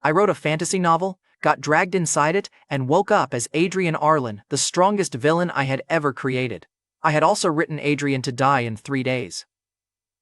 I wrote a fantasy novel, got dragged inside it, and woke up as Adrian Arlen, the strongest villain I had ever created. I had also written Adrian to die in 3 days.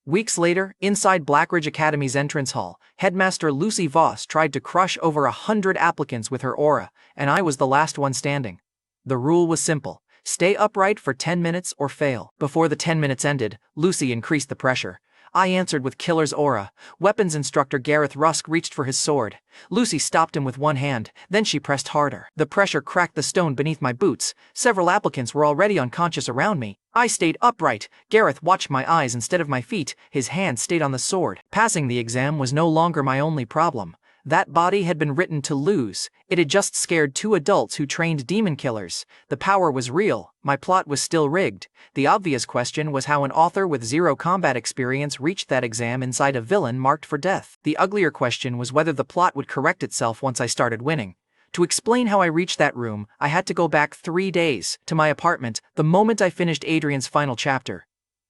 Weeks later, inside Blackridge Academy's entrance hall, Headmaster Lucy Voss tried to crush over 100 applicants with her aura, and I was the last one standing. The rule was simple: stay upright for 10 minutes or fail. Before the 10 minutes ended, Lucy increased the pressure. I answered with Killer's aura. Weapons instructor Gareth Rusk reached for his sword. Lucy stopped him with one hand, then she pressed harder. The pressure cracked the stone beneath my boots. Several applicants were already unconscious around me. I stayed upright. Gareth watched my eyes instead of my feet. His hand stayed on the sword. Passing the exam was no longer my only problem. That body had been written to lose. It had just scared 2 adults who trained demon killers. The power was real. My plot was still rigged. The obvious question was how an author with 0 combat experience reached that exam inside a villain marked for death. The uglier question was whether the plot would correct itself once I started winning. To explain how I reached that room, I had to go back 3 days, to my apartment, the moment I finished Adrian's final chapter.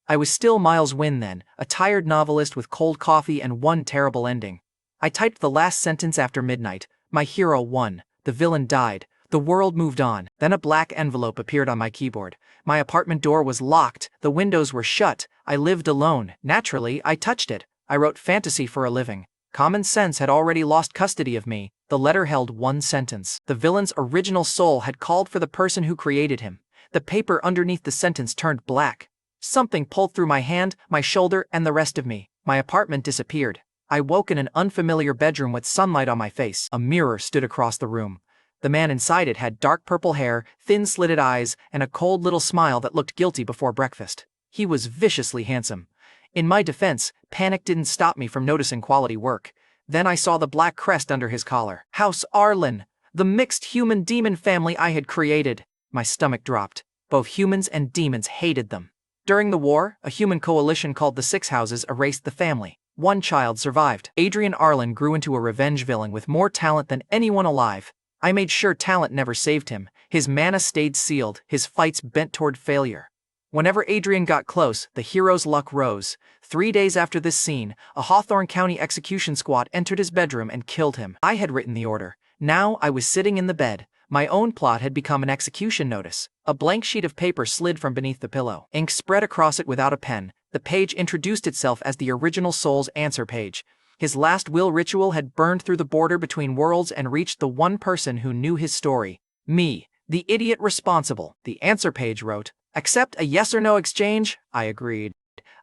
I was still Miles Wynn then, a tired novelist with cold coffee and one terrible ending. I typed the last sentence after midnight. My hero won. The villain died. The world moved on. Then a black envelope appeared on my keyboard. My apartment door was locked. The windows were shut. I lived alone. Naturally, I touched it. I wrote fantasy for a living. Common sense had already lost custody of me. The letter held one sentence. The villain's original soul had called for the person who created him. The paper underneath the sentence turned black. Something pulled through my hand, my shoulder, and the rest of me. My apartment disappeared. I woke in an unfamiliar bedroom with sunlight on my face. A mirror stood across the room. The man inside it had dark purple hair, thin slitted eyes, and a cold little smile that looked guilty before breakfast. He was viciously handsome. In my defense, panic didn't stop me from noticing quality work. Then I saw the black crest under his collar. House Arlen, the mixed human-demon family I had created. My stomach dropped. Both humans and demons hated them. During the war, a human coalition called the Six Houses erased the family. 1 child survived. Adrian Arlen grew into a revenge villain with more talent than anyone alive. I made sure talent never saved him. His mana stayed sealed, his fights bent toward failure. Whenever Adrian got close, the hero's luck rose. 3 days after this scene, a Hawthorne County execution squad entered his bedroom and killed him. I had written the order. Now I was sitting in the bed. My own plot had become an execution notice. A blank sheet of paper slid from beneath the pillow. Ink spread across it without a pen. The page introduced itself as the original soul's answer page. His last will ritual had burned through the border between worlds and reached the one person who knew his story. Me, the idiot responsible. The answer page wrote, "Accept a yes or no exchange?" I agreed.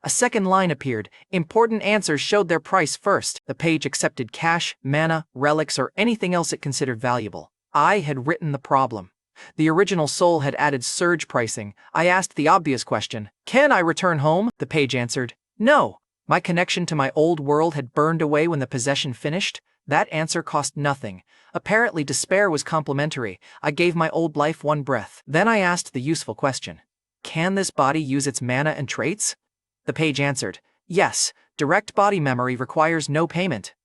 A second line appeared. Important answers showed their price first. The page accepted cash, mana, relics, or anything else it considered valuable. I had written the problem. The original soul had added surge pricing. I asked the obvious question, "Can I return home?" The page answered, "No." My connection to my old world had burned away when the possession finished. That answer cost nothing. Apparently despair was complimentary. I gave my old life one breath. Then I asked the useful question, "Can this body use its mana and traits?" The page answered, "Yes, direct body memory requires no payment."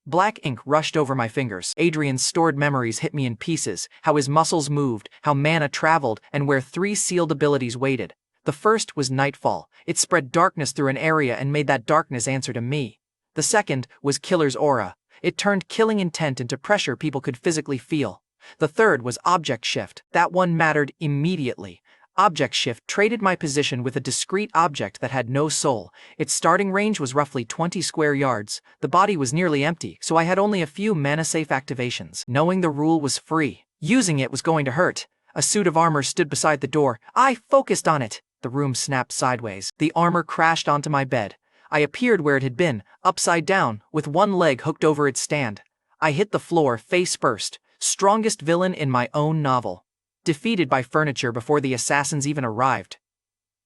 Black ink rushed over my fingers. Adrian's stored memories hit me in pieces, how his muscles moved, how mana traveled, and where 3 sealed abilities waited. The first was Nightfall. It spread darkness through an area and made that darkness answer to me. The second was Killer's aura. It turned killing intent into pressure people could physically feel. The third was Object Shift. That one mattered immediately. Object Shift traded my position with a discrete object that had no soul. Its starting range was roughly 20 square yards. The body was nearly empty, so I had only a few mana-safe activations. Knowing the rule was free. Using it was going to hurt. A suit of armor stood beside the door. I focused on it. The room snapped sideways. The armor crashed onto my bed. I appeared where it had been, upside down, with one leg hooked over its stand. I hit the floor face first. Strongest villain in my own novel. Defeated by furniture before the assassins even arrived.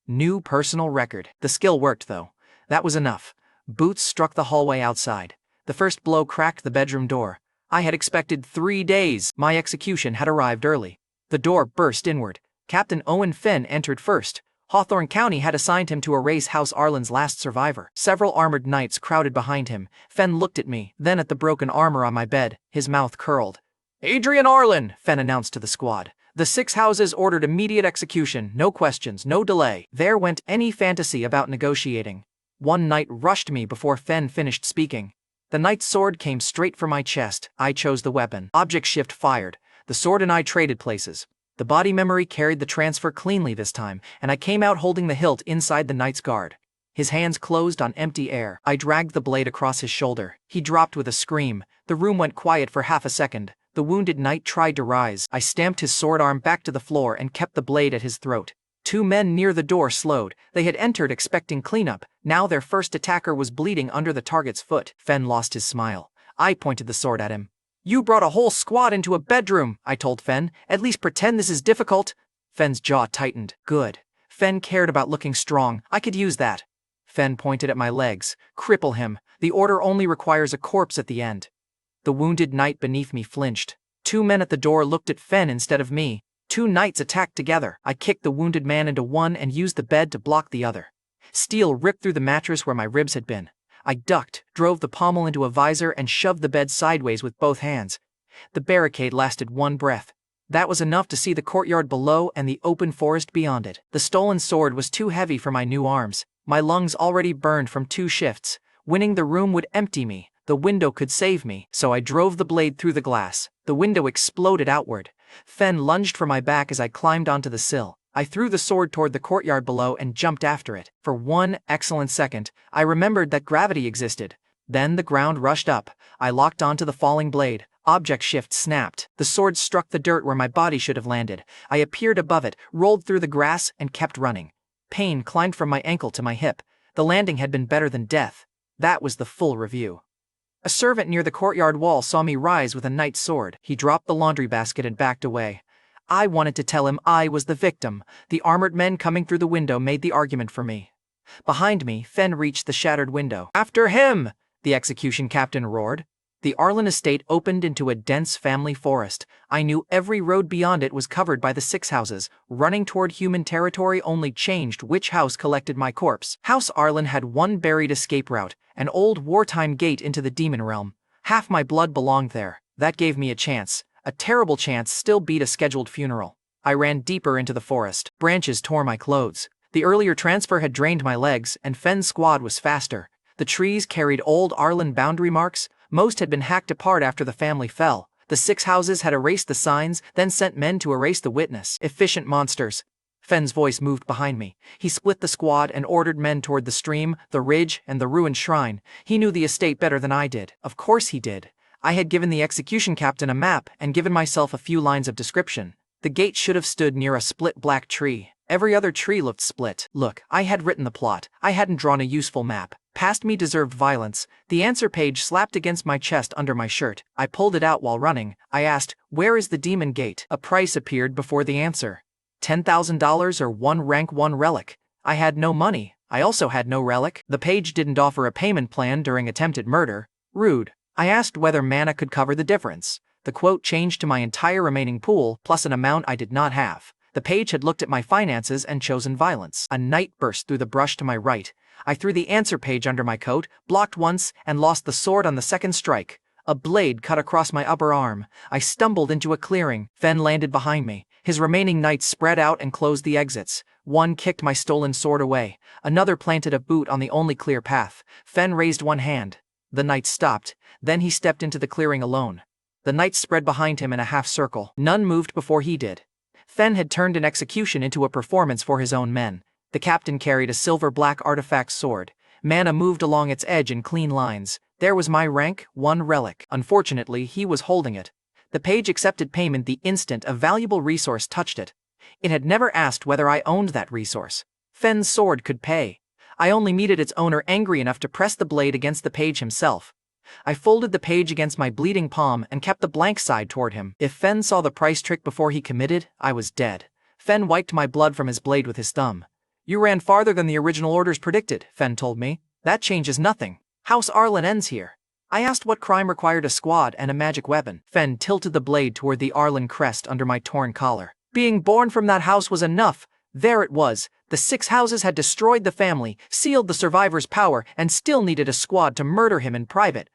New personal record. The skill worked, though. That was enough. Boots struck the hallway outside. The first blow cracked the bedroom door. I had expected 3 days. My execution had arrived early. The door burst inward. Captain Owen Fenn entered first. Hawthorne County had assigned him to erase House Arlen's last survivor. Several armored knights crowded behind him. Fenn looked at me, then at the broken armor on my bed. His mouth curled. "Adrian Arlen," Fenn announced to the squad. "The 6 Houses ordered immediate execution, no questions, no delay." There went any fantasy about negotiating. One knight rushed me before Fenn finished speaking. The knight's sword came straight for my chest. I chose the weapon. Object shift fired. The sword and I traded places. The body memory carried the transfer cleanly this time, and I came out holding the hilt inside the knight's guard. His hands closed on empty air. I dragged the blade across his shoulder. He dropped with a scream. The room went quiet for half a second. The wounded knight tried to rise. I stamped his sword arm back to the floor and kept the blade at his throat. Two men near the door slowed. They had entered expecting cleanup. Now their first attacker was bleeding under the target's foot. Fen lost his smile. I pointed the sword at him. "You brought a whole squad into a bedroom," I told Fen. "At least pretend this is difficult." Fen's jaw tightened. Good. Fen cared about looking strong. I could use that. Fen pointed at my legs. "Cripple him. The order only requires a corpse at the end." The wounded knight beneath me flinched. Two men at the door looked at Fen instead of me. Two knights attacked together. I kicked the wounded man into one and used the bed to block the other. Steel ripped through the mattress where my ribs had been. I ducked, drove the pommel into a visor and shoved the bed sideways with both hands. The barricade lasted one breath. That was enough to see the courtyard below and the open forest beyond it. The stolen sword was too heavy for my new arms. My lungs already burned from 2 shifts. Winning the room would empty me. The window could save me, so I drove the blade through the glass. The window exploded outward. Fen lunged for my back as I climbed onto the sill. I threw the sword toward the courtyard below and jumped after it. For one excellent second, I remembered that gravity existed. Then the ground rushed up. I locked onto the falling blade. Object shift snapped. The sword struck the dirt where my body should have landed. I appeared above it, rolled through the grass, and kept running. Pain climbed from my ankle to my hip. The landing had been better than death. That was the full review. A servant near the courtyard wall saw me rise with a knight's sword. He dropped the laundry basket and backed away. I wanted to tell him I was the victim. The armored men coming through the window made the argument for me. Behind me, Fen reached the shattered window. "After him!" the execution captain roared. The Arlen estate opened into a dense family forest. I knew every road beyond it was covered by the 6 houses. Running toward human territory only changed which house collected my corpse. House Arlen had one buried escape route, an old wartime gate into the demon realm. Half my blood belonged there. That gave me a chance. A terrible chance still beat a scheduled funeral. I ran deeper into the forest. Branches tore my clothes. The earlier transfer had drained my legs, and Fen's squad was faster. The trees carried old Arlen boundary marks. Most had been hacked apart after the family fell. The 6 houses had erased the signs, then sent men to erase the witness. Efficient monsters. Fen's voice moved behind me. He split the squad and ordered men toward the stream, the ridge, and the ruined shrine. He knew the estate better than I did. Of course he did. I had given the execution captain a map and given myself a few lines of description. The gate should have stood near a split black tree. Every other tree looked split. Look, I had written the plot. I hadn't drawn a useful map. Past me deserved violence. The answer page slapped against my chest under my shirt. I pulled it out while running. I asked, "Where is the demon gate?" A price appeared before the answer. $10,000 or 1 rank 1 relic. I had no money. I also had no relic. The page didn't offer a payment plan during attempted murder. Rude. I asked whether mana could cover the difference. The quote changed to my entire remaining pool, plus an amount I did not have. The page had looked at my finances and chosen violence. A knight burst through the brush to my right. I threw the answer page under my coat, blocked once, and lost the sword on the second strike. A blade cut across my upper arm. I stumbled into a clearing. Fen landed behind me. His remaining knights spread out and closed the exits. One kicked my stolen sword away. Another planted a boot on the only clear path. Fen raised one hand. The knight stopped. Then he stepped into the clearing alone. The knights spread behind him in a half circle. None moved before he did. Fen had turned an execution into a performance for his own men. The captain carried a silver-black artifact sword. Mana moved along its edge in clean lines. There was my rank, 1 relic. Unfortunately, he was holding it. The page accepted payment the instant a valuable resource touched it. It had never asked whether I owned that resource. Fen's sword could pay. I only needed its owner angry enough to press the blade against the page himself. I folded the page against my bleeding palm and kept the blank side toward him. If Fen saw the price trick before he committed, I was dead. Fen wiped my blood from his blade with his thumb. "You ran farther than the original orders predicted," Fen told me. "That changes nothing. House Arlen ends here." I asked what crime required a squad and a magic weapon. Fen tilted the blade toward the Arlen crest under my torn collar. "Being born from that house was enough. There it was. The 6 houses had destroyed the family, sealed the survivor's power, and still needed a squad to murder him in private."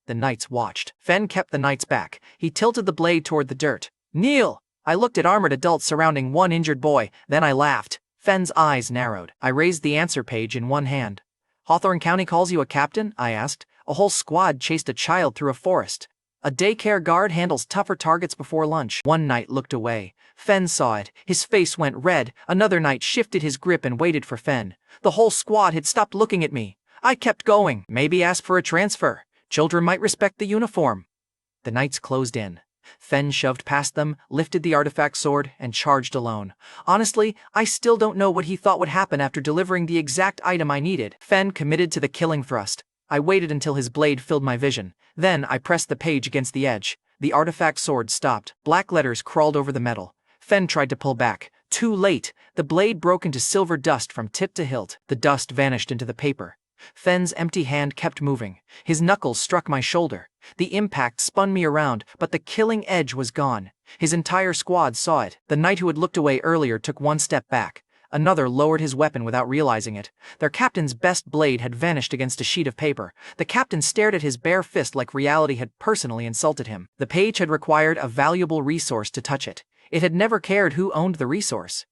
The knights watched. Fen kept the knights back. He tilted the blade toward the dirt. "Kneel!" I looked at armored adults surrounding one injured boy, then I laughed. Fen's eyes narrowed. I raised the answer page in one hand. "Hawthorne County calls you a captain?" I asked. A whole squad chased a child through a forest. A daycare guard handles tougher targets before lunch. One knight looked away. Fen saw it. His face went red. Another knight shifted his grip and waited for Fen. The whole squad had stopped looking at me. I kept going. Maybe ask for a transfer. Children might respect the uniform. The knights closed in. Fen shoved past them, lifted the artifact sword, and charged alone. Honestly, I still don't know what he thought would happen after delivering the exact item I needed. Fen committed to the killing thrust. I waited until his blade filled my vision. Then I pressed the page against the edge. The artifact sword stopped. Black letters crawled over the metal. Fen tried to pull back. Too late. The blade broke into silver dust from tip to hilt. The dust vanished into the paper. Fen's empty hand kept moving. His knuckles struck my shoulder. The impact spun me around, but the killing edge was gone. His entire squad saw it. The knight who had looked away earlier took one step back. Another lowered his weapon without realizing it. Their captain's best blade had vanished against a sheet of paper. The captain stared at his bare fist like reality had personally insulted him. The page had required a valuable resource to touch it. It had never cared who owned the resource.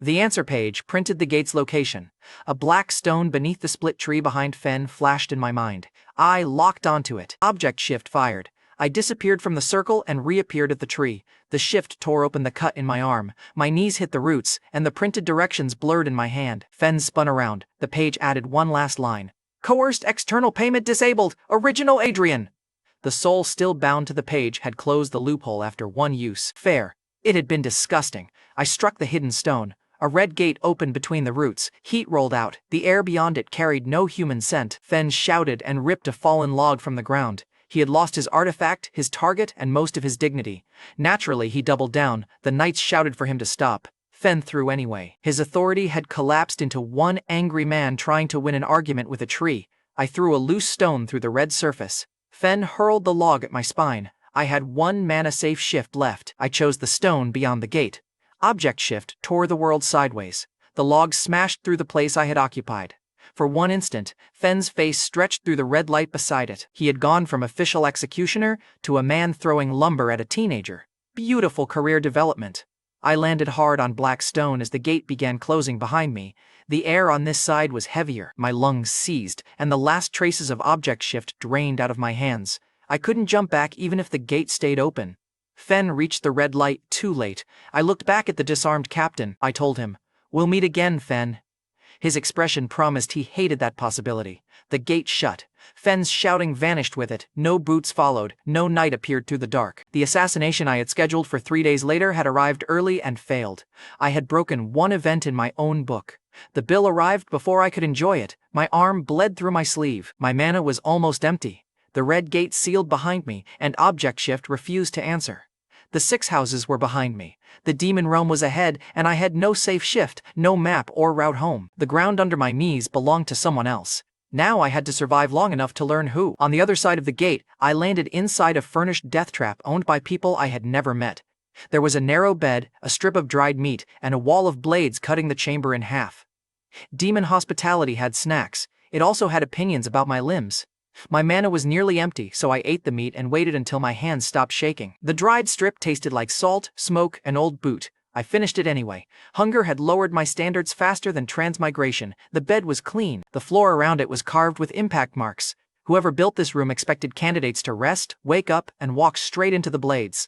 The answer page printed the gate's location. A black stone beneath the split tree behind Fen flashed in my mind. I locked onto it. Object shift fired. I disappeared from the circle and reappeared at the tree. The shift tore open the cut in my arm. My knees hit the roots, and the printed directions blurred in my hand. Fen spun around. The page added one last line. Coerced external payment disabled. Original Adrian. The soul still bound to the page had closed the loophole after one use. Fair. It had been disgusting. I struck the hidden stone. A red gate opened between the roots. Heat rolled out. The air beyond it carried no human scent. Fen shouted and ripped a fallen log from the ground. He had lost his artifact, his target, and most of his dignity. Naturally, he doubled down. The knights shouted for him to stop. Fen threw anyway. His authority had collapsed into one angry man trying to win an argument with a tree. I threw a loose stone through the red surface. Fen hurled the log at my spine. I had one mana-safe shift left. I chose the stone beyond the gate. Object shift tore the world sideways. The log smashed through the place I had occupied. For one instant, Fen's face stretched through the red light beside it. He had gone from official executioner to a man throwing lumber at a teenager. Beautiful career development. I landed hard on black stone as the gate began closing behind me. The air on this side was heavier. My lungs seized, and the last traces of object shift drained out of my hands. I couldn't jump back even if the gate stayed open. Fen reached the red light too late. I looked back at the disarmed captain. I told him, "We'll meet again, Fen." His expression promised he hated that possibility. The gate shut. Fen's shouting vanished with it. No boots followed. No knight appeared through the dark. The assassination I had scheduled for 3 days later had arrived early and failed. I had broken one event in my own book. The bill arrived before I could enjoy it. My arm bled through my sleeve. My mana was almost empty. The red gate sealed behind me, and object shift refused to answer. The 6 houses were behind me. The demon realm was ahead, and I had no safe shift, no map or route home. The ground under my knees belonged to someone else. Now I had to survive long enough to learn who. On the other side of the gate, I landed inside a furnished death trap owned by people I had never met. There was a narrow bed, a strip of dried meat, and a wall of blades cutting the chamber in half. Demon hospitality had snacks. It also had opinions about my limbs. My mana was nearly empty, so I ate the meat and waited until my hands stopped shaking. The dried strip tasted like salt, smoke, and old boot. I finished it anyway. Hunger had lowered my standards faster than transmigration. The bed was clean. The floor around it was carved with impact marks. Whoever built this room expected candidates to rest, wake up, and walk straight into the blades.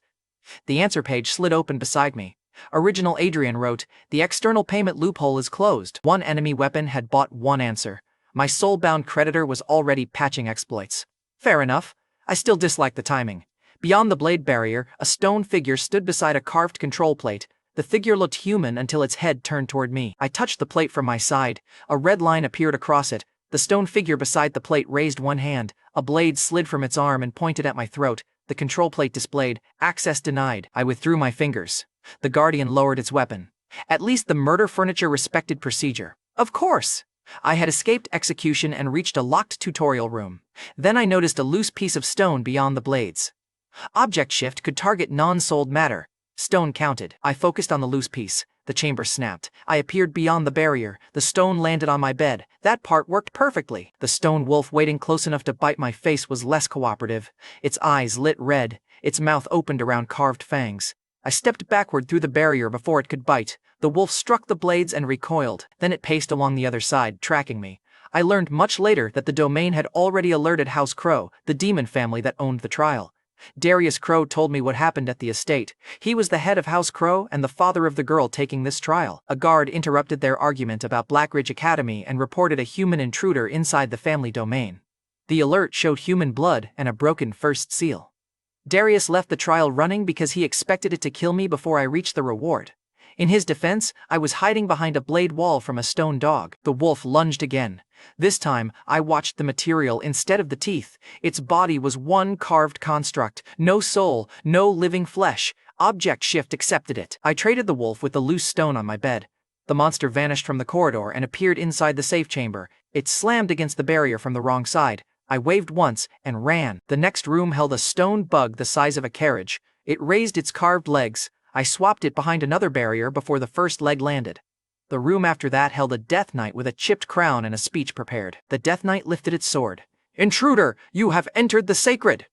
The answer page slid open beside me. Original Adrian wrote, "The external payment loophole is closed." One enemy weapon had bought one answer. My soul-bound creditor was already patching exploits. Fair enough. I still disliked the timing. Beyond the blade barrier, a stone figure stood beside a carved control plate. The figure looked human until its head turned toward me. I touched the plate from my side. A red line appeared across it. The stone figure beside the plate raised one hand. A blade slid from its arm and pointed at my throat. The control plate displayed, "Access denied." I withdrew my fingers. The guardian lowered its weapon. At least the murder furniture respected procedure. Of course! I had escaped execution and reached a locked tutorial room. Then I noticed a loose piece of stone beyond the blades. Object shift could target non-souled matter. Stone counted. I focused on the loose piece. The chamber snapped. I appeared beyond the barrier. The stone landed on my bed. That part worked perfectly. The stone wolf waiting close enough to bite my face was less cooperative. Its eyes lit red. Its mouth opened around carved fangs. I stepped backward through the barrier before it could bite. The wolf struck the blades and recoiled. Then it paced along the other side, tracking me. I learned much later that the domain had already alerted House Crowe, the demon family that owned the trial. Darius Crowe told me what happened at the estate. He was the head of House Crowe and the father of the girl taking this trial. A guard interrupted their argument about Blackridge Academy and reported a human intruder inside the family domain. The alert showed human blood and a broken first seal. Darius left the trial running because he expected it to kill me before I reached the reward. In his defense, I was hiding behind a blade wall from a stone dog. The wolf lunged again. This time, I watched the material instead of the teeth. Its body was one carved construct, no soul, no living flesh. Object shift accepted it. I traded the wolf with the loose stone on my bed. The monster vanished from the corridor and appeared inside the safe chamber. It slammed against the barrier from the wrong side. I waved once and ran. The next room held a stone bug the size of a carriage. It raised its carved legs. I swapped it behind another barrier before the first leg landed. The room after that held a Death Knight with a chipped crown and a speech prepared. The Death Knight lifted its sword. "Intruder, you have entered the sacred!"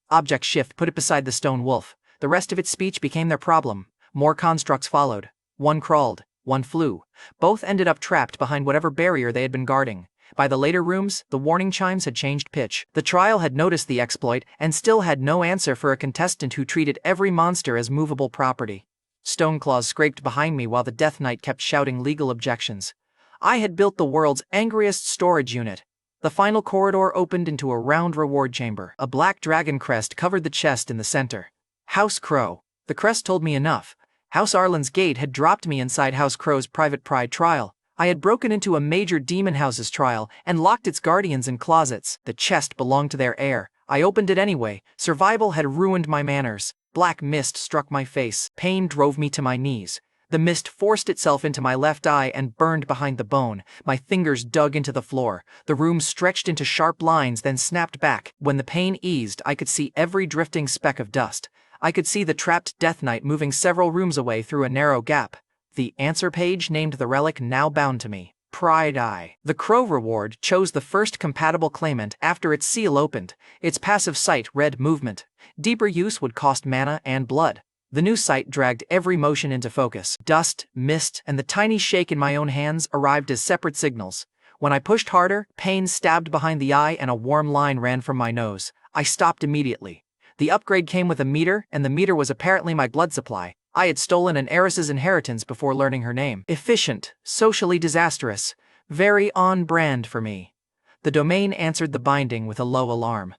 Object shift put it beside the stone wolf. The rest of its speech became their problem. More constructs followed. One crawled, one flew. Both ended up trapped behind whatever barrier they had been guarding. By the later rooms, the warning chimes had changed pitch. The trial had noticed the exploit and still had no answer for a contestant who treated every monster as movable property. Stoneclaws scraped behind me while the Death Knight kept shouting legal objections. I had built the world's angriest storage unit. The final corridor opened into a round reward chamber. A black dragon crest covered the chest in the center. House Crowe. The crest told me enough. House Arlen's gate had dropped me inside House Crowe's private pride trial. I had broken into a major demon house's trial and locked its guardians in closets. The chest belonged to their heir. I opened it anyway. Survival had ruined my manners. Black mist struck my face. Pain drove me to my knees. The mist forced itself into my left eye and burned behind the bone. My fingers dug into the floor. The room stretched into sharp lines, then snapped back. When the pain eased, I could see every drifting speck of dust. I could see the trapped Death Knight moving several rooms away through a narrow gap. The answer page named the relic now bound to me. Pride Eye. The Crow reward chose the first compatible claimant after its seal opened. Its passive sight read movement. Deeper use would cost mana and blood. The new sight dragged every motion into focus. Dust, mist, and the tiny shake in my own hands arrived as separate signals. When I pushed harder, pain stabbed behind the eye and a warm line ran from my nose. I stopped immediately. The upgrade came with a meter, and the meter was apparently my blood supply. I had stolen an heiress's inheritance before learning her name. Efficient, socially disastrous, very on-brand for me. The domain answered the binding with a low alarm.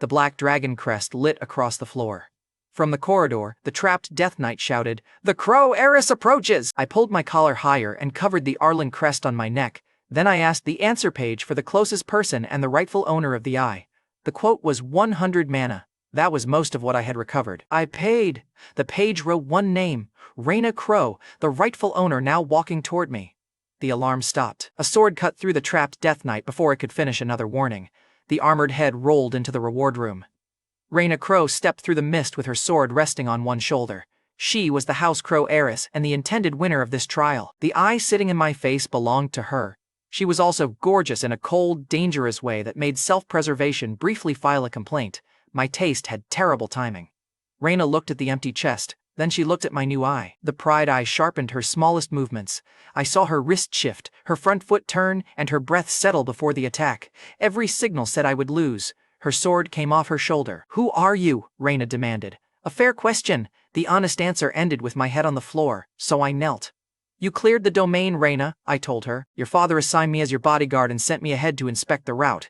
The black dragon crest lit across the floor. From the corridor, the trapped Death Knight shouted, "The Crow heiress approaches!" I pulled my collar higher and covered the Arlen crest on my neck. Then I asked the answer page for the closest person and the rightful owner of the eye. The quote was 100 mana. That was most of what I had recovered. I paid. The page wrote one name, Raina Crowe, the rightful owner now walking toward me. The alarm stopped. A sword cut through the trapped Death Knight before it could finish another warning. The armored head rolled into the reward room. Raina Crowe stepped through the mist with her sword resting on one shoulder. She was the House Crowe heiress and the intended winner of this trial. The eye sitting in my face belonged to her. She was also gorgeous in a cold, dangerous way that made self-preservation briefly file a complaint. My taste had terrible timing. Raina looked at the empty chest, then she looked at my new eye. The pride eye sharpened her smallest movements. I saw her wrist shift, her front foot turn, and her breath settle before the attack. Every signal said I would lose. Her sword came off her shoulder. "Who are you?" Raina demanded. "A fair question." The honest answer ended with my head on the floor, so I knelt. "You cleared the domain, Raina," I told her. "Your father assigned me as your bodyguard and sent me ahead to inspect the route."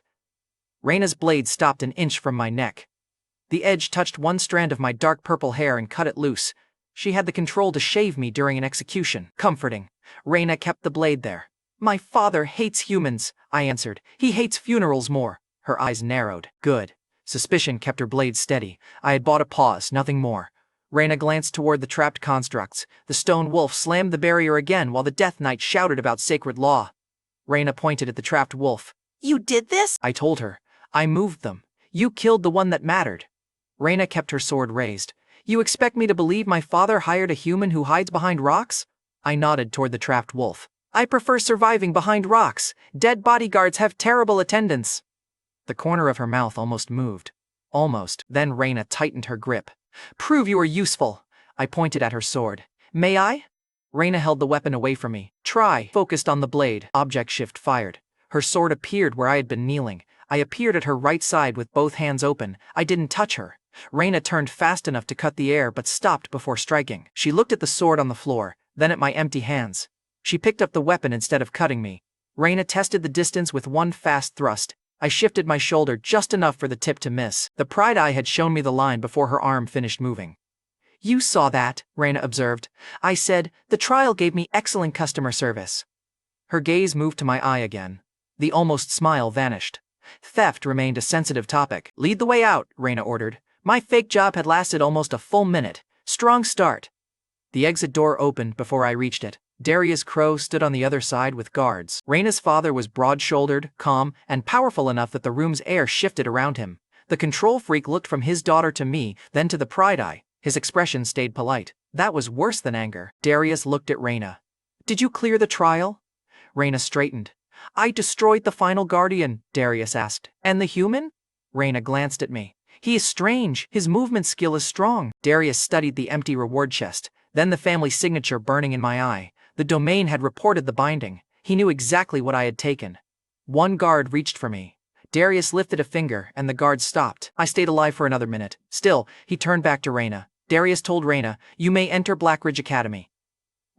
Raina's blade stopped an inch from my neck. The edge touched one strand of my dark purple hair and cut it loose. She had the control to shave me during an execution. Comforting. Raina kept the blade there. "My father hates humans," I answered. "He hates funerals more." Her eyes narrowed. Good. Suspicion kept her blade steady. I had bought a pause, nothing more. Raina glanced toward the trapped constructs. The stone wolf slammed the barrier again while the Death Knight shouted about sacred law. Raina pointed at the trapped wolf. "You did this?" I told her. "I moved them. You killed the one that mattered." Raina kept her sword raised. "You expect me to believe my father hired a human who hides behind rocks?" I nodded toward the trapped wolf. "I prefer surviving behind rocks. Dead bodyguards have terrible attendance." The corner of her mouth almost moved. Almost. Then Raina tightened her grip. "Prove you are useful." I pointed at her sword. "May I?" Raina held the weapon away from me. "Try." Focused on the blade. Object shift fired. Her sword appeared where I had been kneeling. I appeared at her right side with both hands open. I didn't touch her. Raina turned fast enough to cut the air but stopped before striking. She looked at the sword on the floor, then at my empty hands. She picked up the weapon instead of cutting me. Raina tested the distance with one fast thrust. I shifted my shoulder just enough for the tip to miss. The pride eye had shown me the line before her arm finished moving. "You saw that," Raina observed. "I said, the trial gave me excellent customer service." Her gaze moved to my eye again. The almost smile vanished. Theft remained a sensitive topic. "Lead the way out," Raina ordered. My fake job had lasted almost a full minute. Strong start. The exit door opened before I reached it. Adrian Crowe stood on the other side with guards. Raina's father was broad-shouldered, calm, and powerful enough that the room's air shifted around him. The control freak looked from his daughter to me, then to the pride eye. His expression stayed polite. That was worse than anger. Darius looked at Raina. "Did you clear the trial?" Raina straightened. "I destroyed the final guardian," Darius asked. "And the human?" Raina glanced at me. "He is strange. His movement skill is strong." Darius studied the empty reward chest, then the family signature burning in my eye. The domain had reported the binding. He knew exactly what I had taken. One guard reached for me. Darius lifted a finger, and the guard stopped. I stayed alive for another minute. Still, he turned back to Raina. Darius told Raina, "You may enter Blackridge Academy."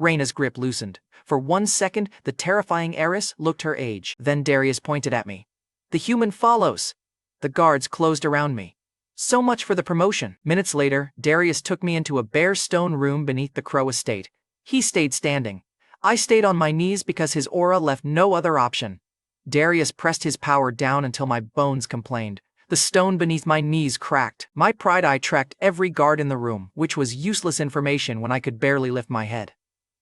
Raina's grip loosened. For 1 second, the terrifying heiress looked her age. Then Darius pointed at me. "The human follows." The guards closed around me. So much for the promotion. Minutes later, Darius took me into a bare stone room beneath the Crowe estate. He stayed standing. I stayed on my knees because his aura left no other option. Darius pressed his power down until my bones complained. The stone beneath my knees cracked. My pride eye tracked every guard in the room, which was useless information when I could barely lift my head.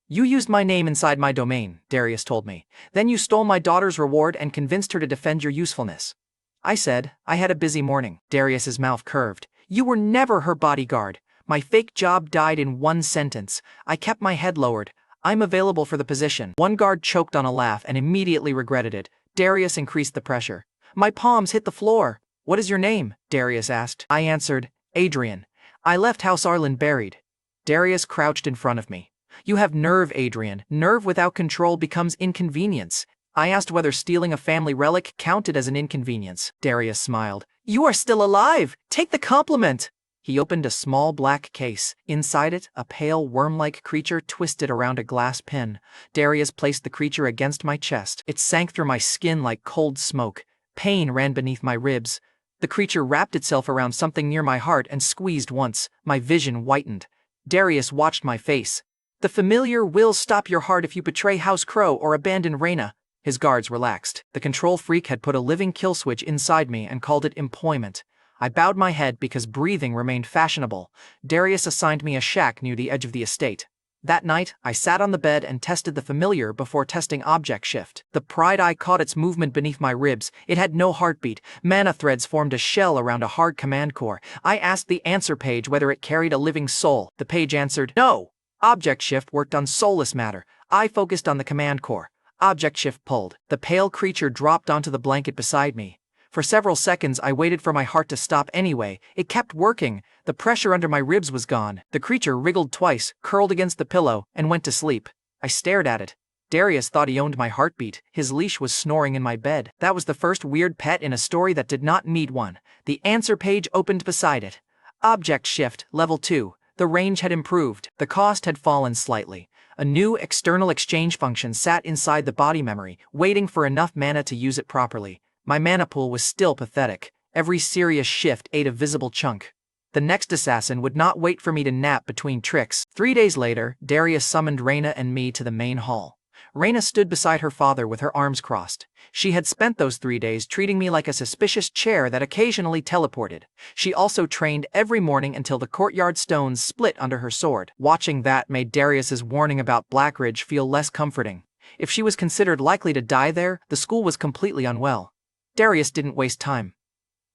"You used my name inside my domain," Darius told me. "Then you stole my daughter's reward and convinced her to defend your usefulness." I said, "I had a busy morning." Darius's mouth curved. "You were never her bodyguard. My fake job died in 1 sentence. I kept my head lowered. I'm available for the position." One guard choked on a laugh and immediately regretted it. Darius increased the pressure. My palms hit the floor. "What is your name?" Darius asked. I answered, "Adrian. I left House Arlen buried." Darius crouched in front of me. "You have nerve, Adrian. Nerve without control becomes inconvenience." I asked whether stealing a family relic counted as an inconvenience. Darius smiled. "You are still alive! Take the compliment!" He opened a small black case. Inside it, a pale worm-like creature twisted around a glass pin. Darius placed the creature against my chest. It sank through my skin like cold smoke. Pain ran beneath my ribs. The creature wrapped itself around something near my heart and squeezed once. My vision whitened. Darius watched my face. "The familiar will stop your heart if you betray House Crowe or abandon Raina." His guards relaxed. The control freak had put a living kill switch inside me and called it employment. I bowed my head because breathing remained fashionable. Darius assigned me a shack near the edge of the estate. That night, I sat on the bed and tested the familiar before testing object shift. The pride eye caught its movement beneath my ribs. It had no heartbeat. Mana threads formed a shell around a hard command core. I asked the answer page whether it carried a living soul. The page answered, "No." Object shift worked on soulless matter. I focused on the command core. Object shift pulled. The pale creature dropped onto the blanket beside me. For several seconds I waited for my heart to stop anyway. It kept working. The pressure under my ribs was gone. The creature wriggled twice, curled against the pillow, and went to sleep. I stared at it. Darius thought he owned my heartbeat. His leash was snoring in my bed. That was the first weird pet in a story that did not need one. The answer page opened beside it. Object shift, level 2. The range had improved. The cost had fallen slightly. A new external exchange function sat inside the body memory, waiting for enough mana to use it properly. My mana pool was still pathetic. Every serious shift ate a visible chunk. The next assassin would not wait for me to nap between tricks. 3 days later, Darius summoned Raina and me to the main hall. Raina stood beside her father with her arms crossed. She had spent those 3 days treating me like a suspicious chair that occasionally teleported. She also trained every morning until the courtyard stones split under her sword. Watching that made Darius's warning about Blackridge feel less comforting. If she was considered likely to die there, the school was completely unwell. Darius didn't waste time.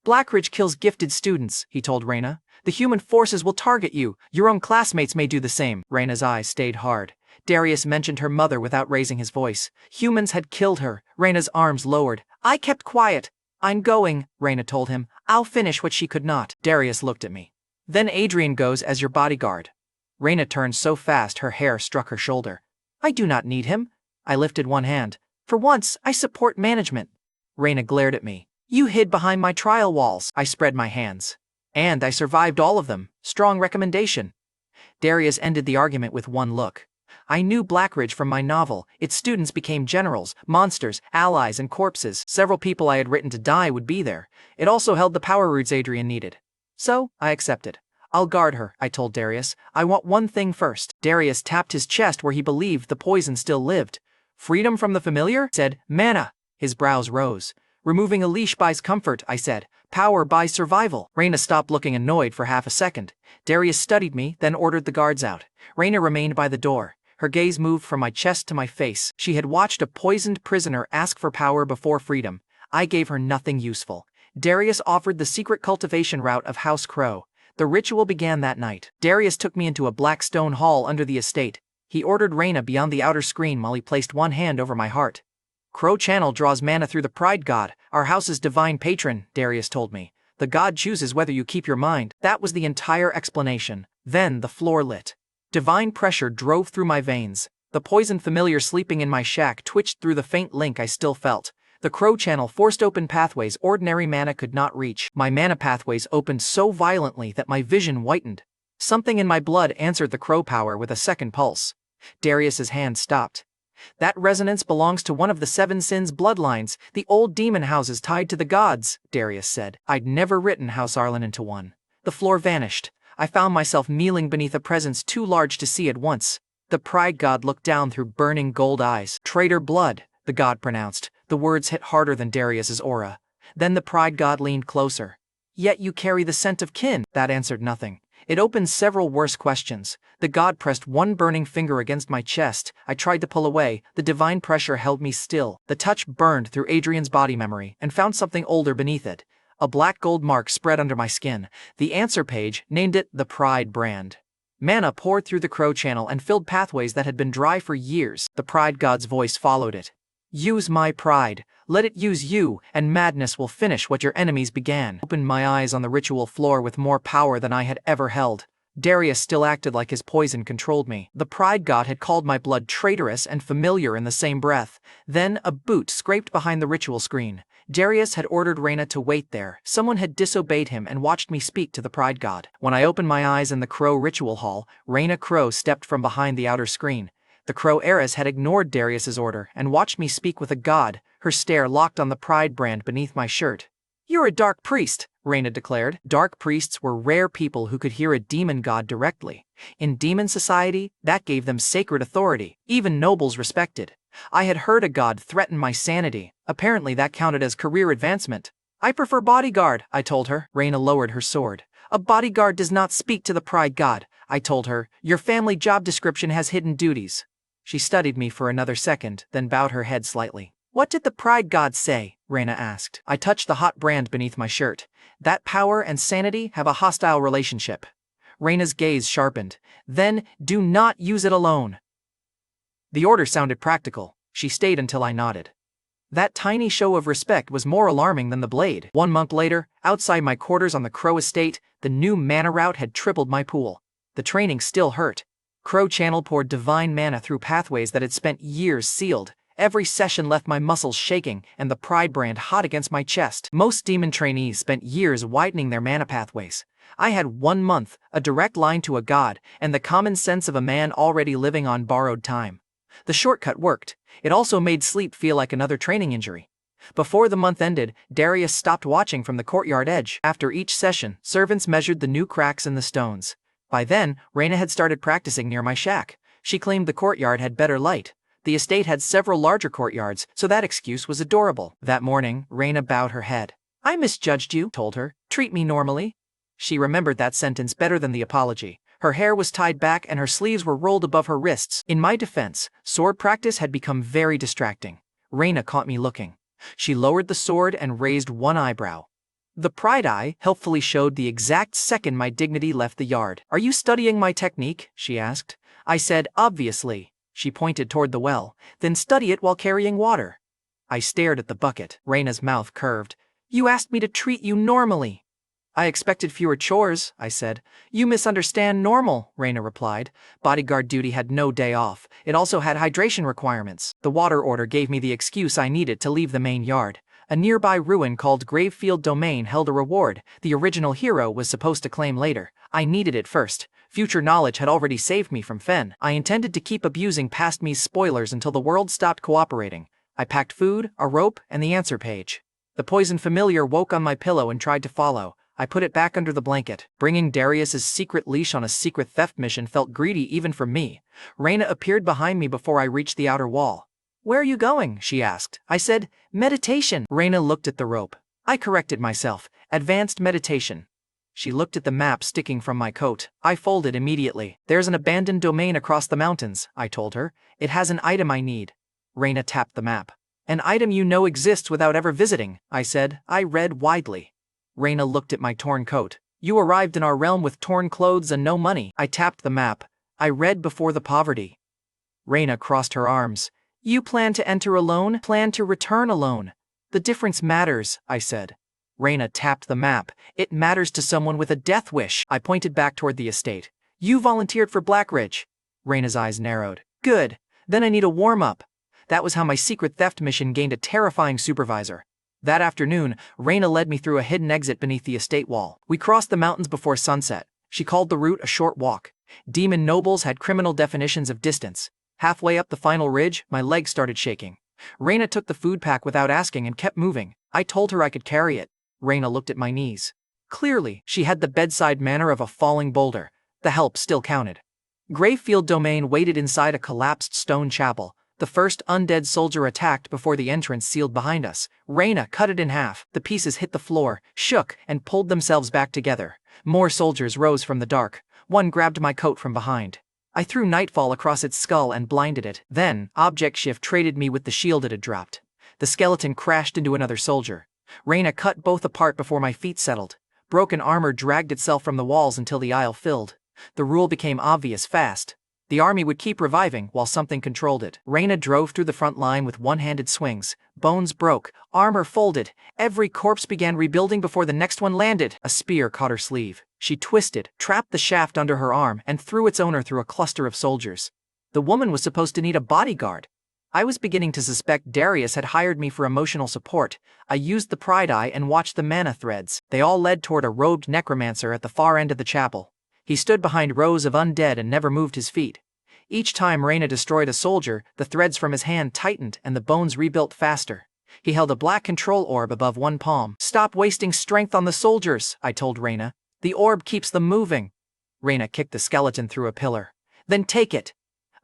"Blackridge kills gifted students," he told Raina. "The human forces will target you. Your own classmates may do the same." Raina's eyes stayed hard. Darius mentioned her mother without raising his voice. Humans had killed her. Raina's arms lowered. I kept quiet. "I'm going," Raina told him. "I'll finish what she could not." Darius looked at me. "Then Adrian goes as your bodyguard." Raina turned so fast her hair struck her shoulder. "I do not need him." I lifted one hand. For once, I support management. Raina glared at me. You hid behind my trial walls. I spread my hands. And I survived all of them. Strong recommendation. Darius ended the argument with one look. I knew Blackridge from my novel. Its students became generals, monsters, allies, and corpses. Several people I had written to die would be there. It also held the power roots Adrian needed. So, I accepted. I'll guard her, I told Darius. I want one thing first. Darius tapped his chest where he believed the poison still lived. Freedom from the familiar? Said, Mana. His brows rose. Removing a leash buys comfort, I said. Power buys survival. Raina stopped looking annoyed for half a second. Darius studied me, then ordered the guards out. Raina remained by the door. Her gaze moved from my chest to my face. She had watched a poisoned prisoner ask for power before freedom. I gave her nothing useful. Darius offered the secret cultivation route of House Crowe. The ritual began that night. Darius took me into a black stone hall under the estate. He ordered Raina beyond the outer screen while he placed one hand over my heart. Crow Channel draws mana through the Pride God, our house's divine patron, Darius told me. The god chooses whether you keep your mind. That was the entire explanation. Then the floor lit. Divine pressure drove through my veins. The poisoned familiar sleeping in my shack twitched through the faint link I still felt. The Crow Channel forced open pathways ordinary mana could not reach. My mana pathways opened so violently that my vision whitened. Something in my blood answered the Crow power with a second pulse. Darius's hand stopped. That resonance belongs to one of the seven sins bloodlines, the old demon houses tied to the gods, Darius said. I'd never written House Arlen into one. The floor vanished. I found myself kneeling beneath a presence too large to see at once. The Pride God looked down through burning gold eyes. Traitor blood, the god pronounced. The words hit harder than Darius's aura. Then the Pride God leaned closer. Yet you carry the scent of kin. That answered nothing. It opened several worse questions. The god pressed one burning finger against my chest. I tried to pull away. The divine pressure held me still. The touch burned through Adrian's body memory and found something older beneath it. A black gold mark spread under my skin. The answer page named it the Pride brand. Mana poured through the Crow Channel and filled pathways that had been dry for years. The Pride God's voice followed it. Use my pride. Let it use you, and madness will finish what your enemies began. I opened my eyes on the ritual floor with more power than I had ever held. Darius still acted like his poison controlled me. The Pride God had called my blood traitorous and familiar in the same breath. Then a boot scraped behind the ritual screen. Darius had ordered Raina to wait there. Someone had disobeyed him and watched me speak to the Pride God. When I opened my eyes in the Crow ritual hall, Raina Crowe stepped from behind the outer screen. The Crow heiress had ignored Darius's order and watched me speak with a god, her stare locked on the Pride brand beneath my shirt. You're a dark priest, Raina declared. Dark priests were rare people who could hear a demon god directly. In demon society, that gave them sacred authority. Even nobles respected. I had heard a god threaten my sanity. Apparently that counted as career advancement. I prefer bodyguard, I told her. Raina lowered her sword. A bodyguard does not speak to the Pride God, I told her. Your family job description has hidden duties. She studied me for another second, then bowed her head slightly. What did the Pride God say? Raina asked. I touched the hot brand beneath my shirt. That power and sanity have a hostile relationship. Raina's gaze sharpened. Then, do not use it alone. The order sounded practical. She stayed until I nodded. That tiny show of respect was more alarming than the blade. 1 month later, outside my quarters on the Crow estate, the new mana route had tripled my pool. The training still hurt. Crow Channel poured divine mana through pathways that had spent years sealed. Every session left my muscles shaking and the Pride brand hot against my chest. Most demon trainees spent years widening their mana pathways. I had 1 month, a direct line to a god, and the common sense of a man already living on borrowed time. The shortcut worked. It also made sleep feel like another training injury. Before the month ended, Darius stopped watching from the courtyard edge. After each session, servants measured the new cracks in the stones. By then, Raina had started practicing near my shack. She claimed the courtyard had better light. The estate had several larger courtyards, so that excuse was adorable. That morning, Raina bowed her head. I misjudged you, told her. Treat me normally. She remembered that sentence better than the apology. Her hair was tied back and her sleeves were rolled above her wrists. In my defense, sword practice had become very distracting. Raina caught me looking. She lowered the sword and raised one eyebrow. The pride eye helpfully showed the exact second my dignity left the yard. Are you studying my technique? She asked. I said, obviously. She pointed toward the well. Then study it while carrying water. I stared at the bucket. Raina's mouth curved. You asked me to treat you normally. I expected fewer chores, I said. You misunderstand normal, Raina replied. Bodyguard duty had no day off. It also had hydration requirements. The water order gave me the excuse I needed to leave the main yard. A nearby ruin called Gravefield Domain held a reward the original hero was supposed to claim later. I needed it first. Future knowledge had already saved me from Fen. I intended to keep abusing past me's spoilers until the world stopped cooperating. I packed food, a rope, and the answer page. The poison familiar woke on my pillow and tried to follow. I put it back under the blanket. Bringing Darius's secret leash on a secret theft mission felt greedy even for me. Raina appeared behind me before I reached the outer wall. Where are you going? She asked. I said, meditation. Raina looked at the rope. I corrected myself. Advanced meditation. She looked at the map sticking from my coat. I folded immediately. There's an abandoned domain across the mountains, I told her. It has an item I need. Raina tapped the map. An item you know exists without ever visiting, I said. I read widely. Raina looked at my torn coat. You arrived in our realm with torn clothes and no money. I tapped the map. I read before the poverty. Raina crossed her arms. You plan to enter alone, plan to return alone. The difference matters, I said. Raina tapped the map. It matters to someone with a death wish. I pointed back toward the estate. You volunteered for Blackridge. Raina's eyes narrowed. Good. Then I need a warm-up. That was how my secret theft mission gained a terrifying supervisor. That afternoon, Raina led me through a hidden exit beneath the estate wall. We crossed the mountains before sunset. She called the route a short walk. Demon nobles had criminal definitions of distance. Halfway up the final ridge, my legs started shaking. Raina took the food pack without asking and kept moving. I told her I could carry it. Raina looked at my knees. Clearly, she had the bedside manner of a falling boulder. The help still counted. Gravefield Domain waited inside a collapsed stone chapel. The first undead soldier attacked before the entrance sealed behind us. Raina cut it in half. The pieces hit the floor, shook, and pulled themselves back together. More soldiers rose from the dark. One grabbed my coat from behind. I threw Nightfall across its skull and blinded it. Then, Object Shift traded me with the shield it had dropped. The skeleton crashed into another soldier. Raina cut both apart before my feet settled. Broken armor dragged itself from the walls until the aisle filled. The rule became obvious fast. The army would keep reviving while something controlled it. Raina drove through the front line with one-handed swings. Bones broke, armor folded. Every corpse began rebuilding before the next one landed. A spear caught her sleeve. She twisted, trapped the shaft under her arm, and threw its owner through a cluster of soldiers. The woman was supposed to need a bodyguard. I was beginning to suspect Darius had hired me for emotional support. I used the pride eye and watched the mana threads. They all led toward a robed necromancer at the far end of the chapel. He stood behind rows of undead and never moved his feet. Each time Raina destroyed a soldier, the threads from his hand tightened and the bones rebuilt faster. He held a black control orb above one palm. Stop wasting strength on the soldiers, I told Raina. The orb keeps them moving. Raina kicked the skeleton through a pillar. Then take it.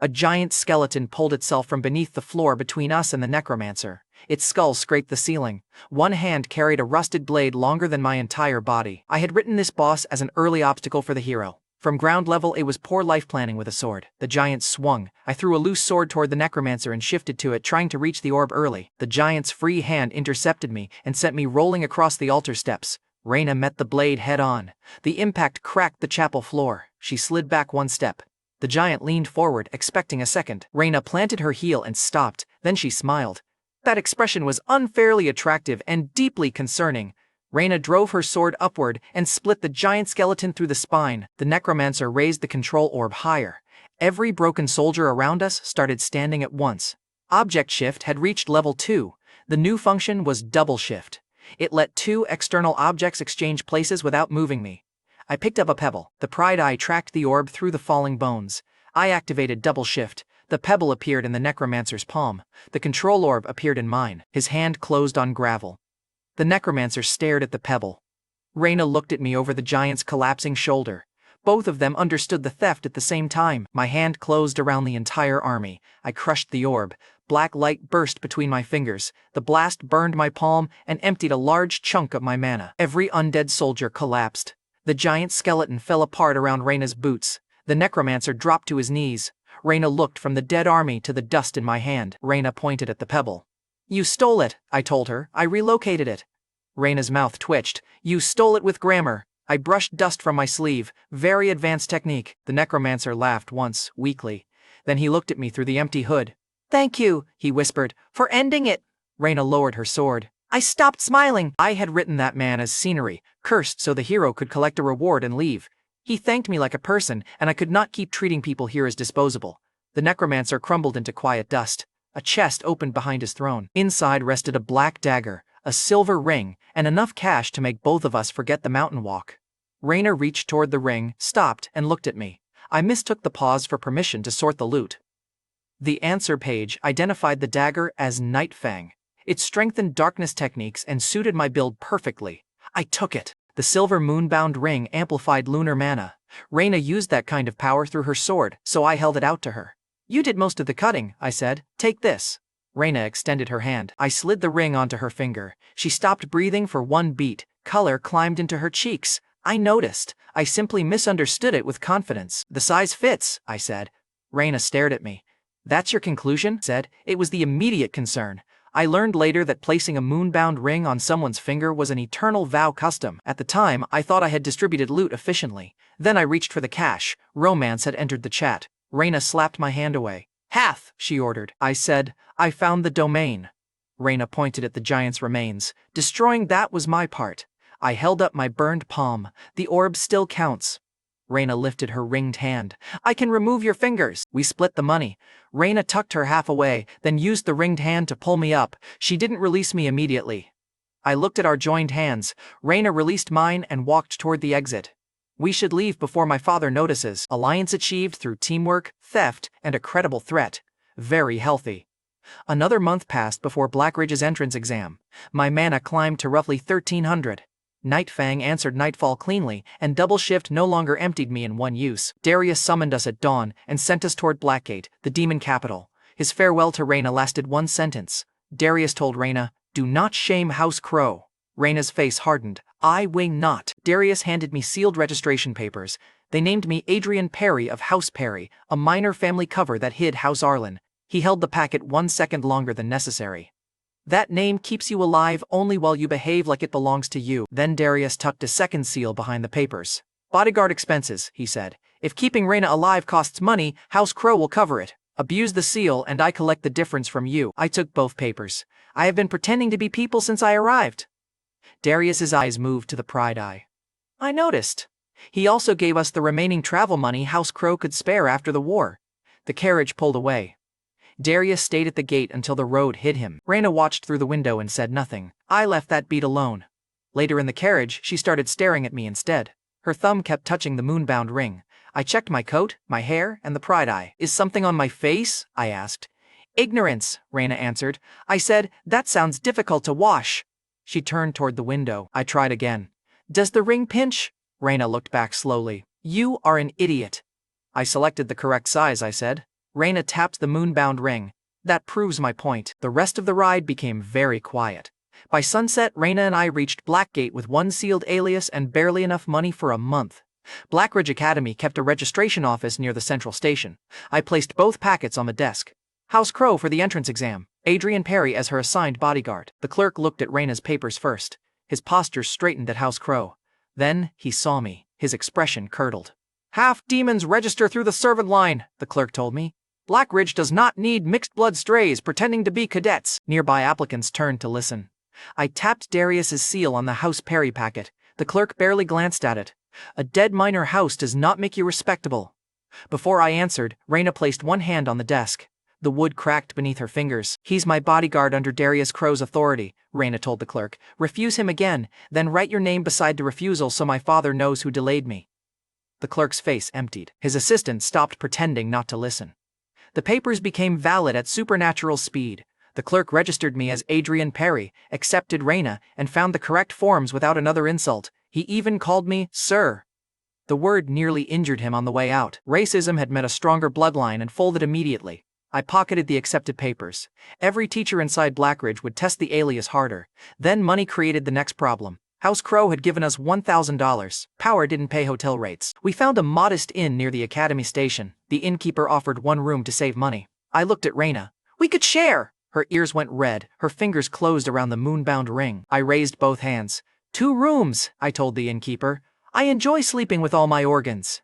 A giant skeleton pulled itself from beneath the floor between us and the necromancer. Its skull scraped the ceiling. One hand carried a rusted blade longer than my entire body. I had written this boss as an early obstacle for the hero. From ground level, it was poor life planning with a sword. The giant swung. I threw a loose sword toward the necromancer and shifted to it, trying to reach the orb early. The giant's free hand intercepted me and sent me rolling across the altar steps. Raina met the blade head-on. The impact cracked the chapel floor. She slid back one step. The giant leaned forward, expecting a second. Raina planted her heel and stopped. Then she smiled. That expression was unfairly attractive and deeply concerning. Raina drove her sword upward and split the giant skeleton through the spine. The necromancer raised the control orb higher. Every broken soldier around us started standing at once. Object Shift had reached level 2. The new function was Double Shift. It let two external objects exchange places without moving me. I picked up a pebble. The pride eye tracked the orb through the falling bones. I activated Double Shift. The pebble appeared in the necromancer's palm. The control orb appeared in mine. His hand closed on gravel. The necromancer stared at the pebble. Raina looked at me over the giant's collapsing shoulder. Both of them understood the theft at the same time. My hand closed around the entire army. I crushed the orb. Black light burst between my fingers. The blast burned my palm and emptied a large chunk of my mana. Every undead soldier collapsed. The giant skeleton fell apart around Raina's boots. The necromancer dropped to his knees. Raina looked from the dead army to the dust in my hand. Raina pointed at the pebble. You stole it, I told her. I relocated it. Raina's mouth twitched. You stole it with grammar. I brushed dust from my sleeve. Very advanced technique. The necromancer laughed once, weakly. Then he looked at me through the empty hood. Thank you, he whispered, for ending it. Raina lowered her sword. I stopped smiling. I had written that man as scenery, cursed so the hero could collect a reward and leave. He thanked me like a person, and I could not keep treating people here as disposable. The necromancer crumbled into quiet dust. A chest opened behind his throne. Inside rested a black dagger, a silver ring, and enough cash to make both of us forget the mountain walk. Raina reached toward the ring, stopped, and looked at me. I mistook the pause for permission to sort the loot. The answer page identified the dagger as Nightfang. It strengthened darkness techniques and suited my build perfectly. I took it. The silver moonbound ring amplified lunar mana. Raina used that kind of power through her sword, so I held it out to her. You did most of the cutting, I said. Take this. Raina extended her hand. I slid the ring onto her finger. She stopped breathing for one beat. Color climbed into her cheeks. I noticed. I simply misunderstood it with confidence. The size fits, I said. Raina stared at me. That's your conclusion? Said. It was the immediate concern. I learned later that placing a moonbound ring on someone's finger was an eternal vow custom. At the time, I thought I had distributed loot efficiently. Then I reached for the cash. Romance had entered the chat. Raina slapped my hand away. Hath, she ordered. I said, I found the domain. Raina pointed at the giant's remains. Destroying that was my part. I held up my burned palm. The orb still counts. Raina lifted her ringed hand. I can remove your fingers. We split the money. Raina tucked her half away, then used the ringed hand to pull me up. She didn't release me immediately. I looked at our joined hands. Raina released mine and walked toward the exit. We should leave before my father notices. Alliance achieved through teamwork, theft, and a credible threat. Very healthy. Another month passed before Blackridge's entrance exam. My mana climbed to roughly 1300. Nightfang answered Nightfall cleanly, and double shift no longer emptied me in one use. Darius summoned us at dawn and sent us toward Blackgate, the demon capital. His farewell to Raina lasted one sentence. Darius told Raina, do not shame House Crowe. Raina's face hardened. I will not. Darius handed me sealed registration papers. They named me Adrian Perry of House Perry, a minor family cover that hid House Arlen. He held the packet 1 second longer than necessary. That name keeps you alive only while you behave like it belongs to you. Then Darius tucked a second seal behind the papers. Bodyguard expenses, he said. If keeping Raina alive costs money, House Crowe will cover it. Abuse the seal and I collect the difference from you. I took both papers. I have been pretending to be people since I arrived. Darius's eyes moved to the pride eye. I noticed. He also gave us the remaining travel money House Crowe could spare after the war. The carriage pulled away. Darius stayed at the gate until the road hid him. Raina watched through the window and said nothing. I left that beat alone. Later in the carriage, she started staring at me instead. Her thumb kept touching the moonbound ring. I checked my coat, my hair, and the pride eye. Is something on my face? I asked. Ignorance, Raina answered. I said, that sounds difficult to wash. She turned toward the window. I tried again. Does the ring pinch? Raina looked back slowly. You are an idiot. I selected the correct size, I said. Raina tapped the moonbound ring. That proves my point. The rest of the ride became very quiet. By sunset, Raina and I reached Blackgate with one sealed alias and barely enough money for a month. Blackridge Academy kept a registration office near the central station. I placed both packets on the desk. House Crowe for the entrance exam. Adrian Perry as her assigned bodyguard. The clerk looked at Raina's papers first. His posture straightened at House Crowe. Then, he saw me. His expression curdled. Half demons register through the servant line, the clerk told me. Blackridge does not need mixed-blood strays pretending to be cadets. Nearby applicants turned to listen. I tapped Darius's seal on the House Perry packet. The clerk barely glanced at it. A dead minor house does not make you respectable. Before I answered, Raina placed one hand on the desk. The wood cracked beneath her fingers. He's my bodyguard under Darius Crowe's authority, Raina told the clerk. Refuse him again, then write your name beside the refusal so my father knows who delayed me. The clerk's face emptied. His assistant stopped pretending not to listen. The papers became valid at supernatural speed. The clerk registered me as Adrian Perry, accepted Raina, and found the correct forms without another insult. He even called me, sir. The word nearly injured him on the way out. Racism had met a stronger bloodline and folded immediately. I pocketed the accepted papers. Every teacher inside Blackridge would test the alias harder. Then money created the next problem. House Crowe had given us $1,000. Power didn't pay hotel rates. We found a modest inn near the Academy station. The innkeeper offered one room to save money. I looked at Raina. We could share! Her ears went red. Her fingers closed around the moonbound ring. I raised both hands. 2 rooms, I told the innkeeper. I enjoy sleeping with all my organs.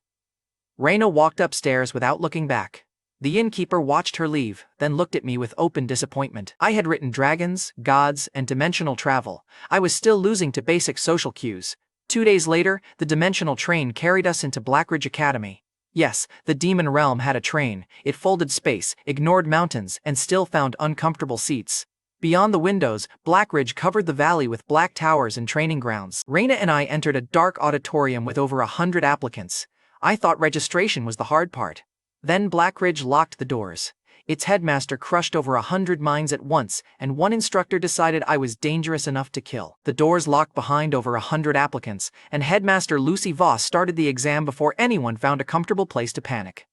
Raina walked upstairs without looking back. The innkeeper watched her leave, then looked at me with open disappointment. I had written dragons, gods, and dimensional travel. I was still losing to basic social cues. 2 days later, the dimensional train carried us into Blackridge Academy. Yes, the demon realm had a train. It folded space, ignored mountains, and still found uncomfortable seats. Beyond the windows, Blackridge covered the valley with black towers and training grounds. Raina and I entered a dark auditorium with over 100 applicants. I thought registration was the hard part. Then Blackridge locked the doors. Its headmaster crushed over 100 minds at once, and one instructor decided I was dangerous enough to kill. The doors locked behind over 100 applicants, and Headmaster Lucy Voss started the exam before anyone found a comfortable place to panic.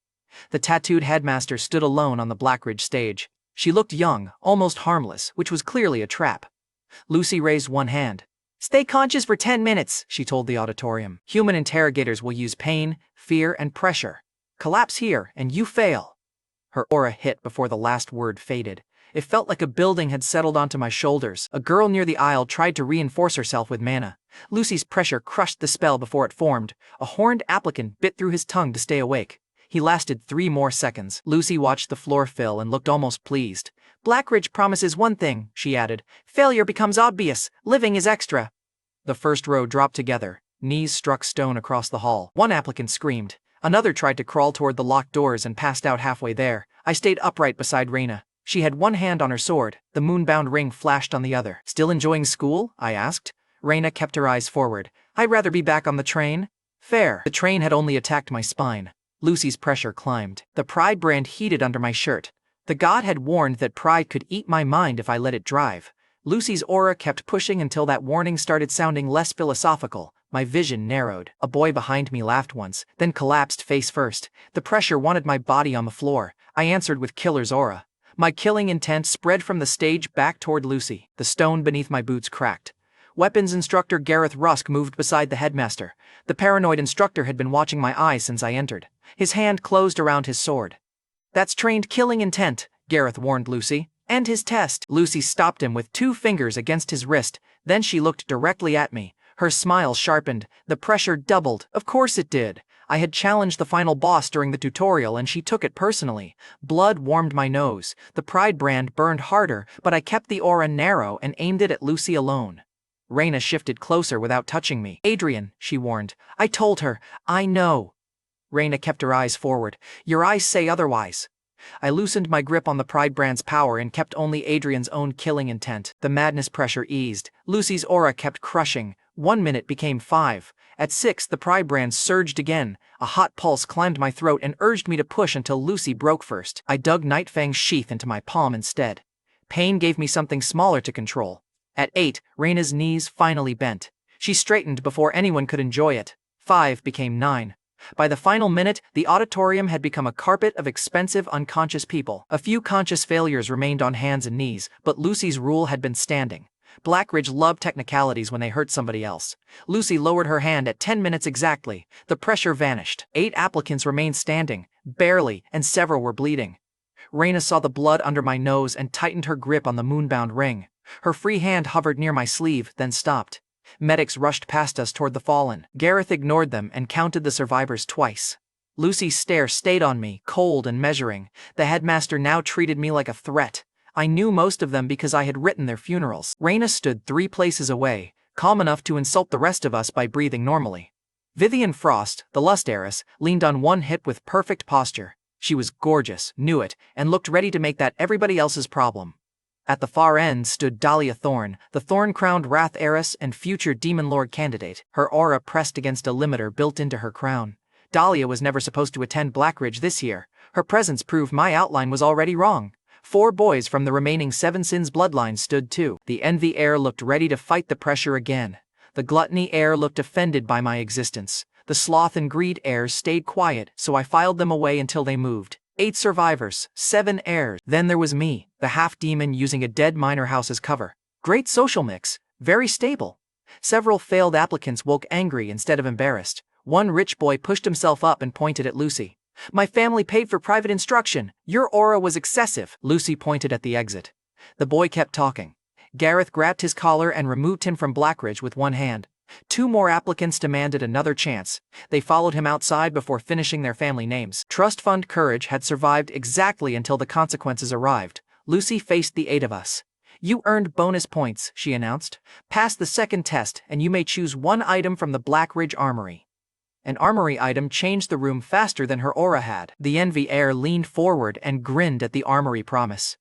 The tattooed headmaster stood alone on the Blackridge stage. She looked young, almost harmless, which was clearly a trap. Lucy raised one hand. "Stay conscious for 10 minutes, she told the auditorium. "Human interrogators will use pain, fear, and pressure. Collapse here, and you fail." Her aura hit before the last word faded. It felt like a building had settled onto my shoulders. A girl near the aisle tried to reinforce herself with mana. Lucy's pressure crushed the spell before it formed. A horned applicant bit through his tongue to stay awake. He lasted 3 more seconds. Lucy watched the floor fill and looked almost pleased. "Blackridge promises one thing," she added. "Failure becomes obvious. Living is extra." The first row dropped together. Knees struck stone across the hall. One applicant screamed. Another tried to crawl toward the locked doors and passed out halfway there. I stayed upright beside Raina. She had one hand on her sword. The moonbound ring flashed on the other. "Still enjoying school?" I asked. Raina kept her eyes forward. "I'd rather be back on the train." "Fair." The train had only attacked my spine. Lucy's pressure climbed. The pride brand heated under my shirt. The god had warned that pride could eat my mind if I let it drive. Lucy's aura kept pushing until that warning started sounding less philosophical. My vision narrowed. A boy behind me laughed once, then collapsed face first. The pressure wanted my body on the floor. I answered with killer's aura. My killing intent spread from the stage back toward Lucy. The stone beneath my boots cracked. Weapons instructor Gareth Rusk moved beside the headmaster. The paranoid instructor had been watching my eyes since I entered. His hand closed around his sword. "That's trained killing intent," Gareth warned Lucy. "And his test." Lucy stopped him with 2 fingers against his wrist. Then she looked directly at me. Her smile sharpened. The pressure doubled. Of course it did. I had challenged the final boss during the tutorial and she took it personally. Blood warmed my nose. The pride brand burned harder, but I kept the aura narrow and aimed it at Lucy alone. Raina shifted closer without touching me. "Adrian," she warned. "I told her. I know." Raina kept her eyes forward. "Your eyes say otherwise." I loosened my grip on the pride brand's power and kept only Adrian's own killing intent. The madness pressure eased. Lucy's aura kept crushing. 1 minute became 5. At 6, the pride brand surged again. A hot pulse climbed my throat and urged me to push until Lucy broke first. I dug Nightfang's sheath into my palm instead. Pain gave me something smaller to control. At 8, Raina's knees finally bent. She straightened before anyone could enjoy it. 5 became 9. By the final minute, the auditorium had become a carpet of expensive unconscious people. A few conscious failures remained on hands and knees, but Lucy's rule had been standing. Blackridge loved technicalities when they hurt somebody else. Lucy lowered her hand at 10 minutes exactly. The pressure vanished. 8 applicants remained standing, barely, and several were bleeding. Raina saw the blood under my nose and tightened her grip on the moonbound ring. Her free hand hovered near my sleeve, then stopped. Medics rushed past us toward the fallen. Gareth ignored them and counted the survivors twice. Lucy's stare stayed on me, cold and measuring. The headmaster now treated me like a threat. I knew most of them because I had written their funerals. Raina stood 3 places away, calm enough to insult the rest of us by breathing normally. Vivian Frost, the lust heiress, leaned on one hip with perfect posture. She was gorgeous, knew it, and looked ready to make that everybody else's problem. At the far end stood Dahlia Thorne, the thorn-crowned Wrath heiress and future Demon Lord candidate, her aura pressed against a limiter built into her crown. Dahlia was never supposed to attend Blackridge this year. Her presence proved my outline was already wrong. 4 boys from the remaining 7 Sins bloodlines stood too. The Envy heir looked ready to fight the pressure again. The Gluttony heir looked offended by my existence. The Sloth and Greed heirs stayed quiet, so I filed them away until they moved. 8 survivors, 7 heirs. Then there was me, the half-demon using a dead minor house as cover. Great social mix, very stable. Several failed applicants woke angry instead of embarrassed. One rich boy pushed himself up and pointed at Lucy. "My family paid for private instruction. Your aura was excessive." Lucy pointed at the exit. The boy kept talking. Gareth grabbed his collar and removed him from Blackridge with one hand. 2 more applicants demanded another chance. They followed him outside before finishing their family names. Trust Fund Courage had survived exactly until the consequences arrived. Lucy faced the 8 of us. "You earned bonus points," she announced. "Pass the second test, and you may choose 1 item from the Blackridge Armory." An armory item changed the room faster than her aura had. The envy heir leaned forward and grinned at the armory promise.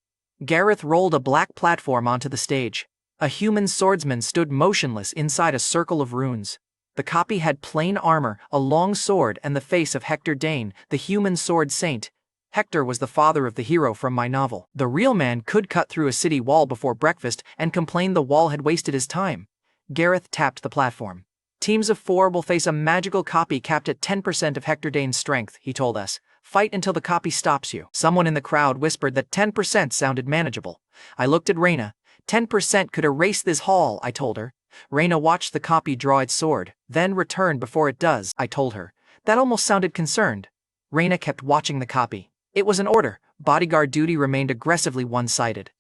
Gareth rolled a black platform onto the stage. A human swordsman stood motionless inside a circle of runes. The copy had plain armor, a long sword, and the face of Hector Dane, the human sword saint. Hector was the father of the hero from my novel. The real man could cut through a city wall before breakfast and complained the wall had wasted his time. Gareth tapped the platform. "Teams of 4 will face a magical copy capped at 10% of Hector Dane's strength," he told us. "Fight until the copy stops you." Someone in the crowd whispered that 10% sounded manageable. I looked at Raina. 10% could erase this hall, I told her. Raina watched the copy draw its sword, then return before it does, I told her. That almost sounded concerned. Raina kept watching the copy. It was an order. Bodyguard duty remained aggressively one-sided.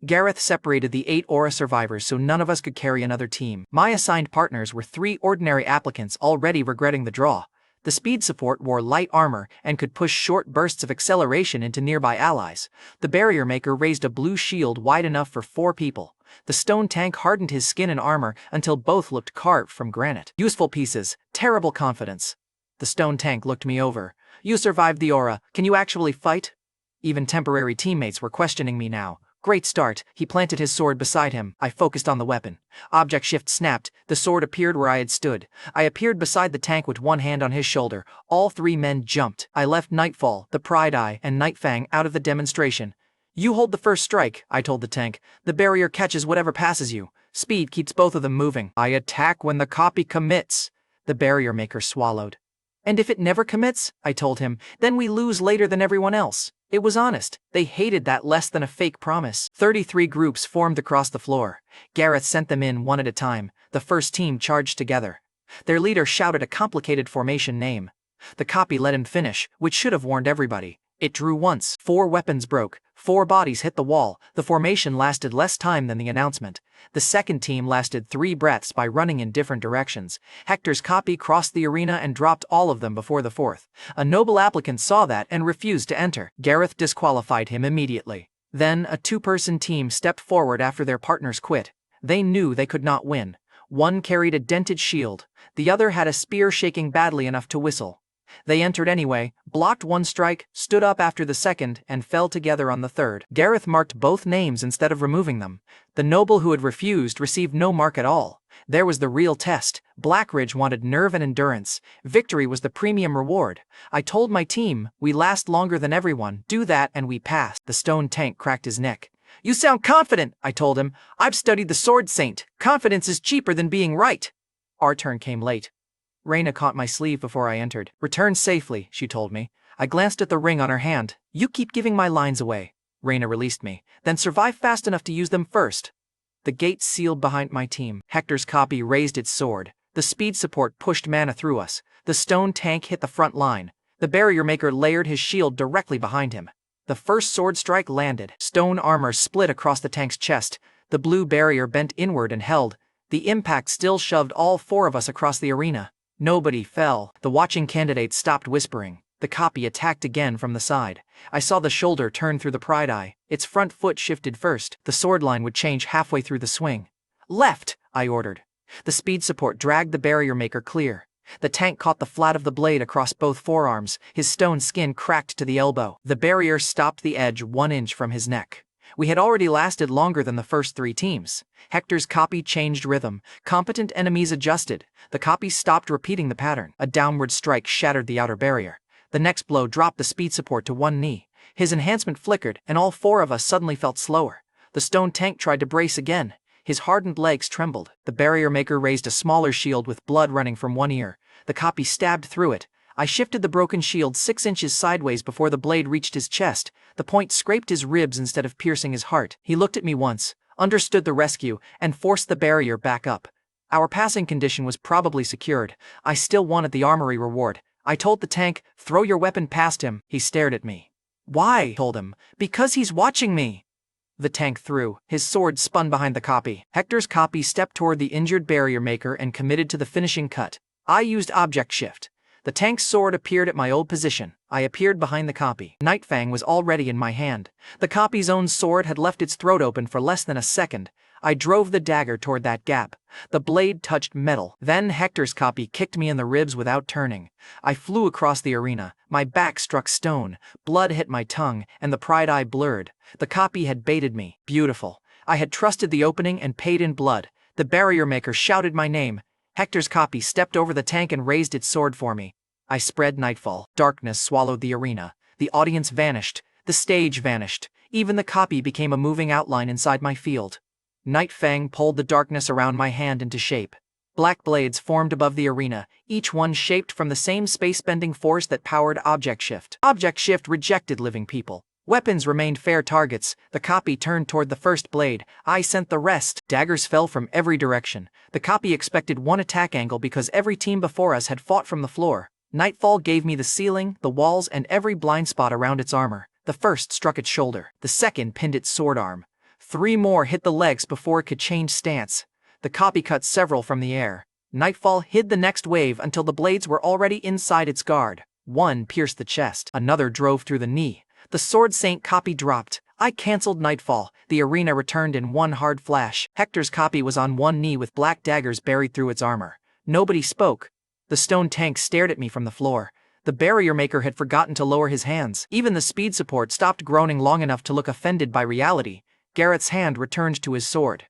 Gareth separated the 8 aura survivors so none of us could carry another team. My assigned partners were 3 ordinary applicants already regretting the draw. The speed support wore light armor and could push short bursts of acceleration into nearby allies. The barrier maker raised a blue shield wide enough for 4 people. The stone tank hardened his skin and armor until both looked carved from granite. Useful pieces, terrible confidence. The stone tank looked me over. "You survived the aura. Can you actually fight?" Even temporary teammates were questioning me now. "Great start." He planted his sword beside him. I focused on the weapon. Object shift snapped. The sword appeared where I had stood. I appeared beside the tank with one hand on his shoulder. All 3 men jumped. I left Nightfall, the Pride Eye, and Nightfang out of the demonstration. "You hold the first strike," I told the tank. "The barrier catches whatever passes you. Speed keeps both of them moving." "I attack when the copy commits," the barrier maker swallowed. "And if it never commits," I told him, "then we lose later than everyone else." It was honest. They hated that less than a fake promise. 33 groups formed across the floor. Gareth sent them in 1 at a time. The first team charged together. Their leader shouted a complicated formation name. The copy let him finish, which should have warned everybody. It drew once. 4 weapons broke. 4 bodies hit the wall. The formation lasted less time than the announcement. The second team lasted 3 breaths by running in different directions. Hector's copy crossed the arena and dropped all of them before the 4th. A noble applicant saw that and refused to enter. Gareth disqualified him immediately. Then a 2-person team stepped forward after their partners quit. They knew they could not win. One carried a dented shield. The other had a spear shaking badly enough to whistle. They entered anyway, blocked 1 strike, stood up after the second, and fell together on the 3rd. Gareth marked both names instead of removing them. The noble who had refused received no mark at all. There was the real test. Blackridge wanted nerve and endurance. Victory was the premium reward. I told my team, "We last longer than everyone. Do that and we pass." The stone tank cracked his neck. "You sound confident," I told him. "I've studied the Sword Saint. Confidence is cheaper than being right." Our turn came late. Raina caught my sleeve before I entered. "Return safely," she told me. I glanced at the ring on her hand. "You keep giving my lines away." Raina released me. "Then survive fast enough to use them first." The gate sealed behind my team. Hector's copy raised its sword. The speed support pushed mana through us. The stone tank hit the front line. The barrier maker layered his shield directly behind him. The first sword strike landed. Stone armor split across the tank's chest. The blue barrier bent inward and held. The impact still shoved all 4 of us across the arena. Nobody fell. The watching candidates stopped whispering. The copy attacked again from the side. I saw the shoulder turn through the Pride Eye. Its front foot shifted first. The sword line would change halfway through the swing. "Left," I ordered. The speed support dragged the barrier maker clear. The tank caught the flat of the blade across both forearms. His stone skin cracked to the elbow. The barrier stopped the edge 1 inch from his neck. We had already lasted longer than the first 3 teams. Hector's copy changed rhythm. Competent enemies adjusted. The copy stopped repeating the pattern. A downward strike shattered the outer barrier. The next blow dropped the speed support to 1 knee. His enhancement flickered, and all 4 of us suddenly felt slower. The stone tank tried to brace again. His hardened legs trembled. The barrier maker raised a smaller shield with blood running from 1 ear. The copy stabbed through it. I shifted the broken shield 6 inches sideways before the blade reached his chest. The point scraped his ribs instead of piercing his heart. He looked at me once, understood the rescue, and forced the barrier back up. Our passing condition was probably secured. I still wanted the armory reward. I told the tank, "Throw your weapon past him." He stared at me. "Why?" I told him. "Because he's watching me." The tank threw. His sword spun behind the copy. Hector's copy stepped toward the injured barrier maker and committed to the finishing cut. I used object shift. The tank's sword appeared at my old position. I appeared behind the copy. Nightfang was already in my hand. The copy's own sword had left its throat open for less than a second. I drove the dagger toward that gap. The blade touched metal. Then Hector's copy kicked me in the ribs without turning. I flew across the arena. My back struck stone. Blood hit my tongue, and the pride eye blurred. The copy had baited me. Beautiful. I had trusted the opening and paid in blood. The barrier maker shouted my name. Hector's copy stepped over the tank and raised its sword for me. I spread Nightfall. Darkness swallowed the arena. The audience vanished. The stage vanished. Even the copy became a moving outline inside my field. Nightfang pulled the darkness around my hand into shape. Black blades formed above the arena, each one shaped from the same space-bending force that powered object shift. Object shift rejected living people. Weapons remained fair targets. The copy turned toward the first blade. I sent the rest. Daggers fell from every direction. The copy expected one attack angle because every team before us had fought from the floor. Nightfall gave me the ceiling, the walls, and every blind spot around its armor. The first struck its shoulder. The second pinned its sword arm. 3 more hit the legs before it could change stance. The copy cut several from the air. Nightfall hid the next wave until the blades were already inside its guard. One pierced the chest. Another drove through the knee. The Sword Saint copy dropped. I cancelled Nightfall. The arena returned in one hard flash. Hector's copy was on one knee with black daggers buried through its armor. Nobody spoke. The stone tank stared at me from the floor. The barrier maker had forgotten to lower his hands. Even the speed support stopped groaning long enough to look offended by reality. Gareth's hand returned to his sword.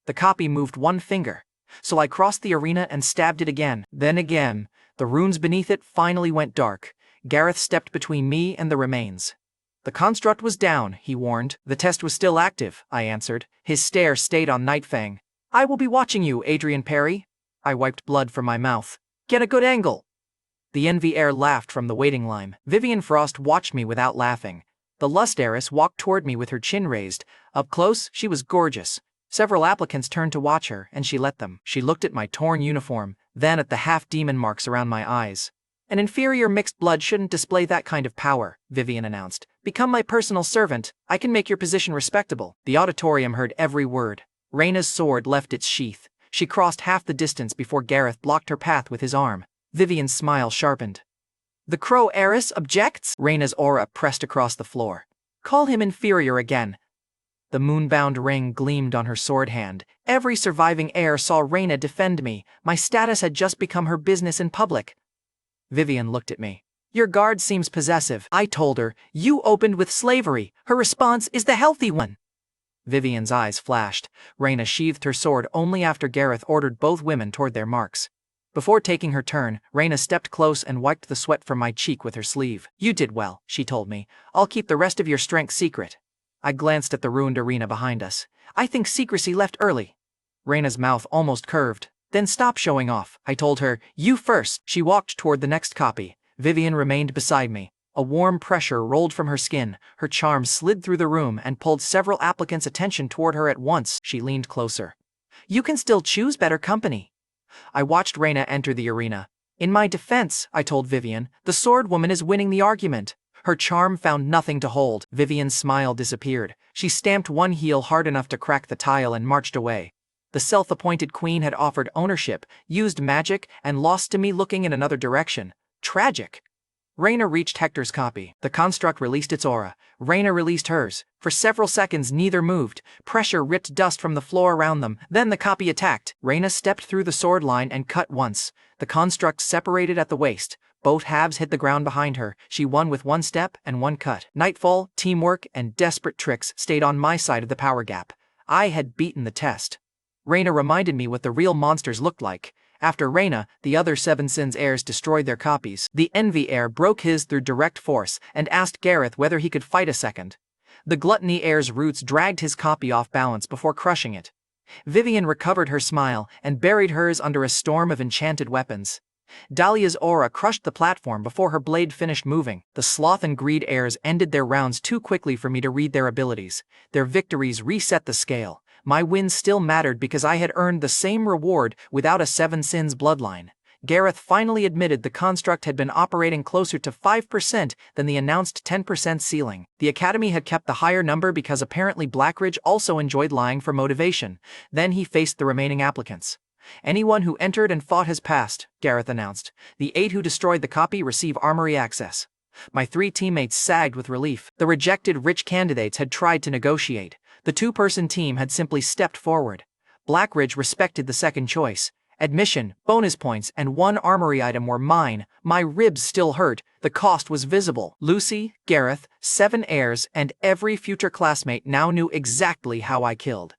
The copy moved one finger. So I crossed the arena and stabbed it again. Then again. The runes beneath it finally went dark. Gareth stepped between me and the remains. The construct was down, he warned. The test was still active, I answered. His stare stayed on Nightfang. I will be watching you, Adrian Perry. I wiped blood from my mouth. Get a good angle. The envy heir laughed from the waiting line. Vivian Frost watched me without laughing. The lust heiress walked toward me with her chin raised. Up close, she was gorgeous. Several applicants turned to watch her, and she let them. She looked at my torn uniform, then at the half-demon marks around my eyes. An inferior mixed blood shouldn't display that kind of power, Vivian announced. Become my personal servant. I can make your position respectable. The auditorium heard every word. Raina's sword left its sheath. She crossed half the distance before Gareth blocked her path with his arm. Vivian's smile sharpened. The Crow heiress objects? Raina's aura pressed across the floor. Call him inferior again. The moonbound ring gleamed on her sword hand. Every surviving heir saw Raina defend me. My status had just become her business in public. Vivian looked at me. Your guard seems possessive. I told her, you opened with slavery. Her response is the healthy one. Vivian's eyes flashed. Raina sheathed her sword only after Gareth ordered both women toward their marks. Before taking her turn, Raina stepped close and wiped the sweat from my cheek with her sleeve. You did well, she told me. I'll keep the rest of your strength secret. I glanced at the ruined arena behind us. I think secrecy left early. Raina's mouth almost curved. Then stop showing off, I told her. You first. She walked toward the next copy. Vivian remained beside me. A warm pressure rolled from her skin. Her charm slid through the room and pulled several applicants' attention toward her at once. She leaned closer. You can still choose better company. I watched Raina enter the arena. In my defense, I told Vivian, the sword woman is winning the argument. Her charm found nothing to hold. Vivian's smile disappeared. She stamped one heel hard enough to crack the tile and marched away. The self-appointed queen had offered ownership, used magic, and lost to me looking in another direction. Tragic. Raina reached Hector's copy. The construct released its aura. Raina released hers. For several seconds neither moved. Pressure ripped dust from the floor around them. Then the copy attacked. Raina stepped through the sword line and cut once. The construct separated at the waist. Both halves hit the ground behind her. She won with one step and one cut. Nightfall, teamwork, and desperate tricks stayed on my side of the power gap. I had beaten the test. Raina reminded me what the real monsters looked like. After Raina, the other Seven Sins heirs destroyed their copies. The Envy heir broke his through direct force and asked Gareth whether he could fight a second. The Gluttony heir's roots dragged his copy off balance before crushing it. Vivian recovered her smile and buried hers under a storm of enchanted weapons. Dahlia's aura crushed the platform before her blade finished moving. The Sloth and Greed heirs ended their rounds too quickly for me to read their abilities. Their victories reset the scale. My wins still mattered because I had earned the same reward without a Seven Sins bloodline. Gareth finally admitted the construct had been operating closer to 5% than the announced 10% ceiling. The Academy had kept the higher number because apparently Blackridge also enjoyed lying for motivation. Then he faced the remaining applicants. "Anyone who entered and fought has passed," Gareth announced. "The 8 who destroyed the copy receive armory access." My 3 teammates sagged with relief. The rejected rich candidates had tried to negotiate. The 2-person team had simply stepped forward. Blackridge respected the second choice. Admission, bonus points, and 1 armory item were mine. My ribs still hurt. The cost was visible. Lucy, Gareth, 7 heirs, and every future classmate now knew exactly how I killed.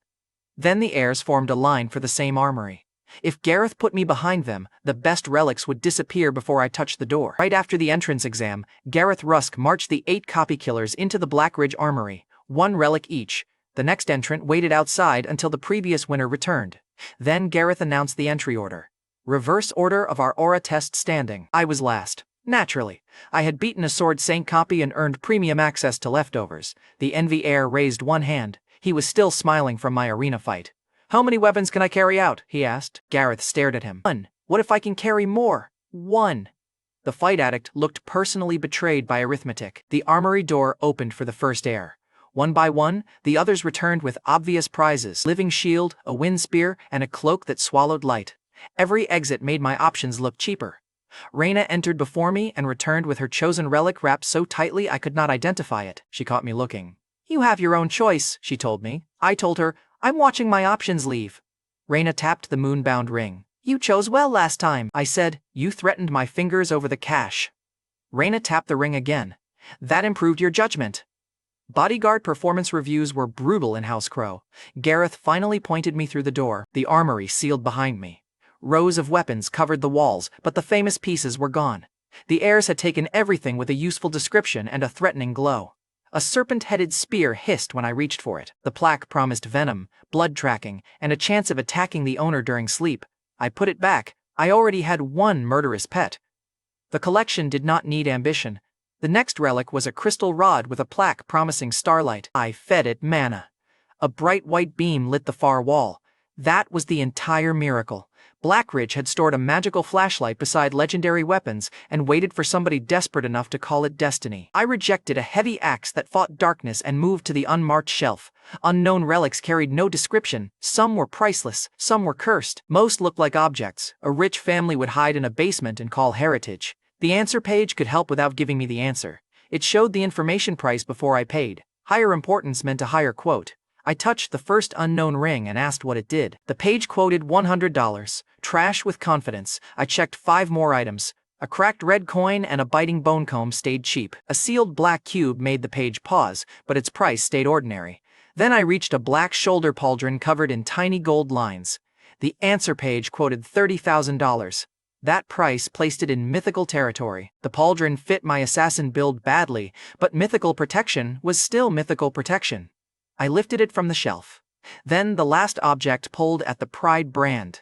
Then the heirs formed a line for the same armory. If Gareth put me behind them, the best relics would disappear before I touched the door. Right after the entrance exam, Gareth Rusk marched the 8 copy killers into the Blackridge armory, 1 relic each. The next entrant waited outside until the previous winner returned. Then Gareth announced the entry order. Reverse order of our aura test standing. I was last. Naturally. I had beaten a Sword Saint copy and earned premium access to leftovers. The Envy heir raised one hand. He was still smiling from my arena fight. "How many weapons can I carry out?" he asked. Gareth stared at him. "1. What if I can carry more?" 1. The fight addict looked personally betrayed by arithmetic. The armory door opened for the first heir. One by one, the others returned with obvious prizes: living shield, a wind spear, and a cloak that swallowed light. Every exit made my options look cheaper. Raina entered before me and returned with her chosen relic wrapped so tightly I could not identify it. She caught me looking. "You have your own choice," she told me. I told her, "I'm watching my options leave." Raina tapped the moonbound ring. "You chose well last time," I said. "You threatened my fingers over the cash." Raina tapped the ring again. "That improved your judgment." Bodyguard performance reviews were brutal in House Crowe. Gareth finally pointed me through the door. The armory sealed behind me. Rows of weapons covered the walls, but the famous pieces were gone. The heirs had taken everything with a useful description and a threatening glow. A serpent-headed spear hissed when I reached for it. The plaque promised venom, blood tracking, and a chance of attacking the owner during sleep. I put it back. I already had 1 murderous pet. The collection did not need ambition. The next relic was a crystal rod with a plaque promising starlight. I fed it mana. A bright white beam lit the far wall. That was the entire miracle. Blackridge had stored a magical flashlight beside legendary weapons and waited for somebody desperate enough to call it destiny. I rejected a heavy axe that fought darkness and moved to the unmarked shelf. Unknown relics carried no description. Some were priceless, some were cursed. Most looked like objects a rich family would hide in a basement and call heritage. The answer page could help without giving me the answer. It showed the information price before I paid. Higher importance meant a higher quote. I touched the first unknown ring and asked what it did. The page quoted $100. Trash with confidence. I checked 5 more items. A cracked red coin and a biting bone comb stayed cheap. A sealed black cube made the page pause, but its price stayed ordinary. Then I reached a black shoulder pauldron covered in tiny gold lines. The answer page quoted $30,000. That price placed it in mythical territory. The pauldron fit my assassin build badly, but mythical protection was still mythical protection. I lifted it from the shelf. Then the last object pulled at the Pride brand.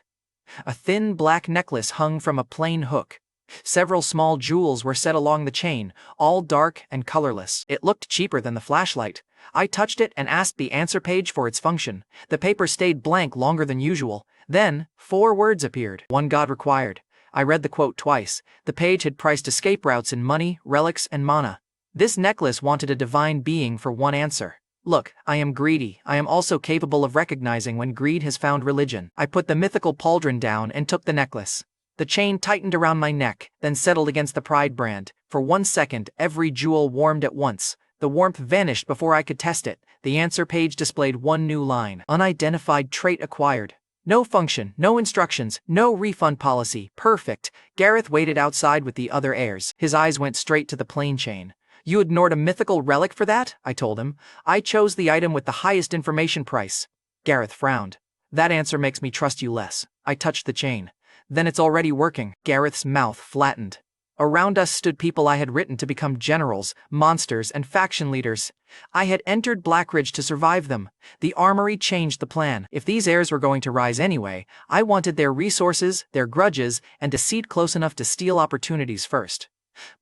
A thin black necklace hung from a plain hook. Several small jewels were set along the chain, all dark and colorless. It looked cheaper than the flashlight. I touched it and asked the answer page for its function. The paper stayed blank longer than usual. Then 4 words appeared. 1 god required. I read the quote twice. The page had priced escape routes in money, relics, and mana. This necklace wanted a divine being for 1 answer. Look, I am greedy. I am also capable of recognizing when greed has found religion. I put the mythical pauldron down and took the necklace. The chain tightened around my neck, then settled against the Pride brand. For 1 second, every jewel warmed at once. The warmth vanished before I could test it. The answer page displayed 1 new line. Unidentified trait acquired. No function, no instructions, no refund policy. Perfect. Gareth waited outside with the other heirs. His eyes went straight to the plain chain. You ignored a mythical relic for that? I told him. I chose the item with the highest information price. Gareth frowned. That answer makes me trust you less. I touched the chain. Then it's already working. Gareth's mouth flattened. Around us stood people I had written to become generals, monsters, and faction leaders. I had entered Blackridge to survive them. The armory changed the plan. If these heirs were going to rise anyway, I wanted their resources, their grudges, and deceit close enough to steal opportunities first.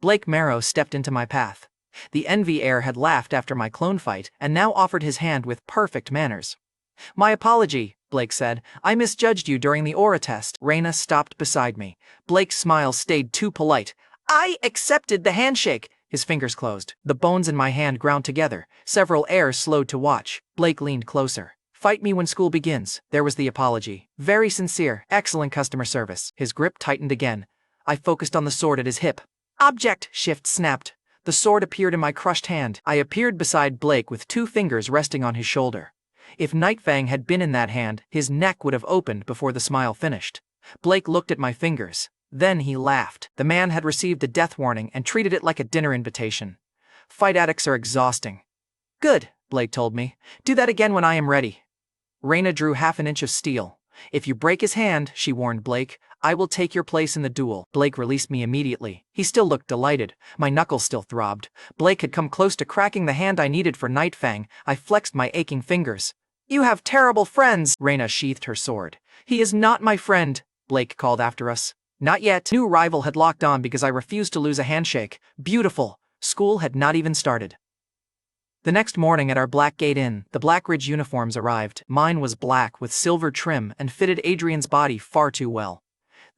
Blake Marrow stepped into my path. The Envy heir had laughed after my clone fight and now offered his hand with perfect manners. My apology, Blake said. I misjudged you during the aura test. Raina stopped beside me. Blake's smile stayed too polite. I accepted the handshake. His fingers closed. The bones in my hand ground together. Several heirs slowed to watch. Blake leaned closer. Fight me when school begins. There was the apology. Very sincere. Excellent customer service. His grip tightened again. I focused on the sword at his hip. Object shift snapped. The sword appeared in my crushed hand. I appeared beside Blake with 2 fingers resting on his shoulder. If Nightfang had been in that hand, his neck would have opened before the smile finished. Blake looked at my fingers. Then he laughed. The man had received a death warning and treated it like a dinner invitation. Fight addicts are exhausting. Good, Blake told me. Do that again when I am ready. Raina drew half an inch of steel. If you break his hand, she warned Blake, I will take your place in the duel. Blake released me immediately. He still looked delighted. My knuckles still throbbed. Blake had come close to cracking the hand I needed for Nightfang. I flexed my aching fingers. You have terrible friends. Raina sheathed her sword. He is not my friend, Blake called after us. Not yet. New rival had locked on because I refused to lose a handshake. Beautiful. School had not even started. The next morning at our Blackgate Inn, the Blackridge uniforms arrived. Mine was black with silver trim and fitted Adrian's body far too well.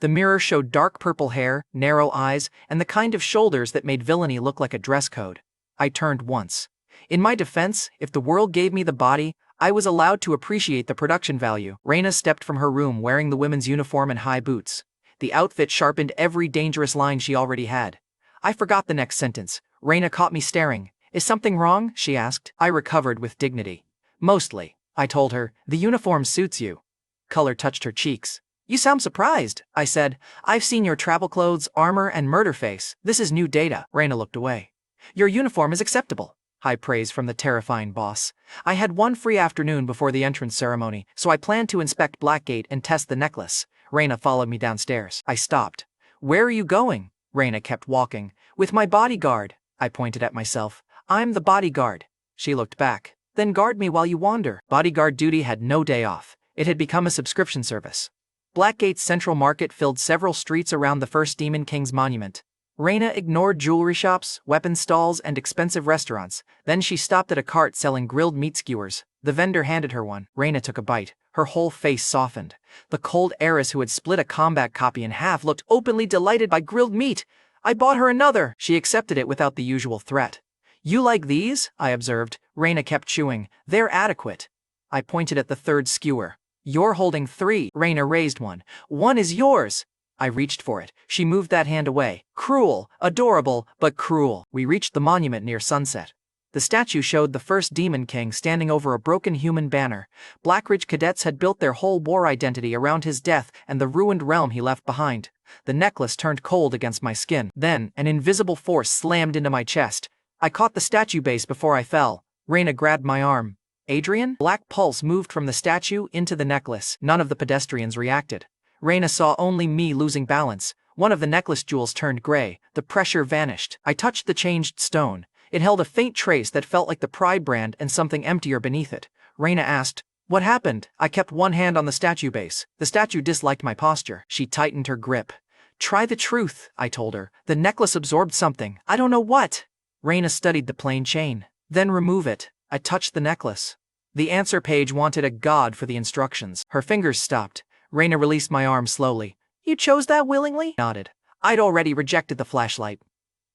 The mirror showed dark purple hair, narrow eyes, and the kind of shoulders that made villainy look like a dress code. I turned once. In my defense, if the world gave me the body, I was allowed to appreciate the production value. Raina stepped from her room wearing the women's uniform and high boots. The outfit sharpened every dangerous line she already had. I forgot the next sentence. Raina caught me staring. Is something wrong? She asked. I recovered with dignity. Mostly, I told her. The uniform suits you. Color touched her cheeks. You sound surprised, I said. I've seen your travel clothes, armor, and murder face. This is new data. Raina looked away. Your uniform is acceptable. High praise from the terrifying boss. I had one free afternoon before the entrance ceremony, so I planned to inspect Blackgate and test the necklace. Raina followed me downstairs. I stopped. Where are you going? Raina kept walking. With my bodyguard. I pointed at myself. I'm the bodyguard. She looked back. Then guard me while you wander. Bodyguard duty had no day off. It had become a subscription service. Blackgate's central market filled several streets around the first Demon King's monument. Raina ignored jewelry shops, weapon stalls, and expensive restaurants. Then she stopped at a cart selling grilled meat skewers. The vendor handed her one. Raina took a bite. Her whole face softened. The cold heiress who had split a combat copy in half looked openly delighted by grilled meat. I bought her another. She accepted it without the usual threat. You like these? I observed. Raina kept chewing. They're adequate. I pointed at the third skewer. You're holding 3. Raina raised one. One is yours. I reached for it. She moved that hand away. Cruel, adorable, but cruel. We reached the monument near sunset. The statue showed the first Demon King standing over a broken human banner. Blackridge cadets had built their whole war identity around his death and the ruined realm he left behind. The necklace turned cold against my skin. Then, an invisible force slammed into my chest. I caught the statue base before I fell. Raina grabbed my arm. Adrian? Black pulse moved from the statue into the necklace. None of the pedestrians reacted. Raina saw only me losing balance. One of the necklace jewels turned gray. The pressure vanished. I touched the changed stone. It held a faint trace that felt like the Pride brand and something emptier beneath it. Raina asked, "What happened?" I kept one hand on the statue base. The statue disliked my posture. She tightened her grip. "Try the truth," I told her. "The necklace absorbed something. I don't know what." Raina studied the plain chain. "Then remove it." I touched the necklace. The answer page wanted a god for the instructions. Her fingers stopped. Raina released my arm slowly. "You chose that willingly?" Nodded. I'd already rejected the flashlight.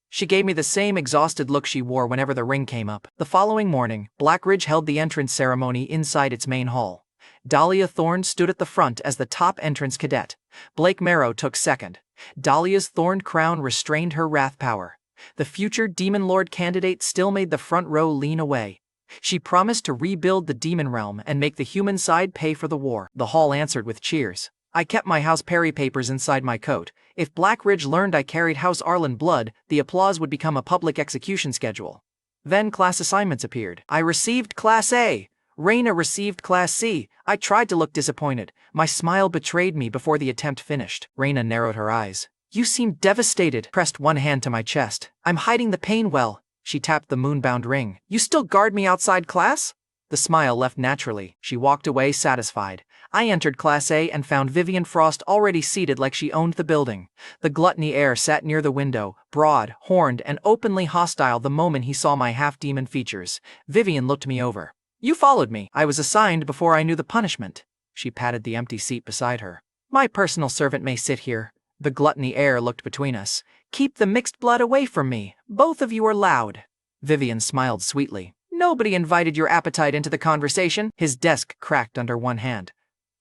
She gave me the same exhausted look she wore whenever the ring came up. The following morning, Blackridge held the entrance ceremony inside its main hall. Dahlia Thorne stood at the front as the top entrance cadet. Blake Marrow took second. Dahlia's thorned crown restrained her wrath power. The future Demon Lord candidate still made the front row lean away. She promised to rebuild the demon realm and make the human side pay for the war. The hall answered with cheers. I kept my House Perry papers inside my coat. If Blackridge learned I carried House Arlen blood, the applause would become a public execution schedule. Then class assignments appeared. I received Class A. Raina received Class C. I tried to look disappointed. My smile betrayed me before the attempt finished. Raina narrowed her eyes. "You seem devastated." Pressed one hand to my chest. "I'm hiding the pain well." She tapped the moonbound ring. "You still guard me outside class?" The smile left naturally. She walked away satisfied. I entered Class A and found Vivian Frost already seated like she owned the building. The gluttony heir sat near the window, broad, horned, and openly hostile the moment he saw my half-demon features. Vivian looked me over. "You followed me. I was assigned before I knew the punishment." She patted the empty seat beside her. My personal servant may sit here. The gluttony heir looked between us. Keep the mixed blood away from me. Both of you are loud. Vivian smiled sweetly. Nobody invited your appetite into the conversation. His desk cracked under one hand.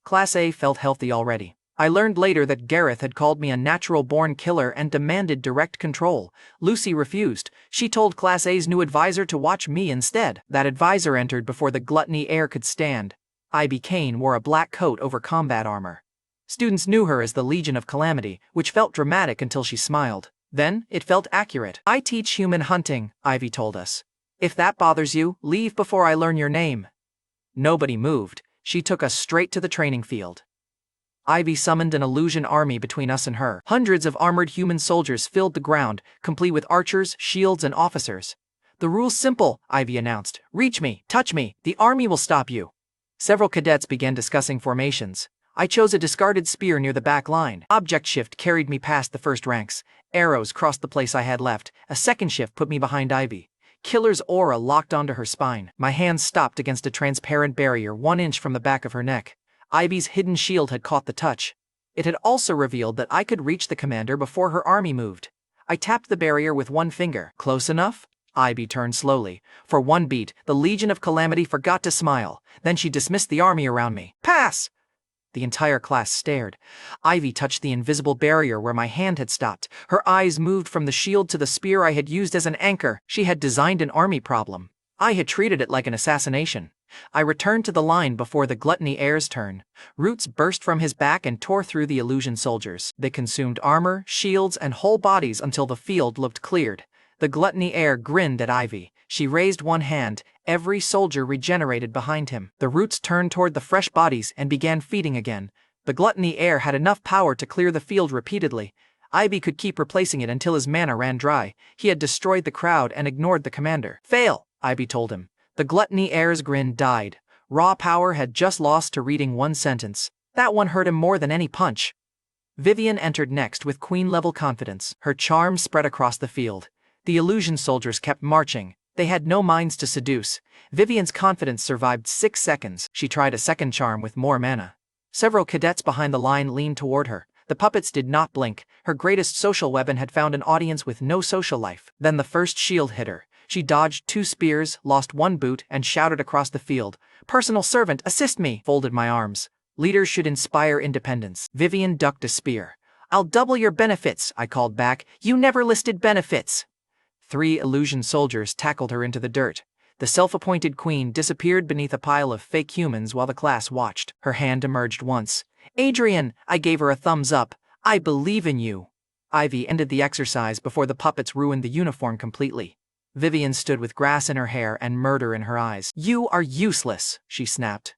Class A felt healthy already. I learned later that Gareth had called me a natural-born killer and demanded direct control. Lucy refused. She told Class A's new advisor to watch me instead. That advisor entered before the gluttony heir could stand. Ivy Kane wore a black coat over combat armor. Students knew her as the Legion of Calamity, which felt dramatic until she smiled. Then, it felt accurate. I teach human hunting, Ivy told us. If that bothers you, leave before I learn your name. Nobody moved. She took us straight to the training field. Ivy summoned an illusion army between us and her. Hundreds of armored human soldiers filled the ground, complete with archers, shields, and officers. The rule's simple, Ivy announced. Reach me, touch me, the army will stop you. Several cadets began discussing formations. I chose a discarded spear near the back line. Object shift carried me past the first ranks. Arrows crossed the place I had left. A second shift put me behind Ivy. Killer's aura locked onto her spine. My hands stopped against a transparent barrier 1 inch from the back of her neck. Ivy's hidden shield had caught the touch. It had also revealed that I could reach the commander before her army moved. I tapped the barrier with one finger. Close enough? Ivy turned slowly. For one beat, the Legion of Calamity forgot to smile. Then she dismissed the army around me. Pass! The entire class stared. Ivy touched the invisible barrier where my hand had stopped. Her eyes moved from the shield to the spear I had used as an anchor. She had designed an army problem. I had treated it like an assassination. I returned to the line before the gluttony heir's turn. Roots burst from his back and tore through the illusion soldiers. They consumed armor, shields, and whole bodies until the field looked cleared. The gluttony heir grinned at Ivy. She raised one hand. Every soldier regenerated behind him. The roots turned toward the fresh bodies and began feeding again. The gluttony heir had enough power to clear the field repeatedly. Ivy could keep replacing it until his mana ran dry. He had destroyed the crowd and ignored the commander. Fail, Ivy told him. The gluttony heir's grin died. Raw power had just lost to reading one sentence. That one hurt him more than any punch. Vivian entered next with queen-level confidence. Her charm spread across the field. The illusion soldiers kept marching. They had no minds to seduce. Vivian's confidence survived 6 seconds. She tried a second charm with more mana. Several cadets behind the line leaned toward her. The puppets did not blink. Her greatest social weapon had found an audience with no social life. Then the first shield hit her. She dodged 2 spears, lost 1 boot, and shouted across the field. Personal servant, assist me! Folded my arms. Leaders should inspire independence. Vivian ducked a spear. I'll double your benefits, I called back. You never listed benefits. 3 illusion soldiers tackled her into the dirt. The self-appointed queen disappeared beneath a pile of fake humans while the class watched. Her hand emerged once. Adrian, I gave her a thumbs up. I believe in you. Ivy ended the exercise before the puppets ruined the uniform completely. Vivian stood with grass in her hair and murder in her eyes. You are useless, she snapped.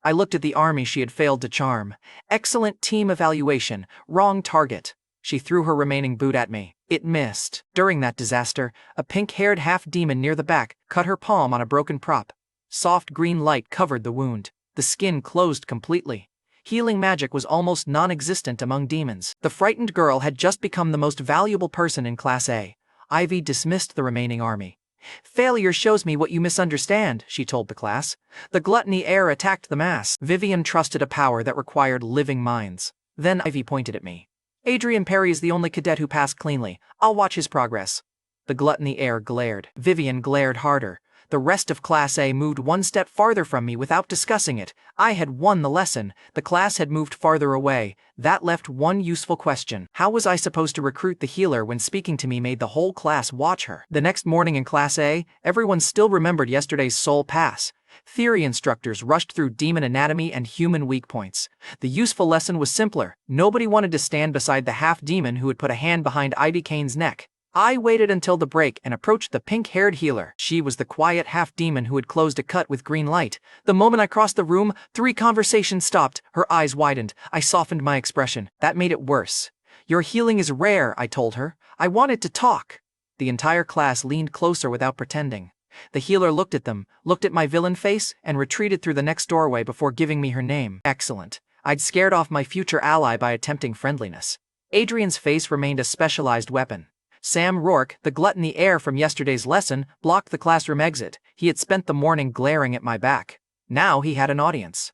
I looked at the army she had failed to charm. Excellent team evaluation, wrong target. She threw her remaining boot at me. It missed. During that disaster, a pink-haired half-demon near the back cut her palm on a broken prop. Soft green light covered the wound. The skin closed completely. Healing magic was almost non-existent among demons. The frightened girl had just become the most valuable person in Class A. Ivy dismissed the remaining army. Failure shows me what you misunderstand, she told the class. The gluttony heir attacked the mass. Vivian trusted a power that required living minds. Then Ivy pointed at me. Adrian Perry is the only cadet who passed cleanly. I'll watch his progress. The gluttony heir glared. Vivian glared harder. The rest of Class A moved 1 step farther from me without discussing it. I had won the lesson. The class had moved farther away. That left one useful question. How was I supposed to recruit the healer when speaking to me made the whole class watch her? The next morning in Class A, everyone still remembered yesterday's soul pass. Theory instructors rushed through demon anatomy and human weak points. The useful lesson was simpler. Nobody wanted to stand beside the half-demon who had put a hand behind Ivy Kane's neck. I waited until the break and approached the pink-haired healer. She was the quiet half-demon who had closed a cut with green light. The moment I crossed the room, 3 conversations stopped. Her eyes widened. I softened my expression. That made it worse. Your healing is rare, I told her. I wanted to talk. The entire class leaned closer without pretending. The healer looked at them, looked at my villain face, and retreated through the next doorway before giving me her name. Excellent. I'd scared off my future ally by attempting friendliness. Adrian's face remained a specialized weapon. Sam Rourke, the gluttony heir from yesterday's lesson, blocked the classroom exit. He had spent the morning glaring at my back. Now he had an audience.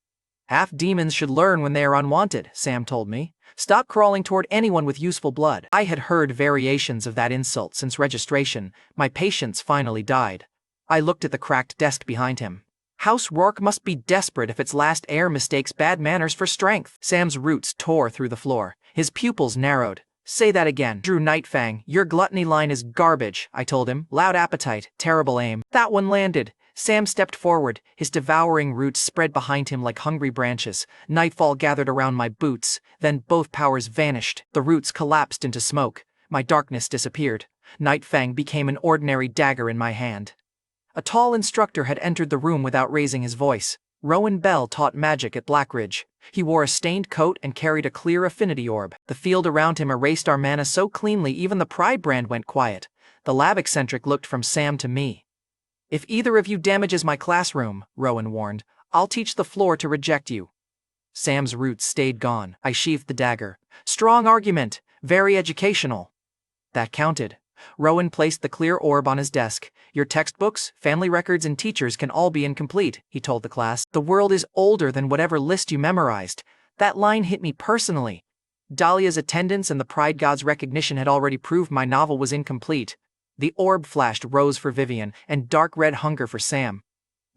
Half demons should learn when they are unwanted, Sam told me. Stop crawling toward anyone with useful blood. I had heard variations of that insult since registration. My patience finally died. I looked at the cracked desk behind him. House Rourke must be desperate if its last heir mistakes bad manners for strength. Sam's roots tore through the floor. His pupils narrowed. Say that again. Drew Nightfang, your gluttony line is garbage, I told him. Loud appetite, terrible aim. That one landed. Sam stepped forward, his devouring roots spread behind him like hungry branches. Nightfall gathered around my boots, then both powers vanished. The roots collapsed into smoke. My darkness disappeared. Nightfang became an ordinary dagger in my hand. A tall instructor had entered the room without raising his voice. Rowan Bell taught magic at Blackridge. He wore a stained coat and carried a clear affinity orb. The field around him erased our mana so cleanly even the Pride brand went quiet. The lab eccentric looked from Sam to me. If either of you damages my classroom, Rowan warned, I'll teach the floor to reject you. Sam's roots stayed gone. I sheathed the dagger. Strong argument. Very educational. That counted. Rowan placed the clear orb on his desk. Your textbooks, family records, and teachers can all be incomplete, he told the class. The world is older than whatever list you memorized. That line hit me personally. Dahlia's attendance and the Pride God's recognition had already proved my novel was incomplete. The orb flashed rose for Vivian and dark red hunger for Sam.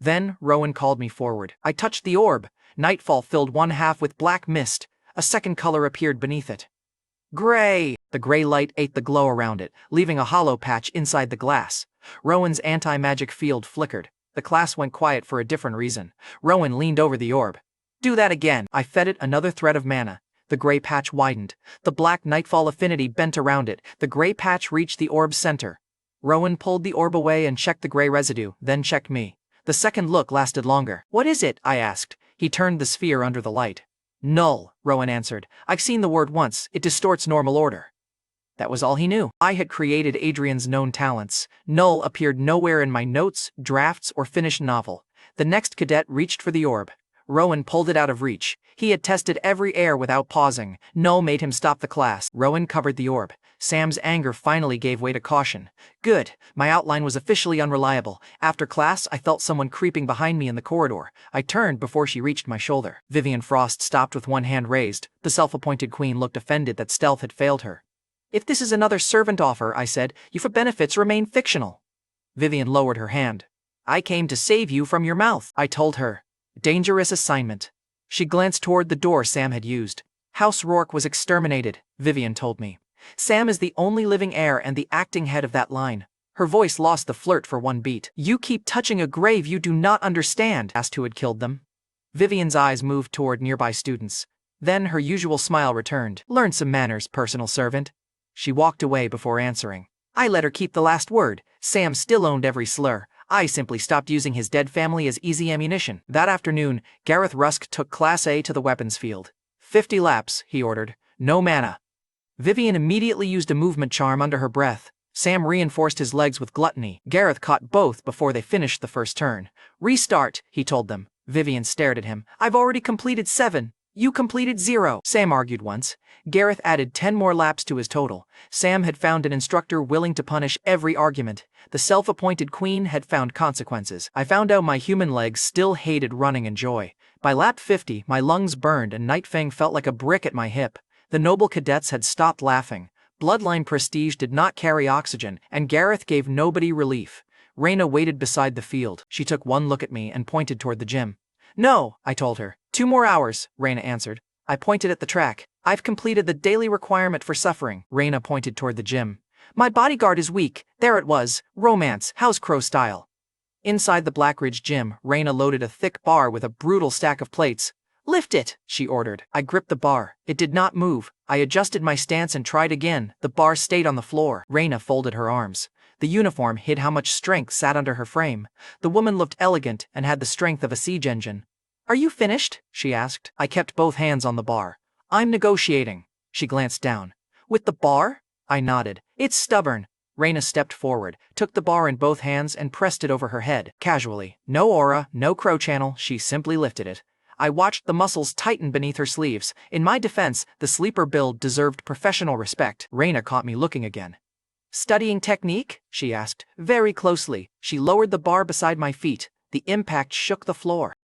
Then Rowan called me forward. I touched the orb. Nightfall filled one half with black mist. A second color appeared beneath it. Gray! The gray light ate the glow around it, leaving a hollow patch inside the glass. Rowan's anti-magic field flickered. The class went quiet for a different reason. Rowan leaned over the orb. Do that again. I fed it another thread of mana. The gray patch widened. The black Nightfall affinity bent around it. The gray patch reached the orb's center. Rowan pulled the orb away and checked the gray residue, then checked me. The second look lasted longer. What is it? I asked. He turned the sphere under the light. Null, Rowan answered. I've seen the word once. It distorts normal order. That was all he knew. I had created Adrian's known talents. Null appeared nowhere in my notes, drafts, or finished novel. The next cadet reached for the orb. Rowan pulled it out of reach. He had tested every air without pausing. Null made him stop the class. Rowan covered the orb. Sam's anger finally gave way to caution. Good. My outline was officially unreliable. After class, I felt someone creeping behind me in the corridor. I turned before she reached my shoulder. Vivian Frost stopped with one hand raised. The self-appointed queen looked offended that stealth had failed her. If this is another servant offer, I said, your benefits remain fictional. Vivian lowered her hand. I came to save you from your mouth, I told her. Dangerous assignment. She glanced toward the door Sam had used. House Rourke was exterminated, Vivian told me. Sam is the only living heir and the acting head of that line. Her voice lost the flirt for one beat. You keep touching a grave you do not understand, asked who had killed them. Vivian's eyes moved toward nearby students. Then her usual smile returned. Learn some manners, personal servant. She walked away before answering. I let her keep the last word. Sam still owned every slur. I simply stopped using his dead family as easy ammunition. That afternoon, Gareth Rusk took Class A to the weapons field. 50 laps, he ordered. No mana. Vivian immediately used a movement charm under her breath. Sam reinforced his legs with gluttony. Gareth caught both before they finished the first turn. Restart, he told them. Vivian stared at him. I've already completed 7. You completed 0. Sam argued once. Gareth added 10 more laps to his total. Sam had found an instructor willing to punish every argument. The self-appointed queen had found consequences. I found out my human legs still hated running and joy. By lap 50, my lungs burned and Nightfang felt like a brick at my hip. The noble cadets had stopped laughing. Bloodline prestige did not carry oxygen, and Gareth gave nobody relief. Raina waited beside the field. She took one look at me and pointed toward the gym. No, I told her. 2 more hours, Raina answered. I pointed at the track. I've completed the daily requirement for suffering. Raina pointed toward the gym. My bodyguard is weak. There it was. Romance, House Crowe style. Inside the Blackridge gym, Raina loaded a thick bar with a brutal stack of plates. Lift it, she ordered. I gripped the bar. It did not move. I adjusted my stance and tried again. The bar stayed on the floor. Raina folded her arms. The uniform hid how much strength sat under her frame. The woman looked elegant and had the strength of a siege engine. Are you finished? She asked. I kept both hands on the bar. I'm negotiating. She glanced down. With the bar? I nodded. It's stubborn. Raina stepped forward, took the bar in both hands and pressed it over her head, casually. No aura, no crow channel, she simply lifted it. I watched the muscles tighten beneath her sleeves. In my defense, the sleeper build deserved professional respect. Raina caught me looking again. Studying technique? She asked. Very closely. She lowered the bar beside my feet. The impact shook the floor.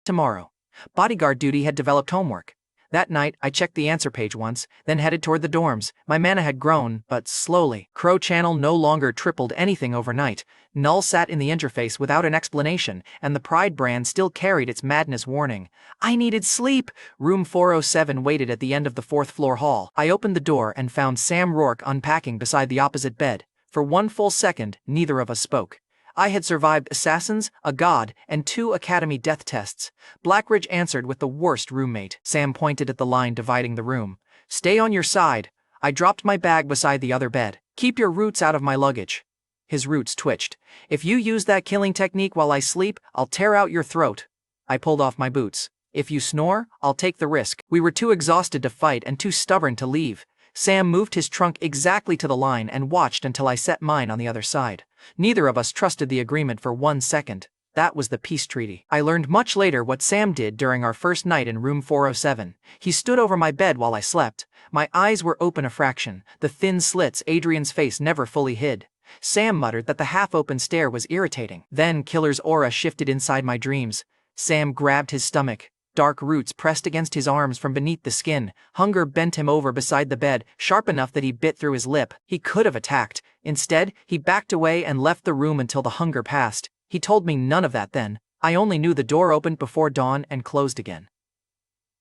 Tomorrow. Bodyguard duty had developed homework. That night, I checked the answer page once, then headed toward the dorms. My mana had grown, but slowly. Crow Channel no longer tripled anything overnight. Null sat in the interface without an explanation, and the Pride brand still carried its madness warning. I needed sleep! Room 407 waited at the end of the 4th floor hall. I opened the door and found Sam Rourke unpacking beside the opposite bed. For one full second, neither of us spoke. I had survived assassins, a god, and 2 academy death tests. Blackridge answered with the worst roommate. Sam pointed at the line dividing the room. Stay on your side. I dropped my bag beside the other bed. Keep your roots out of my luggage. His roots twitched. If you use that killing technique while I sleep, I'll tear out your throat. I pulled off my boots. If you snore, I'll take the risk. We were too exhausted to fight and too stubborn to leave. Sam moved his trunk exactly to the line and watched until I set mine on the other side. Neither of us trusted the agreement for 1 second. That was the peace treaty. I learned much later what Sam did during our first night in room 407. He stood over my bed while I slept. My eyes were open a fraction, the thin slits Adrian's face never fully hid. Sam muttered that the half-open stare was irritating. Then Killer's aura shifted inside my dreams. Sam grabbed his stomach. Dark roots pressed against his arms from beneath the skin. Hunger bent him over beside the bed, sharp enough that he bit through his lip. He could have attacked. Instead, he backed away and left the room until the hunger passed. He told me none of that then. I only knew the door opened before dawn and closed again.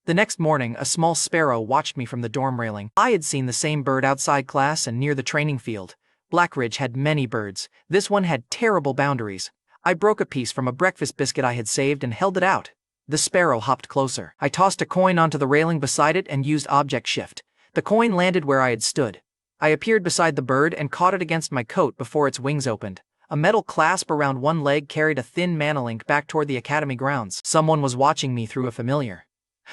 The next morning, a small sparrow watched me from the dorm railing. I had seen the same bird outside class and near the training field. Blackridge had many birds. This one had terrible boundaries. I broke a piece from a breakfast biscuit I had saved and held it out. The sparrow hopped closer. I tossed a coin onto the railing beside it and used object shift. The coin landed where I had stood. I appeared beside the bird and caught it against my coat before its wings opened. A metal clasp around one leg carried a thin mana link back toward the academy grounds. Someone was watching me through a familiar.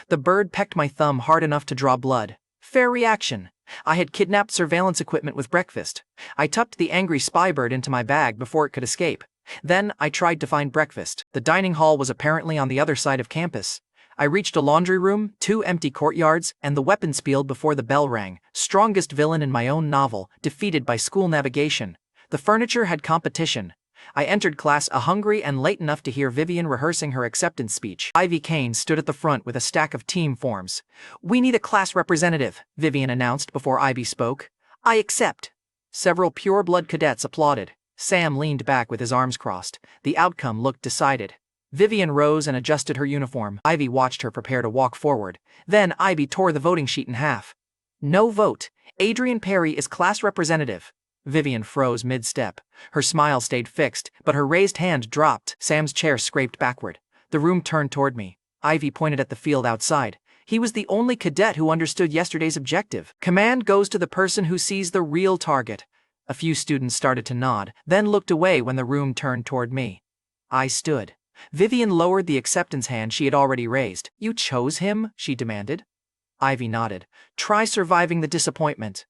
The bird pecked my thumb hard enough to draw blood. Fair reaction. I had kidnapped surveillance equipment with breakfast. I tucked the angry spy bird into my bag before it could escape. Then, I tried to find breakfast. The dining hall was apparently on the other side of campus. I reached a laundry room, 2 empty courtyards, and the weapons field before the bell rang. Strongest villain in my own novel, defeated by school navigation. The furniture had competition. I entered class hungry and late enough to hear Vivian rehearsing her acceptance speech. Ivy Kane stood at the front with a stack of team forms. "We need a class representative," Vivian announced before Ivy spoke. "I accept." Several pure-blood cadets applauded. Sam leaned back with his arms crossed. The outcome looked decided. Vivian rose and adjusted her uniform. Ivy watched her prepare to walk forward. Then Ivy tore the voting sheet in half. "No vote. Adrian Perry is class representative." Vivian froze mid-step. Her smile stayed fixed, but her raised hand dropped. Sam's chair scraped backward. The room turned toward me. Ivy pointed at the field outside. He was the only cadet who understood yesterday's objective. Command goes to the person who sees the real target. A few students started to nod, then looked away when the room turned toward me. I stood. Vivian lowered the acceptance hand she had already raised. "You chose him?" she demanded. Ivy nodded. "Try surviving the disappointment."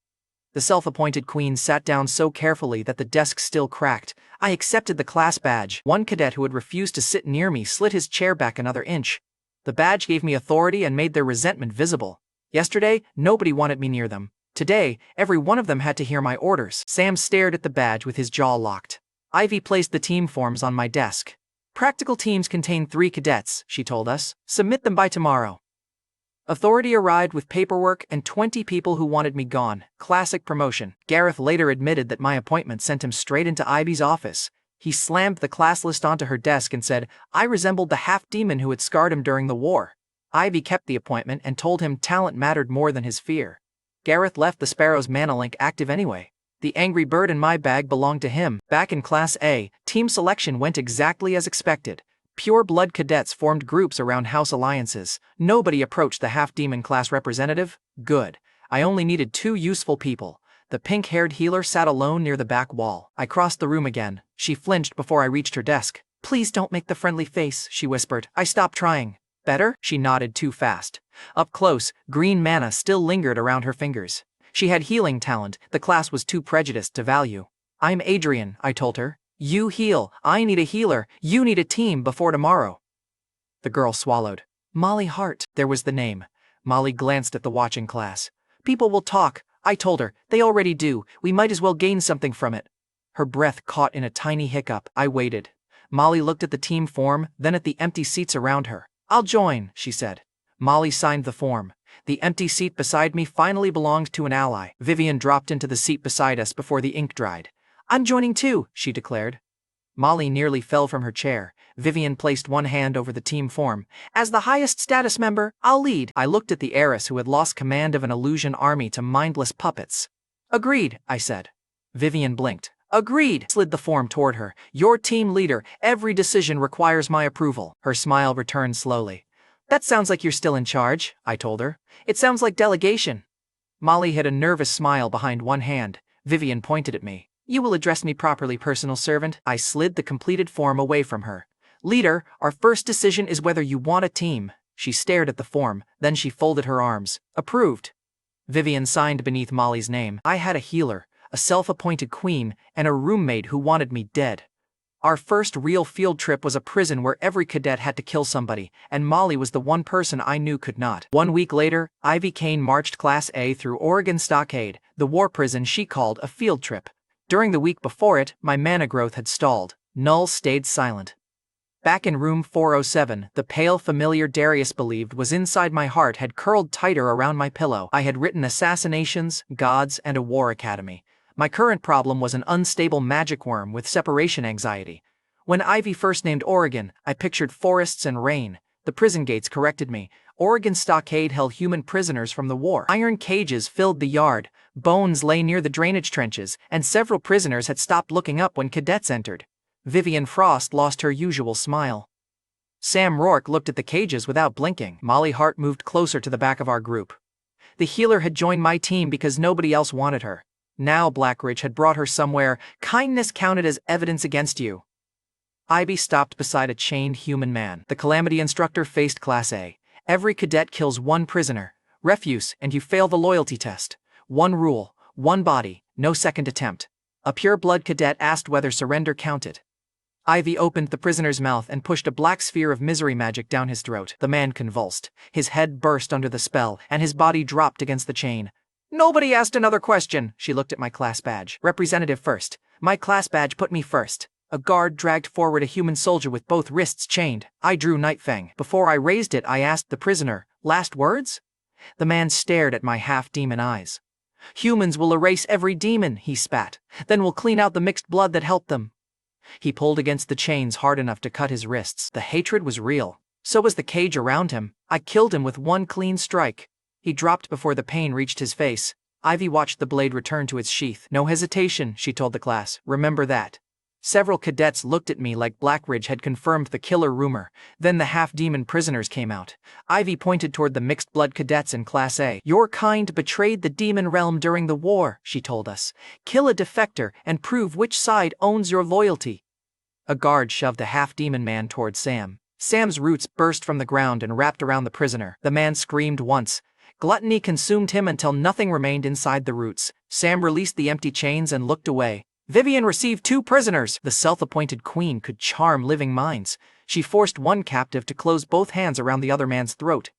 The self-appointed queen sat down so carefully that the desk still cracked. I accepted the class badge. One cadet who had refused to sit near me slid his chair back another inch. The badge gave me authority and made their resentment visible. Yesterday, nobody wanted me near them. Today, every one of them had to hear my orders. Sam stared at the badge with his jaw locked. Ivy placed the team forms on my desk. "Practical teams contain 3 cadets," she told us. "Submit them by tomorrow." Authority arrived with paperwork and 20 people who wanted me gone. Classic promotion. Gareth later admitted that my appointment sent him straight into Ivy's office. He slammed the class list onto her desk and said, I resembled the half-demon who had scarred him during the war. Ivy kept the appointment and told him talent mattered more than his fear. Gareth left the Sparrow's mana link active anyway. The angry bird in my bag belonged to him. Back in Class A, team selection went exactly as expected. Pure-blood cadets formed groups around house alliances. Nobody approached the half-demon class representative. Good. I only needed 2 useful people. The pink-haired healer sat alone near the back wall. I crossed the room again. She flinched before I reached her desk. "Please don't make the friendly face," she whispered. I stopped trying. "Better?" She nodded too fast. Up close, green mana still lingered around her fingers. She had healing talent. The class was too prejudiced to value. "I'm Adrian," I told her. "You heal. I need a healer. You need a team before tomorrow." The girl swallowed. Molly Hart. There was the name. Molly glanced at the watching class. "People will talk," I told her. "They already do. We might as well gain something from it." Her breath caught in a tiny hiccup. I waited. Molly looked at the team form, then at the empty seats around her. I'll join, she said. Molly signed the form. The empty seat beside me finally belonged to an ally. Vivian dropped into the seat beside us before the ink dried. I'm joining too, she declared. Molly nearly fell from her chair. Vivian placed one hand over the team form. As the highest status member, I'll lead. I looked at the heiress who had lost command of an illusion army to mindless puppets. Agreed, I said. Vivian blinked. Agreed, slid the form toward her. Your team leader, every decision requires my approval. Her smile returned slowly. That sounds like you're still in charge, I told her. It sounds like delegation. Molly hid a nervous smile behind one hand. Vivian pointed at me. You will address me properly, personal servant. I slid the completed form away from her. Leader, our first decision is whether you want a team. She stared at the form, then she folded her arms. Approved. Vivian signed beneath Molly's name. I had a healer, a self-appointed queen, and a roommate who wanted me dead. Our first real field trip was a prison where every cadet had to kill somebody, and Molly was the one person I knew could not. 1 week later, Ivy Kane marched Class A through Oregon Stockade, the war prison she called a field trip. During the week before it, my mana growth had stalled. Null stayed silent. Back in room 407, the pale familiar Darius believed was inside my heart had curled tighter around my pillow. I had written assassinations, gods, and a war academy. My current problem was an unstable magic worm with separation anxiety. When Ivy first named Oregon, I pictured forests and rain. The prison gates corrected me. Oregon Stockade held human prisoners from the war. Iron cages filled the yard, bones lay near the drainage trenches, and several prisoners had stopped looking up when cadets entered. Vivian Frost lost her usual smile. Sam Rourke looked at the cages without blinking. Molly Hart moved closer to the back of our group. The healer had joined my team because nobody else wanted her. Now Blackridge had brought her somewhere. Kindness counted as evidence against you. Ivy stopped beside a chained human man. The Calamity instructor faced Class A. Every cadet kills one prisoner. Refuse, and you fail the loyalty test. One rule, one body, no second attempt. A pure blood cadet asked whether surrender counted. Ivy opened the prisoner's mouth and pushed a black sphere of misery magic down his throat. The man convulsed. His head burst under the spell, and his body dropped against the chain. Nobody asked another question. She looked at my class badge. Representative first. My class badge put me first. A guard dragged forward a human soldier with both wrists chained. I drew Nightfang. Before I raised it, I asked the prisoner, "Last words?" The man stared at my half-demon eyes. "Humans will erase every demon," he spat. "Then we'll clean out the mixed blood that helped them." He pulled against the chains hard enough to cut his wrists. The hatred was real. So was the cage around him. I killed him with one clean strike. He dropped before the pain reached his face. Ivy watched the blade return to its sheath. "No hesitation," she told the class. "Remember that." Several cadets looked at me like Blackridge had confirmed the killer rumor. Then the half-demon prisoners came out. Ivy pointed toward the mixed-blood cadets in Class A. "Your kind betrayed the demon realm during the war," she told us. "Kill a defector and prove which side owns your loyalty." A guard shoved a half-demon man toward Sam. Sam's roots burst from the ground and wrapped around the prisoner. The man screamed once. Gluttony consumed him until nothing remained inside the roots. Sam released the empty chains and looked away. Vivian received 2 prisoners. The self-appointed queen could charm living minds. She forced one captive to close both hands around the other man's throat.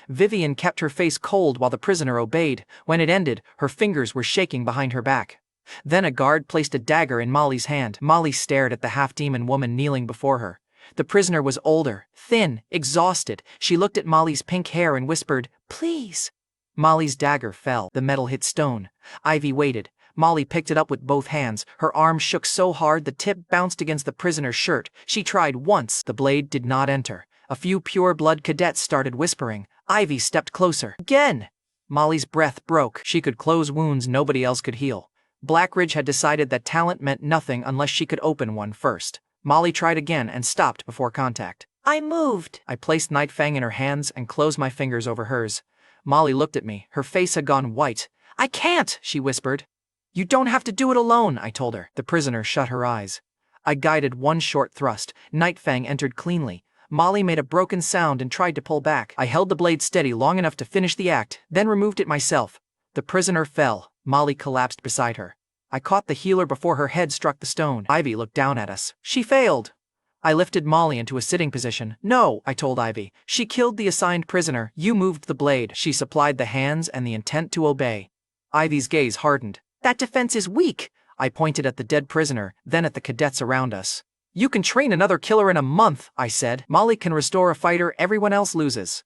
Vivian kept her face cold while the prisoner obeyed. When it ended, her fingers were shaking behind her back. Then a guard placed a dagger in Molly's hand. Molly stared at the half-demon woman kneeling before her. The prisoner was older, thin, exhausted. She looked at Molly's pink hair and whispered, "Please." Molly's dagger fell. The metal hit stone. Ivy waited. Molly picked it up with both hands. Her arm shook so hard the tip bounced against the prisoner's shirt. She tried once. The blade did not enter. A few pure-blood cadets started whispering. Ivy stepped closer. Again! Molly's breath broke. She could close wounds nobody else could heal. Blackridge had decided that talent meant nothing unless she could open one first. Molly tried again and stopped before contact. "I moved." I placed Nightfang in her hands and closed my fingers over hers. Molly looked at me. Her face had gone white. "I can't," she whispered. "You don't have to do it alone," I told her. The prisoner shut her eyes. I guided one short thrust. Nightfang entered cleanly. Molly made a broken sound and tried to pull back. I held the blade steady long enough to finish the act, then removed it myself. The prisoner fell. Molly collapsed beside her. I caught the healer before her head struck the stone. Ivy looked down at us. "She failed." I lifted Molly into a sitting position. "No," I told Ivy. "She killed the assigned prisoner. You moved the blade." She supplied the hands and the intent to obey. Ivy's gaze hardened. "That defense is weak." I pointed at the dead prisoner, then at the cadets around us. You can train another killer in a month, I said. Molly can restore a fighter everyone else loses.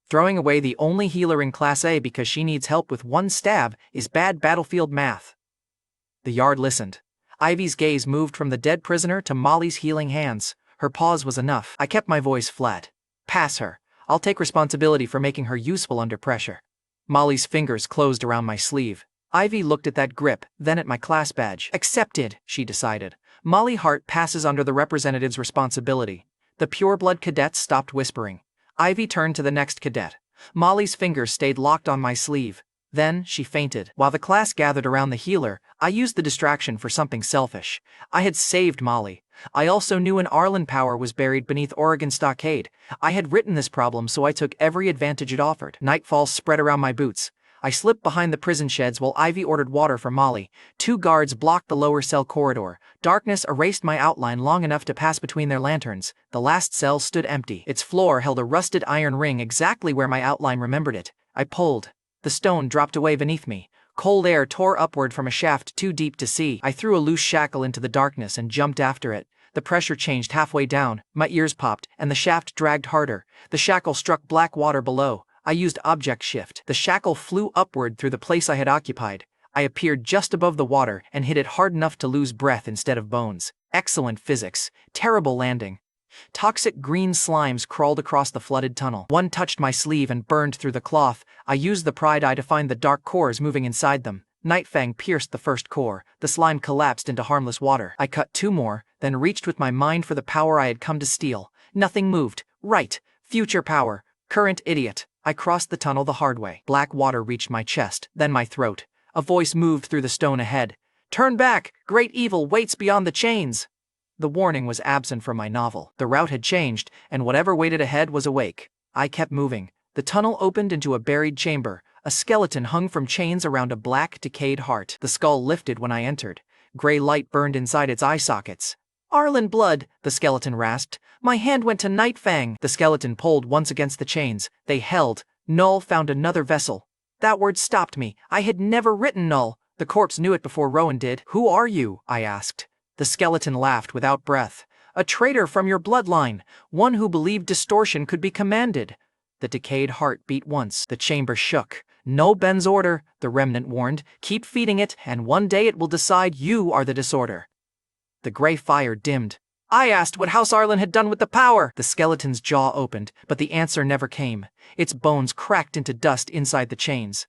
Throwing away the only healer in Class A because she needs help with one stab is bad battlefield math. The yard listened. Ivy's gaze moved from the dead prisoner to Molly's healing hands. Her pause was enough. I kept my voice flat. Pass her. I'll take responsibility for making her useful under pressure. Molly's fingers closed around my sleeve. Ivy looked at that grip, then at my class badge. Accepted, she decided. Molly Hart passes under the representative's responsibility. The pureblood cadets stopped whispering. Ivy turned to the next cadet. Molly's fingers stayed locked on my sleeve. Then, she fainted. While the class gathered around the healer, I used the distraction for something selfish. I had saved Molly. I also knew an Arlen power was buried beneath Oregon Stockade. I had written this problem, so I took every advantage it offered. Nightfall spread around my boots. I slipped behind the prison sheds while Ivy ordered water for Molly. 2 guards blocked the lower cell corridor. Darkness erased my outline long enough to pass between their lanterns. The last cell stood empty. Its floor held a rusted iron ring exactly where my outline remembered it. I pulled. The stone dropped away beneath me. Cold air tore upward from a shaft too deep to see. I threw a loose shackle into the darkness and jumped after it. The pressure changed halfway down, my ears popped, and the shaft dragged harder. The shackle struck black water below. I used object shift. The shackle flew upward through the place I had occupied. I appeared just above the water and hit it hard enough to lose breath instead of bones. Excellent physics. Terrible landing. Toxic green slimes crawled across the flooded tunnel. One touched my sleeve and burned through the cloth. I used the pride eye to find the dark cores moving inside them. Nightfang pierced the first core. The slime collapsed into harmless water. I cut 2 more, then reached with my mind for the power I had come to steal. Nothing moved. Right. Future power. Current idiot. I crossed the tunnel the hard way. Black water reached my chest, then my throat. A voice moved through the stone ahead. Turn back! Great evil waits beyond the chains! The warning was absent from my novel. The route had changed, and whatever waited ahead was awake. I kept moving. The tunnel opened into a buried chamber. A skeleton hung from chains around a black, decayed heart. The skull lifted when I entered. Gray light burned inside its eye sockets. Arlen blood, the skeleton rasped. My hand went to Nightfang. The skeleton pulled once against the chains. They held. Null found another vessel. That word stopped me. I had never written Null. The corpse knew it before Rowan did. Who are you? I asked. The skeleton laughed without breath. A traitor from your bloodline. One who believed distortion could be commanded. The decayed heart beat once. The chamber shook. No Ben's order, the remnant warned. Keep feeding it, and one day it will decide you are the disorder. The gray fire dimmed. I asked what House Arlen had done with the power. The skeleton's jaw opened, but the answer never came. Its bones cracked into dust inside the chains.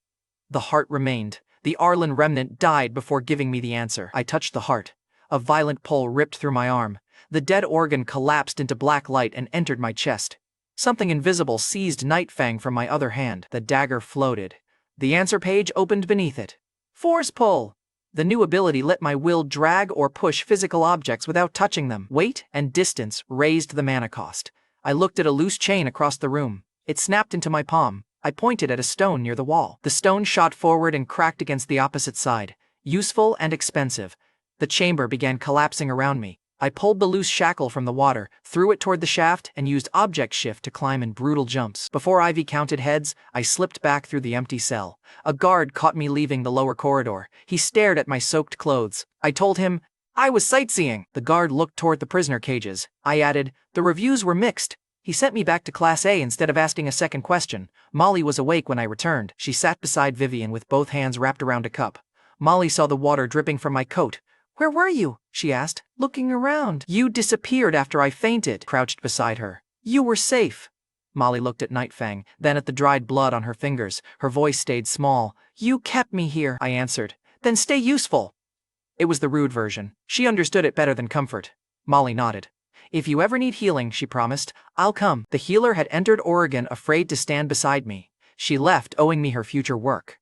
The heart remained. The Arlen remnant died before giving me the answer. I touched the heart. A violent pull ripped through my arm. The dead organ collapsed into black light and entered my chest. Something invisible seized Nightfang from my other hand. The dagger floated. The answer page opened beneath it. Force pull. The new ability let my will drag or push physical objects without touching them. Weight and distance raised the mana cost. I looked at a loose chain across the room. It snapped into my palm. I pointed at a stone near the wall. The stone shot forward and cracked against the opposite side. Useful and expensive. The chamber began collapsing around me. I pulled the loose shackle from the water, threw it toward the shaft, and used object shift to climb in brutal jumps. Before Ivy counted heads, I slipped back through the empty cell. A guard caught me leaving the lower corridor. He stared at my soaked clothes. I told him, I was sightseeing. The guard looked toward the prisoner cages. I added, the reviews were mixed. He sent me back to Class A instead of asking a second question. Molly was awake when I returned. She sat beside Vivian with both hands wrapped around a cup. Molly saw the water dripping from my coat. Where were you? She asked, looking around. You disappeared after I fainted, crouched beside her. You were safe. Molly looked at Nightfang, then at the dried blood on her fingers. Her voice stayed small. You kept me here, I answered. Then stay useful. It was the rude version. She understood it better than comfort. Molly nodded. If you ever need healing, she promised, I'll come. The healer had entered Oregon afraid to stand beside me. She left owing me her future work.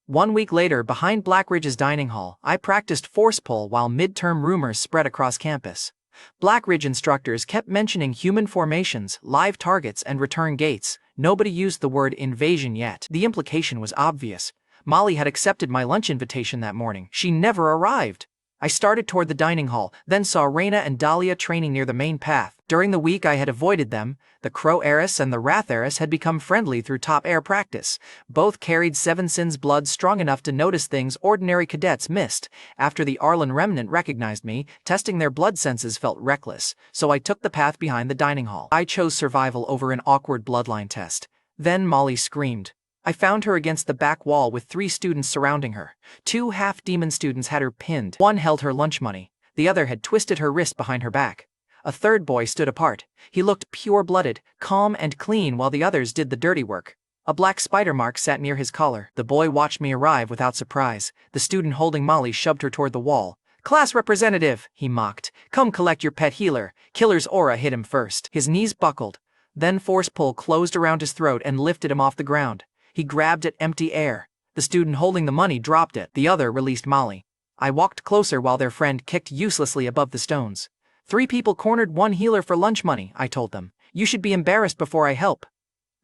1 week later, behind Blackridge's dining hall, I practiced force pull while midterm rumors spread across campus. Blackridge instructors kept mentioning human formations, live targets, and return gates. Nobody used the word invasion yet. The implication was obvious. Molly had accepted my lunch invitation that morning. She never arrived. I started toward the dining hall, then saw Raina and Dahlia training near the main path. During the week I had avoided them. The Crow heiress and the Wrath heiress had become friendly through top air practice. Both carried Seven Sins blood strong enough to notice things ordinary cadets missed. After the Arlen remnant recognized me, testing their blood senses felt reckless, so I took the path behind the dining hall. I chose survival over an awkward bloodline test. Then Molly screamed. I found her against the back wall with 3 students surrounding her. 2 half-demon students had her pinned. One held her lunch money. The other had twisted her wrist behind her back. A third boy stood apart. He looked pure-blooded, calm and clean while the others did the dirty work. A black spider mark sat near his collar. The boy watched me arrive without surprise. The student holding Molly shoved her toward the wall. "Class representative," he mocked. "Come collect your pet healer." Killer's aura hit him first. His knees buckled. Then force pull closed around his throat and lifted him off the ground. He grabbed at empty air. The student holding the money dropped it. The other released Molly. I walked closer while their friend kicked uselessly above the stones. 3 people cornered 1 healer for lunch money, I told them. You should be embarrassed before I help.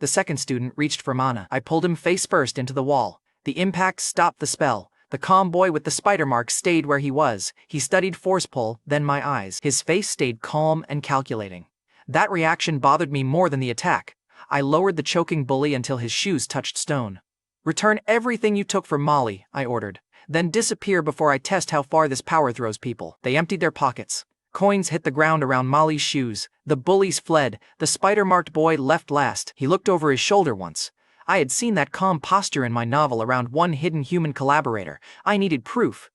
The second student reached for mana. I pulled him face first into the wall. The impact stopped the spell. The calm boy with the spider mark stayed where he was. He studied force pull, then my eyes. His face stayed calm and calculating. That reaction bothered me more than the attack. I lowered the choking bully until his shoes touched stone. "Return everything you took from Molly," I ordered. "Then disappear before I test how far this power throws people." They emptied their pockets. Coins hit the ground around Molly's shoes. The bullies fled. The spider-marked boy left last. He looked over his shoulder once. I had seen that calm posture in my novel around one hidden human collaborator. I needed proof.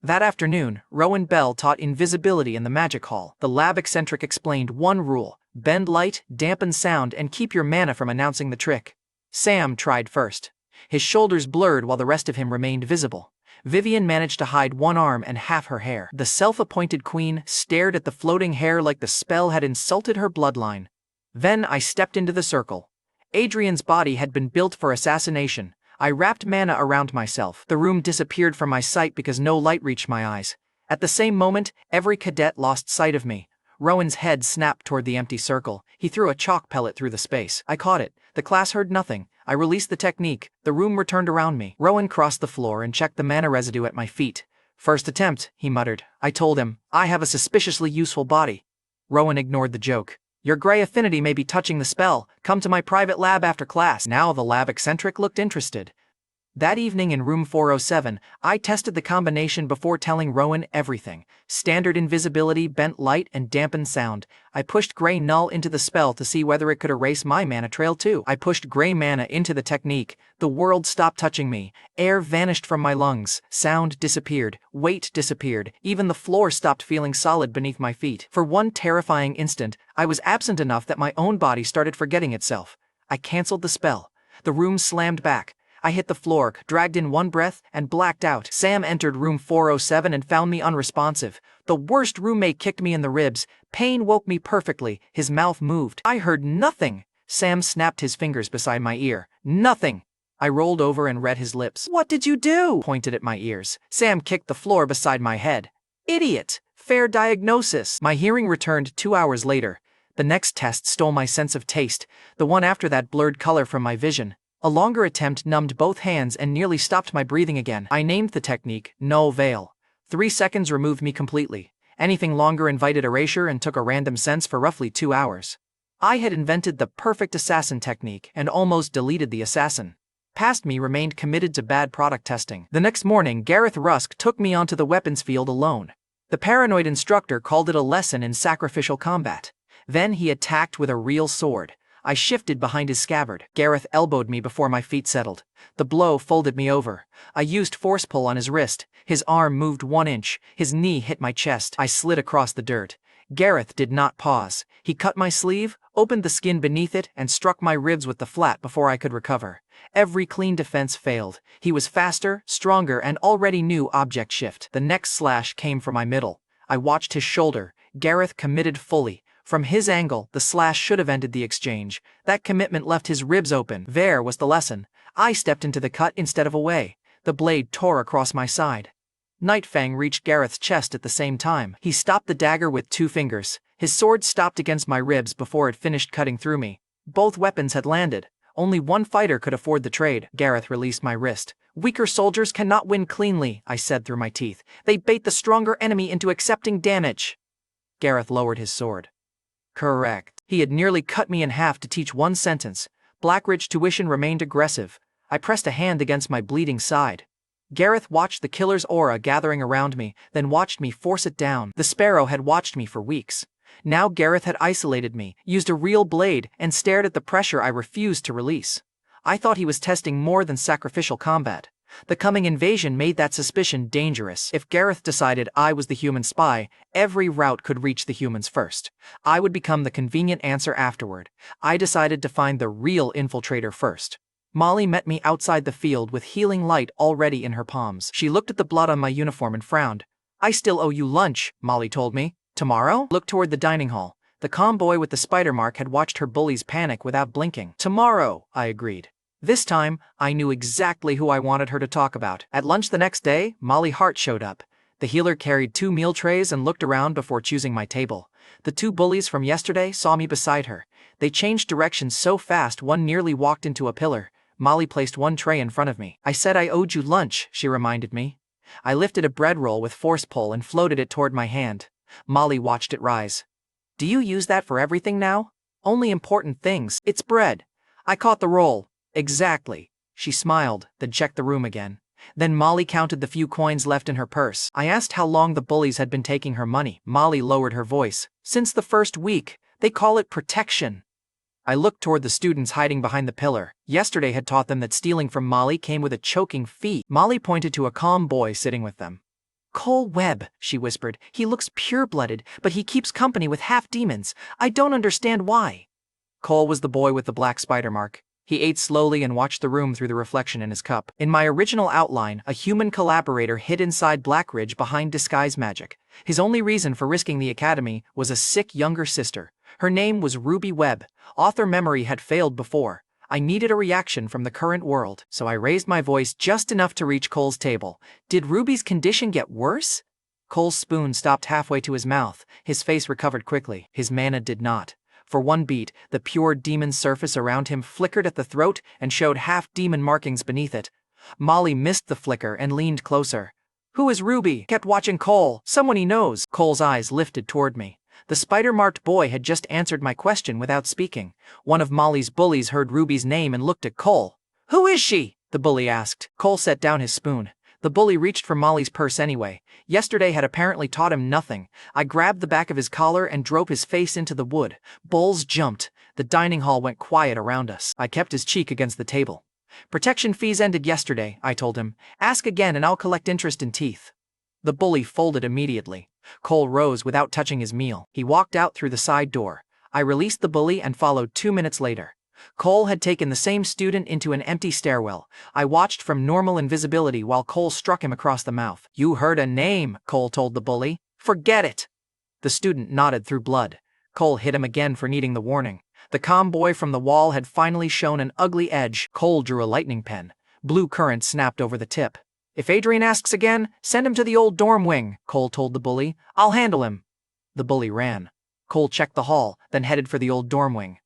That afternoon, Rowan Bell taught invisibility in the magic hall. The lab eccentric explained one rule: bend light, dampen sound, and keep your mana from announcing the trick. Sam tried first. His shoulders blurred while the rest of him remained visible. Vivian managed to hide one arm and half her hair. The self-appointed queen stared at the floating hair like the spell had insulted her bloodline. Then I stepped into the circle. Adrian's body had been built for assassination. I wrapped mana around myself. The room disappeared from my sight because no light reached my eyes. At the same moment, every cadet lost sight of me. Rowan's head snapped toward the empty circle. He threw a chalk pellet through the space. I caught it. The class heard nothing. I released the technique. The room returned around me. Rowan crossed the floor and checked the mana residue at my feet. "First attempt," he muttered. I told him, "I have a suspiciously useful body." Rowan ignored the joke. "Your gray affinity may be touching the spell. Come to my private lab after class." Now the lab eccentric looked interested. That evening in room 407, I tested the combination before telling Rowan everything. Standard invisibility, bent light, and dampened sound. I pushed gray Null into the spell to see whether it could erase my mana trail too. I pushed gray mana into the technique. The world stopped touching me. Air vanished from my lungs. Sound disappeared. Weight disappeared. Even the floor stopped feeling solid beneath my feet. For one terrifying instant, I was absent enough that my own body started forgetting itself. I canceled the spell. The room slammed back. I hit the floor, dragged in one breath, and blacked out. Sam entered room 407 and found me unresponsive. The worst roommate kicked me in the ribs. Pain woke me perfectly. His mouth moved. I heard nothing. Sam snapped his fingers beside my ear. "Nothing." I rolled over and read his lips. "What did you do?" Pointed at my ears. Sam kicked the floor beside my head. "Idiot. Fair diagnosis." My hearing returned 2 hours later. The next test stole my sense of taste. The one after that blurred color from my vision. A longer attempt numbed both hands and nearly stopped my breathing again. I named the technique Null Veil. 3 seconds removed me completely. Anything longer invited erasure and took a random sense for roughly 2 hours. I had invented the perfect assassin technique and almost deleted the assassin. Past me remained committed to bad product testing. The next morning, Gareth Rusk took me onto the weapons field alone. The paranoid instructor called it a lesson in sacrificial combat. Then he attacked with a real sword. I shifted behind his scabbard. Gareth elbowed me before my feet settled. The blow folded me over. I used force pull on his wrist. His arm moved 1 inch. His knee hit my chest. I slid across the dirt. Gareth did not pause. He cut my sleeve, opened the skin beneath it, and struck my ribs with the flat before I could recover. Every clean defense failed. He was faster, stronger, and already knew object shift. The next slash came from my middle. I watched his shoulder. Gareth committed fully. From his angle, the slash should have ended the exchange. That commitment left his ribs open. There was the lesson. I stepped into the cut instead of away. The blade tore across my side. Nightfang reached Gareth's chest at the same time. He stopped the dagger with 2 fingers. His sword stopped against my ribs before it finished cutting through me. Both weapons had landed. Only one fighter could afford the trade. Gareth released my wrist. Weaker soldiers cannot win cleanly, I said through my teeth. They bait the stronger enemy into accepting damage. Gareth lowered his sword. Correct. He had nearly cut me in half to teach one sentence. Blackridge tuition remained aggressive. I pressed a hand against my bleeding side. Gareth watched the killer's aura gathering around me, then watched me force it down. The sparrow had watched me for weeks. Now Gareth had isolated me, used a real blade, and stared at the pressure I refused to release. I thought he was testing more than sacrificial combat. The coming invasion made that suspicion dangerous. If Gareth decided I was the human spy, every route could reach the humans first. I would become the convenient answer afterward. I decided to find the real infiltrator first. Molly met me outside the field with healing light already in her palms. She looked at the blood on my uniform and frowned. I still owe you lunch, Molly told me. Tomorrow? Looked toward the dining hall. The calm boy with the spider mark had watched her bullies panic without blinking. Tomorrow, I agreed. This time, I knew exactly who I wanted her to talk about. At lunch the next day, Molly Hart showed up. The healer carried 2 meal trays and looked around before choosing my table. The 2 bullies from yesterday saw me beside her. They changed directions so fast one nearly walked into a pillar. Molly placed 1 tray in front of me. I said I owed you lunch, she reminded me. I lifted a bread roll with force pull and floated it toward my hand. Molly watched it rise. Do you use that for everything now? Only important things. It's bread. I caught the roll. Exactly. She smiled, then checked the room again. Then Molly counted the few coins left in her purse. I asked how long the bullies had been taking her money. Molly lowered her voice. Since the first week. They call it protection. I looked toward the students hiding behind the pillar. Yesterday had taught them that stealing from Molly came with a choking fee. Molly pointed to a calm boy sitting with them. Cole Webb, she whispered. He looks pure-blooded, but he keeps company with half-demons. I don't understand why. Cole was the boy with the black spider mark. He ate slowly and watched the room through the reflection in his cup. In my original outline, a human collaborator hid inside Blackridge behind disguise magic. His only reason for risking the academy was a sick younger sister. Her name was Ruby Webb. Author memory had failed before. I needed a reaction from the current world, so I raised my voice just enough to reach Cole's table. Did Ruby's condition get worse? Cole's spoon stopped halfway to his mouth. His face recovered quickly. His mana did not. For one beat, the pure demon surface around him flickered at the throat and showed half-demon markings beneath it. Molly missed the flicker and leaned closer. Who is Ruby? Kept watching Cole. Someone he knows. Cole's eyes lifted toward me. The spider-marked boy had just answered my question without speaking. One of Molly's bullies heard Ruby's name and looked at Cole. Who is she? The bully asked. Cole set down his spoon. The bully reached for Molly's purse anyway. Yesterday had apparently taught him nothing. I grabbed the back of his collar and drove his face into the wood. Bulls jumped. The dining hall went quiet around us. I kept his cheek against the table. Protection fees ended yesterday, I told him. Ask again and I'll collect interest in teeth. The bully folded immediately. Cole rose without touching his meal. He walked out through the side door. I released the bully and followed 2 minutes later. Cole had taken the same student into an empty stairwell. I watched from normal invisibility while Cole struck him across the mouth. You heard a name, Cole told the bully. Forget it. The student nodded through blood. Cole hit him again for needing the warning. The calm boy from the wall had finally shown an ugly edge. Cole drew a lightning pen. Blue current snapped over the tip. If Adrian asks again, send him to the old dorm wing, Cole told the bully. I'll handle him. The bully ran. Cole checked the hall, then headed for the old dorm wing.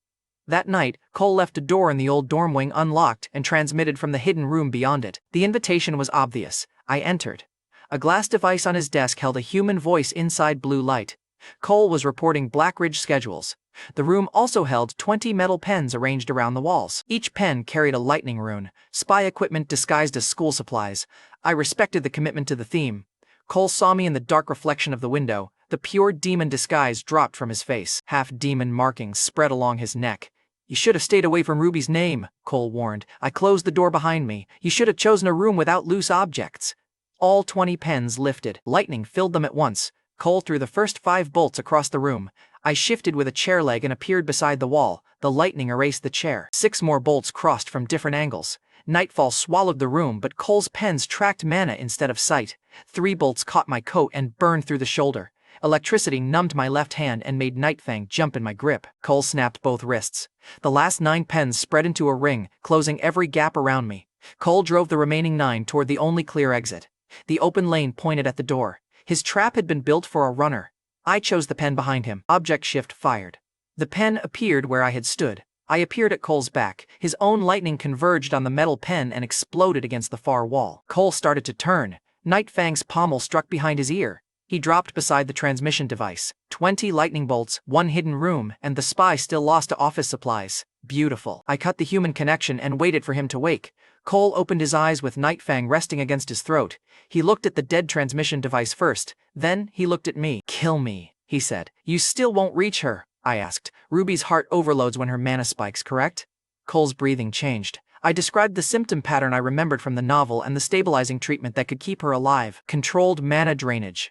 That night, Cole left a door in the old dorm wing unlocked and transmitted from the hidden room beyond it. The invitation was obvious. I entered. A glass device on his desk held a human voice inside blue light. Cole was reporting Blackridge schedules. The room also held 20 metal pens arranged around the walls. Each pen carried a lightning rune, spy equipment disguised as school supplies. I respected the commitment to the theme. Cole saw me in the dark reflection of the window. The pure demon disguise dropped from his face. Half-demon markings spread along his neck. You should have stayed away from Ruby's name, Cole warned. I closed the door behind me. You should have chosen a room without loose objects. All 20 pens lifted. Lightning filled them at once. Cole threw the first 5 bolts across the room. I shifted with a chair leg and appeared beside the wall. The lightning erased the chair. 6 more bolts crossed from different angles. Nightfall swallowed the room, but Cole's pens tracked mana instead of sight. 3 bolts caught my coat and burned through the shoulder. Electricity numbed my left hand and made Nightfang jump in my grip. Cole snapped both wrists. The last 9 pens spread into a ring, closing every gap around me. Cole drove the remaining 9 toward the only clear exit. The open lane pointed at the door. His trap had been built for a runner. I chose the pen behind him. Object shift fired. The pen appeared where I had stood. I appeared at Cole's back. His own lightning converged on the metal pen and exploded against the far wall. Cole started to turn. Nightfang's pommel struck behind his ear. He dropped beside the transmission device. 20 lightning bolts, 1 hidden room, and the spy still lost to office supplies. Beautiful. I cut the human connection and waited for him to wake. Cole opened his eyes with Nightfang resting against his throat. He looked at the dead transmission device first. Then he looked at me. "Kill me," he said. "You still won't reach her?" I asked. "Ruby's heart overloads when her mana spikes, correct?" Cole's breathing changed. I described the symptom pattern I remembered from the novel and the stabilizing treatment that could keep her alive. Controlled mana drainage.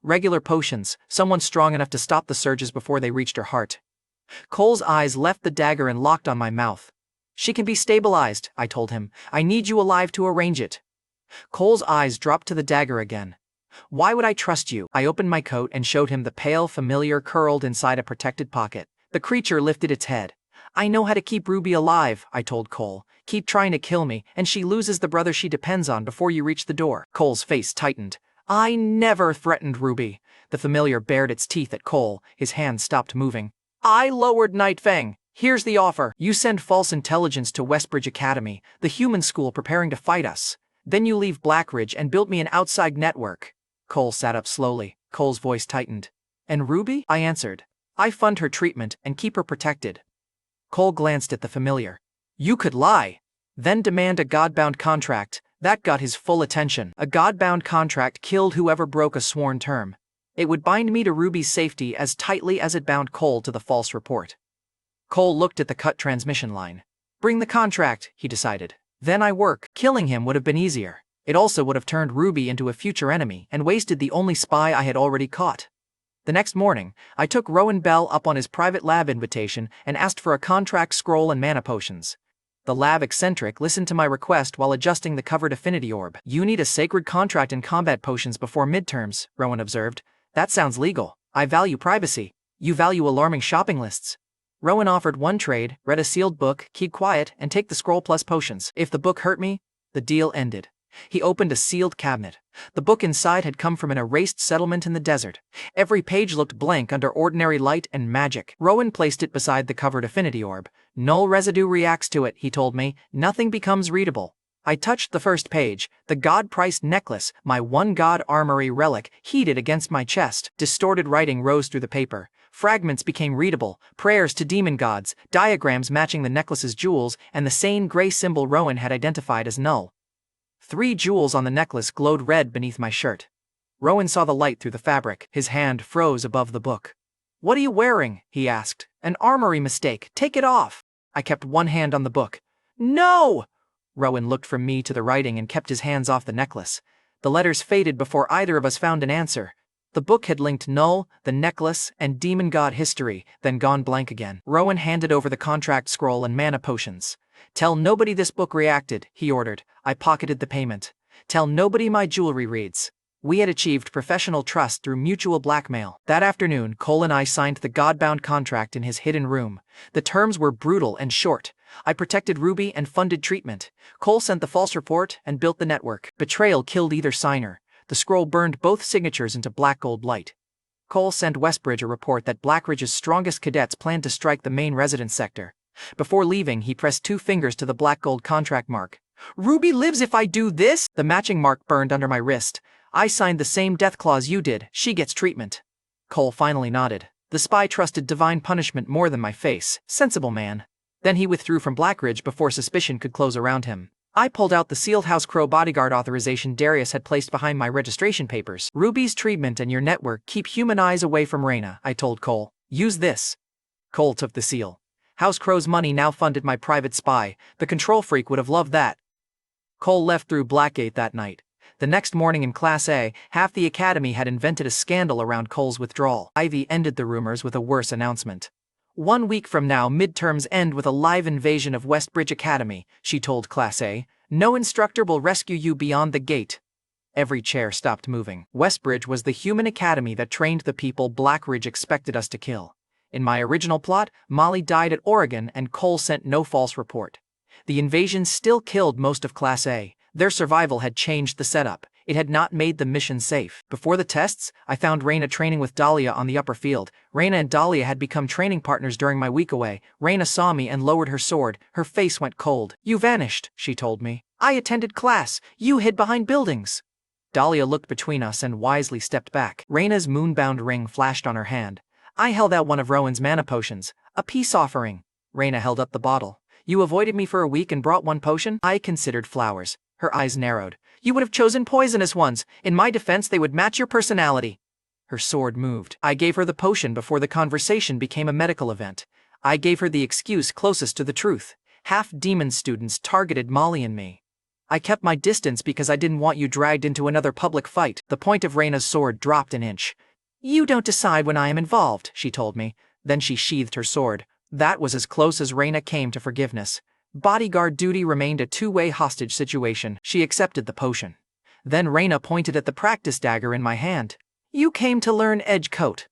Regular potions, someone strong enough to stop the surges before they reached her heart. Cole's eyes left the dagger and locked on my mouth. "She can be stabilized," I told him. "I need you alive to arrange it." Cole's eyes dropped to the dagger again. "Why would I trust you?" I opened my coat and showed him the pale familiar curled inside a protected pocket. The creature lifted its head. "I know how to keep Ruby alive," I told Cole. "Keep trying to kill me, and she loses the brother she depends on before you reach the door." Cole's face tightened. "I never threatened Ruby." The familiar bared its teeth at Cole. His hand stopped moving. "I lowered Nightfang. Here's the offer. You send false intelligence to Westbridge Academy, the human school preparing to fight us. Then you leave Blackridge and build me an outside network." Cole sat up slowly. Cole's voice tightened. "And Ruby?" I answered. "I fund her treatment and keep her protected." Cole glanced at the familiar. "You could lie. Then demand a godbound contract." That got his full attention. A godbound contract killed whoever broke a sworn term. It would bind me to Ruby's safety as tightly as it bound Cole to the false report. Cole looked at the cut transmission line. "Bring the contract," he decided. "Then I work." Killing him would have been easier. It also would have turned Ruby into a future enemy and wasted the only spy I had already caught. The next morning, I took Rowan Bell up on his private lab invitation and asked for a contract scroll and mana potions. The lab eccentric listened to my request while adjusting the covered affinity orb. "You need a sacred contract and combat potions before midterms," Rowan observed. "That sounds legal. I value privacy. You value alarming shopping lists." Rowan offered one trade: read a sealed book, keep quiet, and take the scroll plus potions. If the book hurt me, the deal ended. He opened a sealed cabinet. The book inside had come from an erased settlement in the desert. Every page looked blank under ordinary light and magic. Rowan placed it beside the covered affinity orb. "Null residue reacts to it," he told me. "Nothing becomes readable." I touched the first page. The god-priced necklace, my one god armory relic, heated against my chest. Distorted writing rose through the paper. Fragments became readable, prayers to demon gods, diagrams matching the necklace's jewels, and the same gray symbol Rowan had identified as Null. 3 jewels on the necklace glowed red beneath my shirt. Rowan saw the light through the fabric. His hand froze above the book. "What are you wearing?" he asked. "An armory mistake. Take it off." I kept one hand on the book. "No!" Rowan looked from me to the writing and kept his hands off the necklace. The letters faded before either of us found an answer. The book had linked Null, the necklace, and demon god history, then gone blank again. Rowan handed over the contract scroll and mana potions. "Tell nobody this book reacted," he ordered. I pocketed the payment. "Tell nobody my jewelry reads." We had achieved professional trust through mutual blackmail. That afternoon, Cole and I signed the godbound contract in his hidden room. The terms were brutal and short. I protected Ruby and funded treatment. Cole sent the false report and built the network. Betrayal killed either signer. The scroll burned both signatures into black gold light. Cole sent Westbridge a report that Blackridge's strongest cadets planned to strike the main residence sector. Before leaving, he pressed 2 fingers to the black gold contract mark. "Ruby lives if I do this!" The matching mark burned under my wrist. "I signed the same death clause you did. She gets treatment." Cole finally nodded. The spy trusted divine punishment more than my face. Sensible man. Then he withdrew from Blackridge before suspicion could close around him. I pulled out the sealed House Crowe bodyguard authorization Darius had placed behind my registration papers. "Ruby's treatment and your network keep human eyes away from Raina," I told Cole. "Use this." Cole took the seal. House Crowe's money now funded my private spy. The control freak would have loved that. Cole left through Blackgate that night. The next morning in Class A, half the academy had invented a scandal around Cole's withdrawal. Ivy ended the rumors with a worse announcement. "1 week from now, midterms end with a live invasion of Westbridge Academy," she told Class A. "No instructor will rescue you beyond the gate." Every chair stopped moving. Westbridge was the human academy that trained the people Blackridge expected us to kill. In my original plot, Molly died at Oregon and Cole sent no false report. The invasion still killed most of Class A. Their survival had changed the setup. It had not made the mission safe. Before the tests, I found Raina training with Dahlia on the upper field. Raina and Dahlia had become training partners during my week away. Raina saw me and lowered her sword. Her face went cold. "You vanished," she told me. "I attended class. You hid behind buildings." Dahlia looked between us and wisely stepped back. Raina's moonbound ring flashed on her hand. I held out one of Rowan's mana potions, a peace offering. Raina held up the bottle. "You avoided me for a week and brought one potion?" I considered flowers. Her eyes narrowed. "You would have chosen poisonous ones. In my defense, they would match your personality." Her sword moved. I gave her the potion before the conversation became a medical event. I gave her the excuse closest to the truth. Half-demon students targeted Molly and me. I kept my distance because I didn't want you dragged into another public fight. The point of Raina's sword dropped an inch. "You don't decide when I am involved," she told me. Then she sheathed her sword. That was as close as Raina came to forgiveness. Bodyguard duty remained a two-way hostage situation. She accepted the potion. Then Raina pointed at the practice dagger in my hand. "You came to learn edge coat."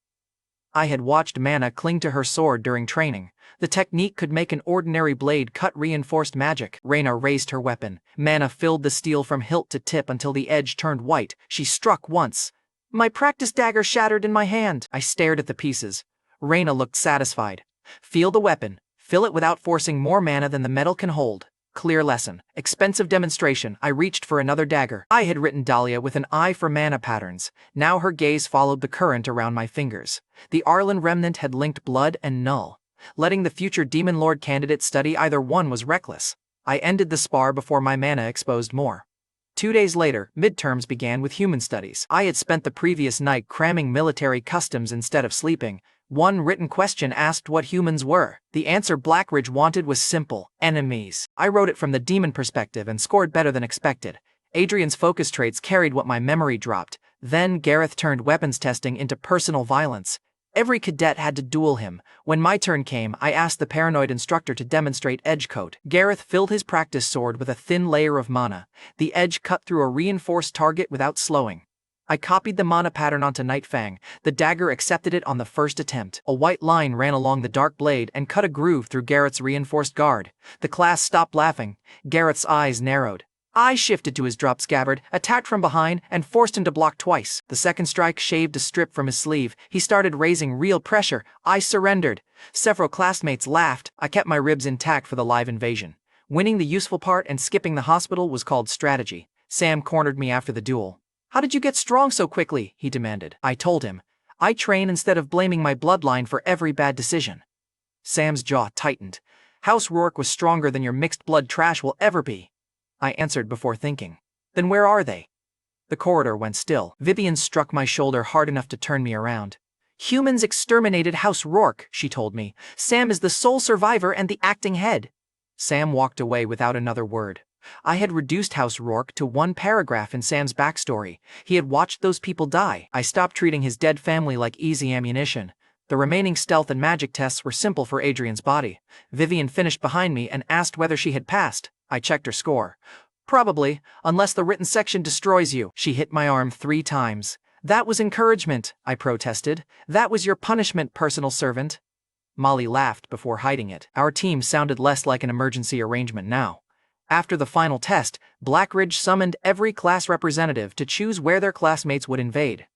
I had watched Mana cling to her sword during training. The technique could make an ordinary blade cut reinforced magic. Raina raised her weapon. Mana filled the steel from hilt to tip until the edge turned white. She struck once. My practice dagger shattered in my hand. I stared at the pieces. Raina looked satisfied. "Feel the weapon. Fill it without forcing more mana than the metal can hold." Clear lesson. Expensive demonstration. I reached for another dagger. I had written Dahlia with an eye for mana patterns. Now her gaze followed the current around my fingers. The Arlen remnant had linked blood and Null. Letting the future Demon Lord candidate study either one was reckless. I ended the spar before my mana exposed more. 2 days later, midterms began with human studies. I had spent the previous night cramming military customs instead of sleeping. One written question asked what humans were. The answer Blackridge wanted was simple: enemies. I wrote it from the demon perspective and scored better than expected. Adrian's focus traits carried what my memory dropped. Then Gareth turned weapons testing into personal violence. Every cadet had to duel him. When my turn came, I asked the paranoid instructor to demonstrate edge coat. Gareth filled his practice sword with a thin layer of mana. The edge cut through a reinforced target without slowing. I copied the mana pattern onto Nightfang. The dagger accepted it on the first attempt. A white line ran along the dark blade and cut a groove through Gareth's reinforced guard. The class stopped laughing. Gareth's eyes narrowed. I shifted to his drop scabbard, attacked from behind, and forced him to block twice. The second strike shaved a strip from his sleeve. He started raising real pressure. I surrendered. Several classmates laughed. I kept my ribs intact for the live invasion. Winning the useful part and skipping the hospital was called strategy. Sam cornered me after the duel. "How did you get strong so quickly?" he demanded. I told him. "I train instead of blaming my bloodline for every bad decision." Sam's jaw tightened. "House Rourke was stronger than your mixed blood trash will ever be." I answered before thinking. "Then where are they?" The corridor went still. Vivian struck my shoulder hard enough to turn me around. "Humans exterminated House Rourke," she told me. "Sam is the sole survivor and the acting head." Sam walked away without another word. I had reduced House Rourke to one paragraph in Sam's backstory. He had watched those people die. I stopped treating his dead family like easy ammunition. The remaining stealth and magic tests were simple for Adrian's body. Vivian finished behind me and asked whether she had passed. I checked her score. "Probably, unless the written section destroys you." She hit my arm 3 times. "That was encouragement," I protested. "That was your punishment, personal servant." Molly laughed before hiding it. Our team sounded less like an emergency arrangement now. After the final test, Blackridge summoned every class representative to choose where their classmates would invade.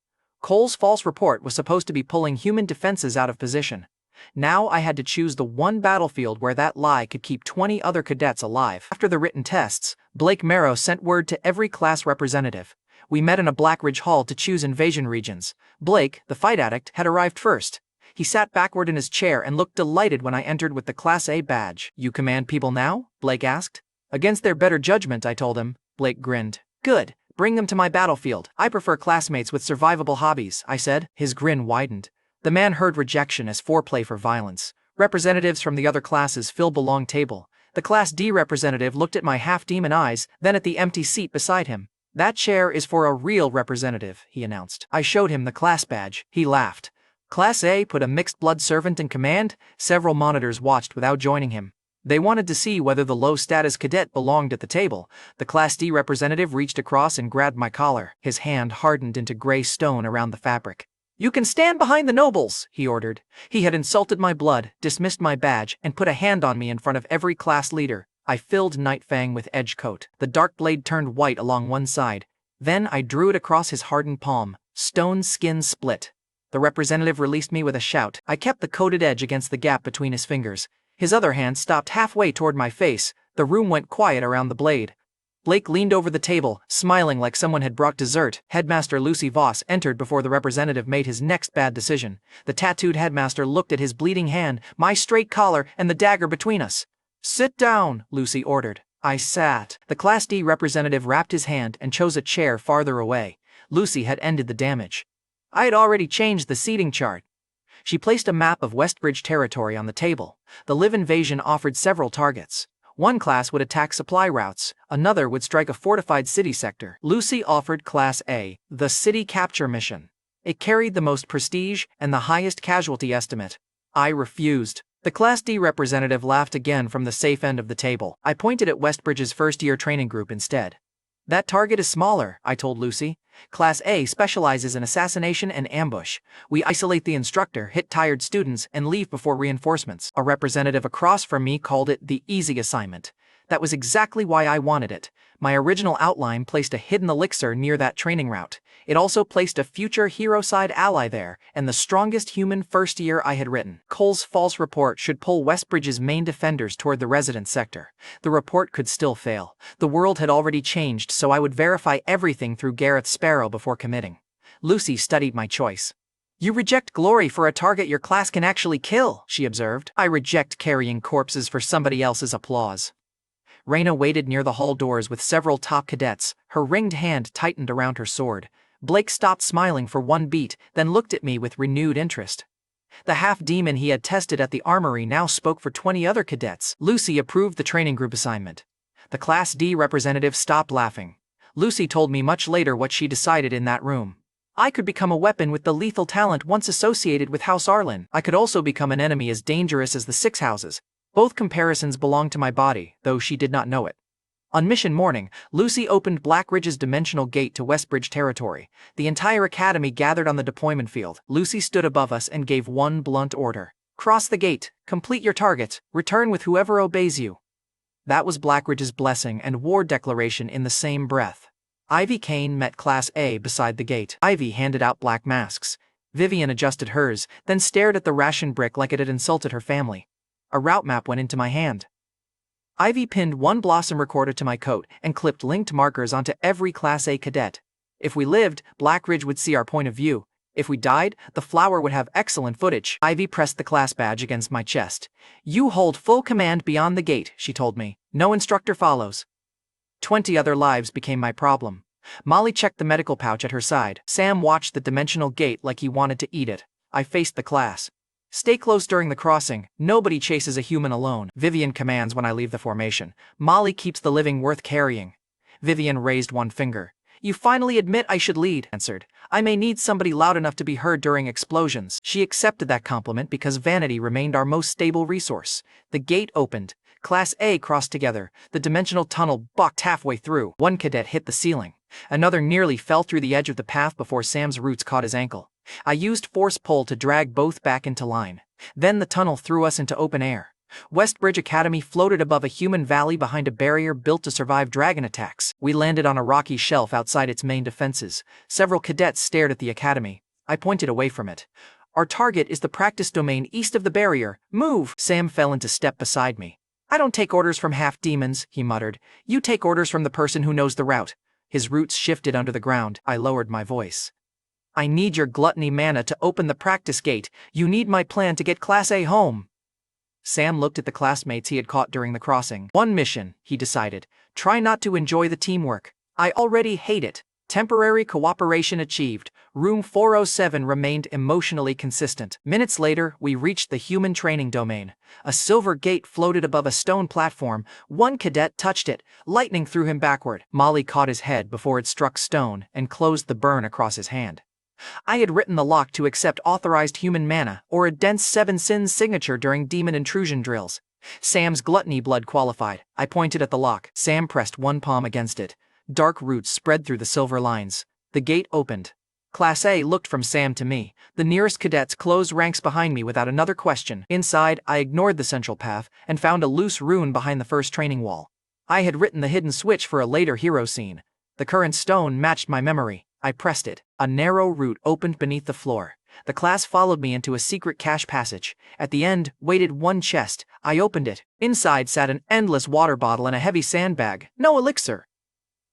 Cole's false report was supposed to be pulling human defenses out of position. Now I had to choose the one battlefield where that lie could keep 20 other cadets alive. After the written tests, Blake Marrow sent word to every class representative. We met in a Blackridge hall to choose invasion regions. Blake, the fight addict, had arrived first. He sat backward in his chair and looked delighted when I entered with the Class A badge. "You command people now?" Blake asked. "Against their better judgment," I told him. Blake grinned. "Good. Bring them to my battlefield. I prefer classmates with survivable hobbies," I said. His grin widened. The man heard rejection as foreplay for violence. Representatives from the other classes filled the long table. The Class D representative looked at my half-demon eyes, then at the empty seat beside him. "That chair is for a real representative," he announced. I showed him the class badge. He laughed. Class A put a mixed-blood servant in command. Several monitors watched without joining him. They wanted to see whether the low-status cadet belonged at the table. The Class D representative reached across and grabbed my collar. His hand hardened into gray stone around the fabric. "You can stand behind the nobles," he ordered. He had insulted my blood, dismissed my badge, and put a hand on me in front of every class leader. I filled Nightfang with edge coat. The dark blade turned white along one side. Then I drew it across his hardened palm. Stone skin split. The representative released me with a shout. I kept the coated edge against the gap between his fingers. His other hand stopped halfway toward my face. The room went quiet around the blade. Blake leaned over the table, smiling like someone had brought dessert. Headmaster Lucy Voss entered before the representative made his next bad decision. The tattooed headmaster looked at his bleeding hand, my straight collar, and the dagger between us. "Sit down," Lucy ordered. I sat. The Class D representative wrapped his hand and chose a chair farther away. Lucy had ended the damage. I had already changed the seating chart. She placed a map of Westbridge territory on the table. The Live invasion offered several targets. One class would attack supply routes, another would strike a fortified city sector. Lucy offered Class A, the city capture mission. It carried the most prestige and the highest casualty estimate. I refused. The Class D representative laughed again from the safe end of the table. I pointed at Westbridge's first-year training group instead. That target is smaller, I told Lucy. Class A specializes in assassination and ambush. We isolate the instructor, hit tired students, and leave before reinforcements. A representative across from me called it the easy assignment. That was exactly why I wanted it. My original outline placed a hidden elixir near that training route. It also placed a future hero-side ally there, and the strongest human first year I had written. Cole's false report should pull Westbridge's main defenders toward the residence sector. The report could still fail. The world had already changed, so I would verify everything through Gareth Sparrow before committing. Lucy studied my choice. "You reject glory for a target your class can actually kill," she observed. "I reject carrying corpses for somebody else's applause." Raina waited near the hall doors with several top cadets, her ringed hand tightened around her sword. Blake stopped smiling for one beat, then looked at me with renewed interest. The half-demon he had tested at the armory now spoke for 20 other cadets. Lucy approved the training group assignment. The Class D representative stopped laughing. Lucy told me much later what she decided in that room. I could become a weapon with the lethal talent once associated with House Arlen. I could also become an enemy as dangerous as the Six Houses. Both comparisons belonged to my body, though she did not know it. On mission morning, Lucy opened Blackridge's dimensional gate to Westbridge territory. The entire academy gathered on the deployment field. Lucy stood above us and gave one blunt order. "Cross the gate, complete your target, return with whoever obeys you." That was Blackridge's blessing and war declaration in the same breath. Ivy Kane met Class A beside the gate. Ivy handed out black masks. Vivian adjusted hers, then stared at the ration brick like it had insulted her family. A route map went into my hand. Ivy pinned one Blossom recorder to my coat and clipped linked markers onto every Class A cadet. If we lived, Blackridge would see our point of view. If we died, the flower would have excellent footage. Ivy pressed the class badge against my chest. "You hold full command beyond the gate," she told me. "No instructor follows." 20 other lives became my problem. Molly checked the medical pouch at her side. Sam watched the dimensional gate like he wanted to eat it. I faced the class. "Stay close during the crossing. Nobody chases a human alone." Vivian commands when I leave the formation. Molly keeps the living worth carrying. Vivian raised one finger. "You finally admit I should lead," answered. "I may need somebody loud enough to be heard during explosions." She accepted that compliment because vanity remained our most stable resource. The gate opened. Class A crossed together. The dimensional tunnel bucked halfway through. One cadet hit the ceiling. Another nearly fell through the edge of the path before Sam's roots caught his ankle. I used force pull to drag both back into line. Then the tunnel threw us into open air. Westbridge Academy floated above a human valley behind a barrier built to survive dragon attacks. We landed on a rocky shelf outside its main defenses. Several cadets stared at the academy. I pointed away from it. "Our target is the practice domain east of the barrier. Move!" Sam fell into step beside me. "I don't take orders from half-demons," he muttered. "You take orders from the person who knows the route." His roots shifted under the ground. I lowered my voice. "I need your gluttony mana to open the practice gate. You need my plan to get Class A home." Sam looked at the classmates he had caught during the crossing. "One mission," he decided. "Try not to enjoy the teamwork." "I already hate it." Temporary cooperation achieved. Room 407 remained emotionally consistent. Minutes later, we reached the human training domain. A silver gate floated above a stone platform. One cadet touched it. Lightning threw him backward. Molly caught his head before it struck stone and closed the burn across his hand. I had written the lock to accept authorized human mana, or a dense 7 sins signature during demon intrusion drills. Sam's gluttony blood qualified. I pointed at the lock. Sam pressed one palm against it. Dark roots spread through the silver lines. The gate opened. Class A looked from Sam to me. The nearest cadets closed ranks behind me without another question. Inside, I ignored the central path and found a loose rune behind the first training wall. I had written the hidden switch for a later hero scene. The current stone matched my memory. I pressed it. A narrow route opened beneath the floor. The class followed me into a secret cache passage. At the end waited one chest. I opened it. Inside sat an endless water bottle and a heavy sandbag. No elixir.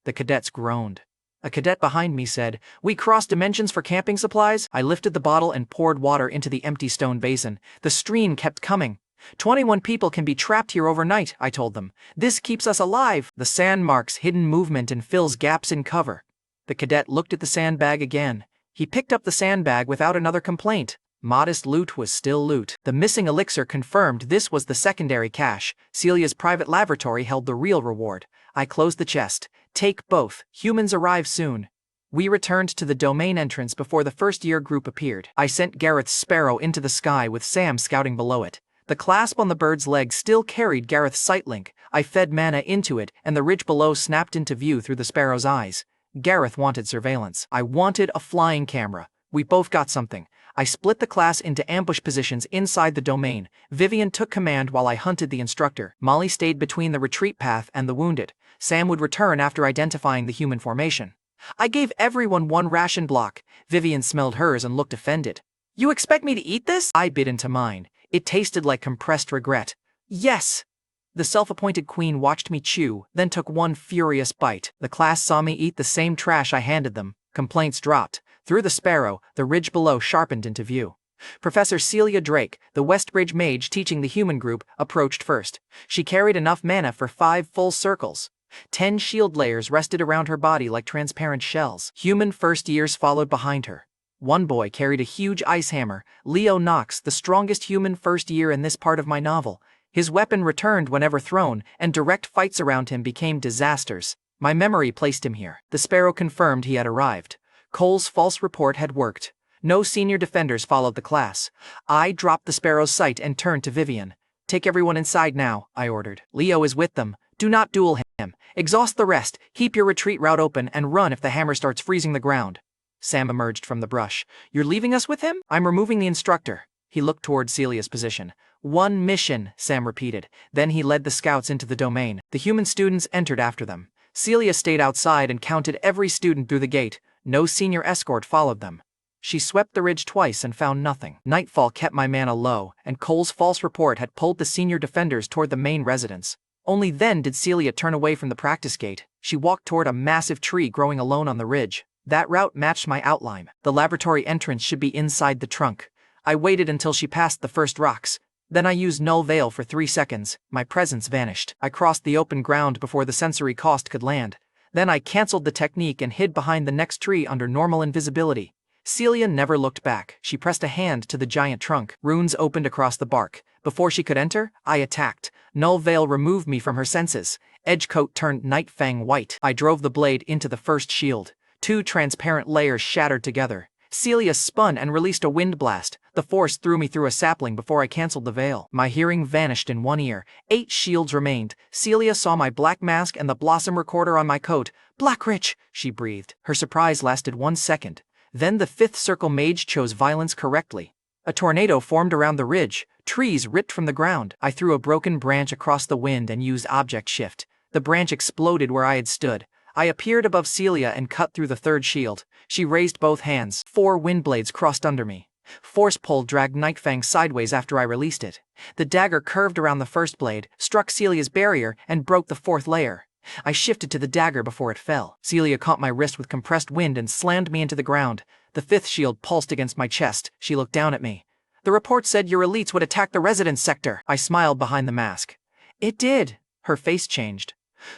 The cadets groaned. A cadet behind me said, "We crossed dimensions for camping supplies?" I lifted the bottle and poured water into the empty stone basin. The stream kept coming. 21 people can be trapped here overnight, I told them. This keeps us alive. The sand marks hidden movement and fills gaps in cover. The cadet looked at the sandbag again. He picked up the sandbag without another complaint. Modest loot was still loot. The missing elixir confirmed this was the secondary cache. Celia's private laboratory held the real reward. I closed the chest. Take both. Humans arrive soon. We returned to the domain entrance before the first-year group appeared. I sent Gareth's sparrow into the sky with Sam scouting below it. The clasp on the bird's leg still carried Gareth's sightlink. I fed mana into it, and the ridge below snapped into view through the sparrow's eyes. Gareth wanted surveillance. I wanted a flying camera. We both got something. I split the class into ambush positions inside the domain. Vivian took command while I hunted the instructor. Molly stayed between the retreat path and the wounded. Sam would return after identifying the human formation. I gave everyone one ration block. Vivian smelled hers and looked offended. "You expect me to eat this?" I bit into mine. It tasted like compressed regret. "Yes." The self-appointed queen watched me chew, then took one furious bite. The class saw me eat the same trash I handed them. Complaints dropped. Through the sparrow, the ridge below sharpened into view. Professor Celia Drake, the Westbridge mage teaching the human group, approached first. She carried enough mana for 5 full circles. 10 shield layers rested around her body like transparent shells. Human first years followed behind her. One boy carried a huge ice hammer. Leo Knox, the strongest human first year in this part of my novel. His weapon returned whenever thrown, and direct fights around him became disasters. My memory placed him here. The sparrow confirmed he had arrived. Cole's false report had worked. No senior defenders followed the class. I dropped the sparrow's sight and turned to Vivian. "Take everyone inside now," I ordered. "Leo is with them. Do not duel him. Exhaust the rest. Keep your retreat route open and run if the hammer starts freezing the ground." Sam emerged from the brush. "You're leaving us with him?" "I'm removing the instructor." He looked toward Celia's position. "One mission," Sam repeated. Then he led the scouts into the domain. The human students entered after them. Celia stayed outside and counted every student through the gate. No senior escort followed them. She swept the ridge twice and found nothing. Nightfall kept my mana low, and Cole's false report had pulled the senior defenders toward the main residence. Only then did Celia turn away from the practice gate. She walked toward a massive tree growing alone on the ridge. That route matched my outline. The laboratory entrance should be inside the trunk. I waited until she passed the first rocks. Then I used Null Veil for 3 seconds. My presence vanished. I crossed the open ground before the sensory cost could land. Then I canceled the technique and hid behind the next tree under normal invisibility. Celia never looked back. She pressed a hand to the giant trunk. Runes opened across the bark. Before she could enter, I attacked. Null Veil removed me from her senses. Edgecoat turned Night Fang white. I drove the blade into the first shield. 2 transparent layers shattered together. Celia spun and released a wind blast. The force threw me through a sapling before I canceled the veil. My hearing vanished in one ear. 8 shields remained. Celia saw my black mask and the blossom recorder on my coat. "Blackridge," she breathed. Her surprise lasted 1 second. Then the 5th circle mage chose violence correctly. A tornado formed around the ridge. Trees ripped from the ground. I threw a broken branch across the wind and used object shift. The branch exploded where I had stood. I appeared above Celia and cut through the 3rd shield. She raised both hands. 4 wind blades crossed under me. Force pull dragged Nightfang sideways after I released it. The dagger curved around the 1st blade, struck Celia's barrier, and broke the 4th layer. I shifted to the dagger before it fell. Celia caught my wrist with compressed wind and slammed me into the ground. The 5th shield pulsed against my chest. She looked down at me. "The report said your elites would attack the residence sector." I smiled behind the mask. "It did." Her face changed.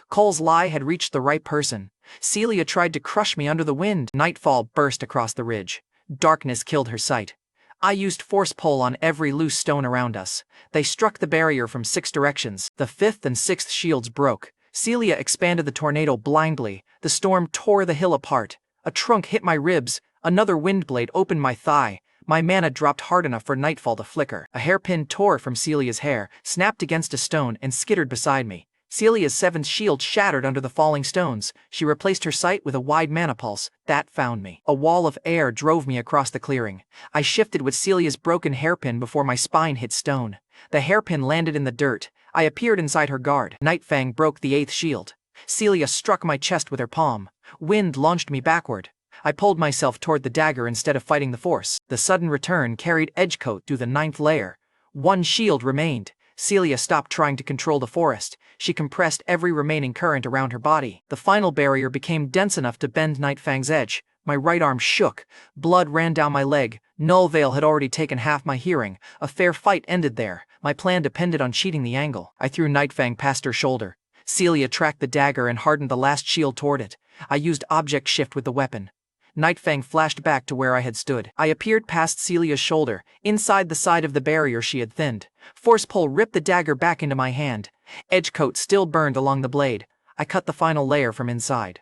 Cole's lie had reached the right person. Celia tried to crush me under the wind. Nightfall burst across the ridge. Darkness killed her sight. I used force pull on every loose stone around us. They struck the barrier from 6 directions. The 5th and 6th shields broke. Celia expanded the tornado blindly. The storm tore the hill apart. A trunk hit my ribs. Another wind blade opened my thigh. My mana dropped hard enough for Nightfall to flicker. A hairpin tore from Celia's hair, snapped against a stone, and skittered beside me. Celia's 7th shield shattered under the falling stones. She replaced her sight with a wide mana pulse. That found me. A wall of air drove me across the clearing. I shifted with Celia's broken hairpin before my spine hit stone. The hairpin landed in the dirt. I appeared inside her guard. Nightfang broke the 8th shield. Celia struck my chest with her palm. Wind launched me backward. I pulled myself toward the dagger instead of fighting the force. The sudden return carried Edgecoat through the 9th layer. One shield remained. Celia stopped trying to control the forest. She compressed every remaining current around her body. The final barrier became dense enough to bend Nightfang's edge. My right arm shook. Blood ran down my leg. Null Veil had already taken half my hearing. A fair fight ended there. My plan depended on cheating the angle. I threw Nightfang past her shoulder. Celia tracked the dagger and hardened the last shield toward it. I used object shift with the weapon. Nightfang flashed back to where I had stood. I appeared past Celia's shoulder, inside the side of the barrier she had thinned. Force pull ripped the dagger back into my hand. Edgecoat still burned along the blade. I cut the final layer from inside.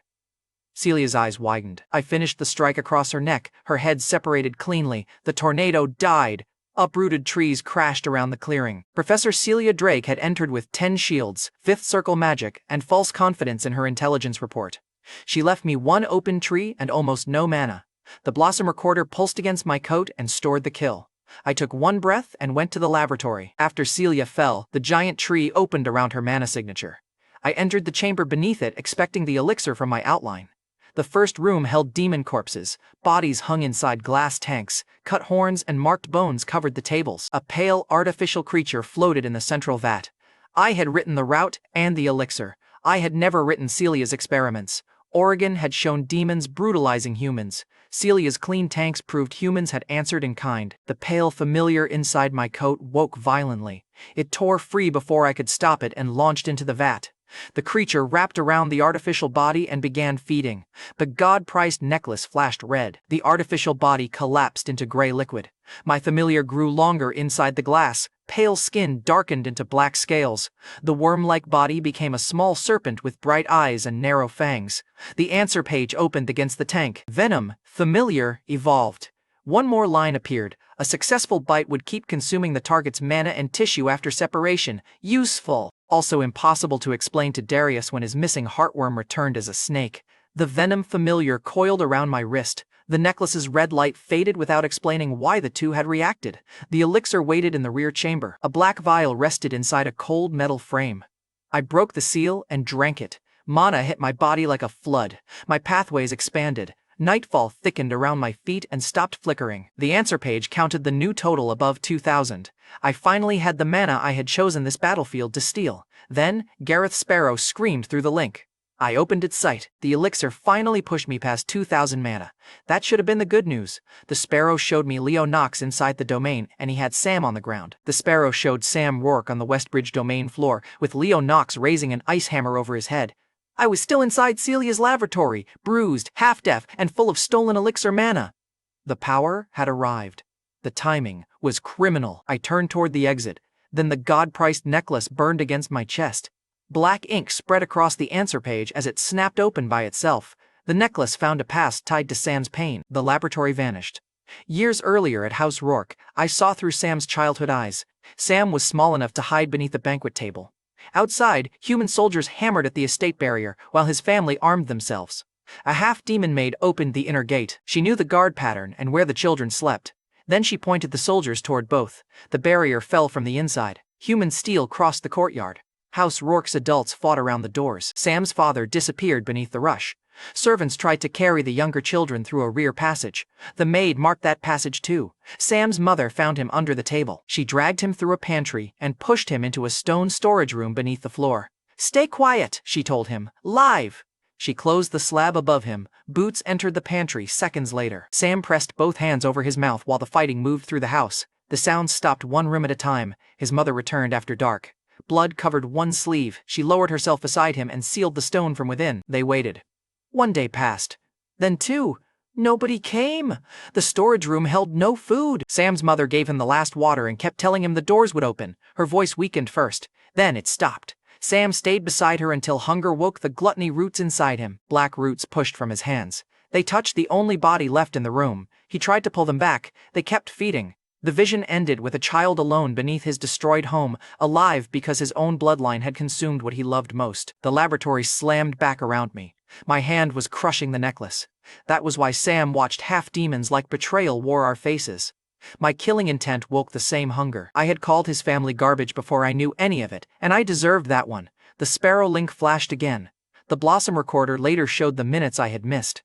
Celia's eyes widened. I finished the strike across her neck, her head separated cleanly. The tornado died. Uprooted trees crashed around the clearing. Professor Celia Drake had entered with 10 shields, 5th circle magic, and false confidence in her intelligence report. She left me 1 open tree and almost no mana. The blossom recorder pulsed against my coat and stored the kill. I took 1 breath and went to the laboratory. After Celia fell, the giant tree opened around her mana signature. I entered the chamber beneath it, expecting the elixir from my outline. The first room held demon corpses. Bodies hung inside glass tanks. Cut horns and marked bones covered the tables. A pale, artificial creature floated in the central vat. I had written the route and the elixir. I had never written Celia's experiments. Oregon had shown demons brutalizing humans. Celia's clean tanks proved humans had answered in kind. The pale familiar inside my coat woke violently. It tore free before I could stop it and launched into the vat. The creature wrapped around the artificial body and began feeding. The god-priced necklace flashed red. The artificial body collapsed into gray liquid. My familiar grew longer inside the glass. Pale skin darkened into black scales. The worm-like body became a small serpent with bright eyes and narrow fangs. The answer page opened against the tank. Venom, familiar, evolved. 1 more line appeared. A successful bite would keep consuming the target's mana and tissue after separation. Useful. Also impossible to explain to Darius when his missing heartworm returned as a snake. The venom familiar coiled around my wrist. The necklace's red light faded without explaining why the two had reacted. The elixir waited in the rear chamber. A black vial rested inside a cold metal frame. I broke the seal and drank it. Mana hit my body like a flood. My pathways expanded. Nightfall thickened around my feet and stopped flickering. The answer page counted the new total above 2,000. I finally had the mana I had chosen this battlefield to steal. Then, Gareth Sparrow screamed through the link. I opened its sight. The elixir finally pushed me past 2,000 mana. That should have been the good news. The Sparrow showed me Leo Knox inside the domain, and he had Sam on the ground. The Sparrow showed Sam Rourke on the Westbridge domain floor, with Leo Knox raising an ice hammer over his head. I was still inside Celia's laboratory, bruised, half-deaf, and full of stolen elixir mana. The power had arrived. The timing was criminal. I turned toward the exit. Then the god-priced necklace burned against my chest. Black ink spread across the answer page as it snapped open by itself. The necklace found a past tied to Sam's pain. The laboratory vanished. Years earlier at House Rourke, I saw through Sam's childhood eyes. Sam was small enough to hide beneath the banquet table. Outside, human soldiers hammered at the estate barrier, while his family armed themselves. A half-demon maid opened the inner gate. She knew the guard pattern and where the children slept. Then she pointed the soldiers toward both. The barrier fell from the inside. Human steel crossed the courtyard. House Rourke's adults fought around the doors. Sam's father disappeared beneath the rush. Servants tried to carry the younger children through a rear passage. The maid marked that passage too. Sam's mother found him under the table. She dragged him through a pantry and pushed him into a stone storage room beneath the floor. "Stay quiet," she told him. "Live." She closed the slab above him. Boots entered the pantry seconds later. Sam pressed both hands over his mouth while the fighting moved through the house. The sounds stopped 1 room at a time. His mother returned after dark. Blood covered one sleeve. She lowered herself beside him and sealed the stone from within. They waited. 1 day passed. Then 2. Nobody came. The storage room held no food. Sam's mother gave him the last water and kept telling him the doors would open. Her voice weakened first. Then it stopped. Sam stayed beside her until hunger woke the gluttony roots inside him. Black roots pushed from his hands. They touched the only body left in the room. He tried to pull them back. They kept feeding. The vision ended with a child alone beneath his destroyed home, alive because his own bloodline had consumed what he loved most. The laboratory slammed back around me. My hand was crushing the necklace. That was why Sam watched half-demons like betrayal wore our faces. My killing intent woke the same hunger. I had called his family garbage before I knew any of it, and I deserved that one. The sparrow link flashed again. The Blossom recorder later showed the minutes I had missed.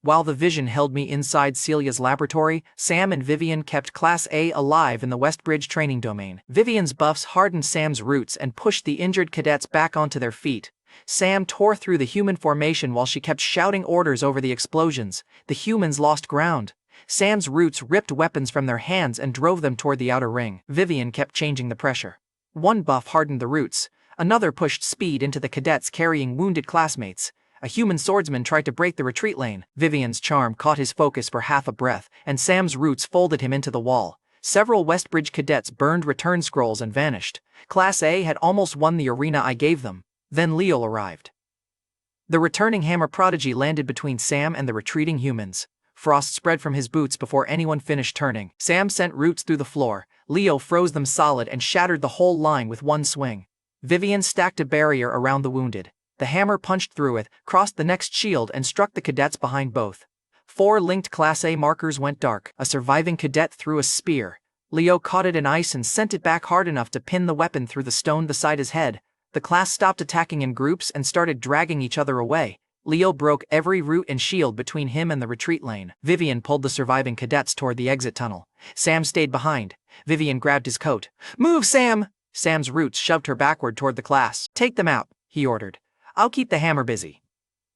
While the vision held me inside Celia's laboratory, Sam and Vivian kept Class A alive in the Westbridge training domain. Vivian's buffs hardened Sam's roots and pushed the injured cadets back onto their feet. Sam tore through the human formation while she kept shouting orders over the explosions. The humans lost ground. Sam's roots ripped weapons from their hands and drove them toward the outer ring. Vivian kept changing the pressure. One buff hardened the roots. Another pushed speed into the cadets carrying wounded classmates. A human swordsman tried to break the retreat lane. Vivian's charm caught his focus for half a breath, and Sam's roots folded him into the wall. Several Westbridge cadets burned return scrolls and vanished. Class A had almost won the arena I gave them. Then Leo arrived. The returning hammer prodigy landed between Sam and the retreating humans. Frost spread from his boots before anyone finished turning. Sam sent roots through the floor. Leo froze them solid and shattered the whole line with one swing. Vivian stacked a barrier around the wounded. The hammer punched through it, crossed the next shield and struck the cadets behind both. 4 linked Class A markers went dark. A surviving cadet threw a spear. Leo caught it in ice and sent it back hard enough to pin the weapon through the stone beside his head. The class stopped attacking in groups and started dragging each other away. Leo broke every root and shield between him and the retreat lane. Vivian pulled the surviving cadets toward the exit tunnel. Sam stayed behind. Vivian grabbed his coat. "Move, Sam!" Sam's roots shoved her backward toward the class. "Take them out," he ordered. "I'll keep the hammer busy."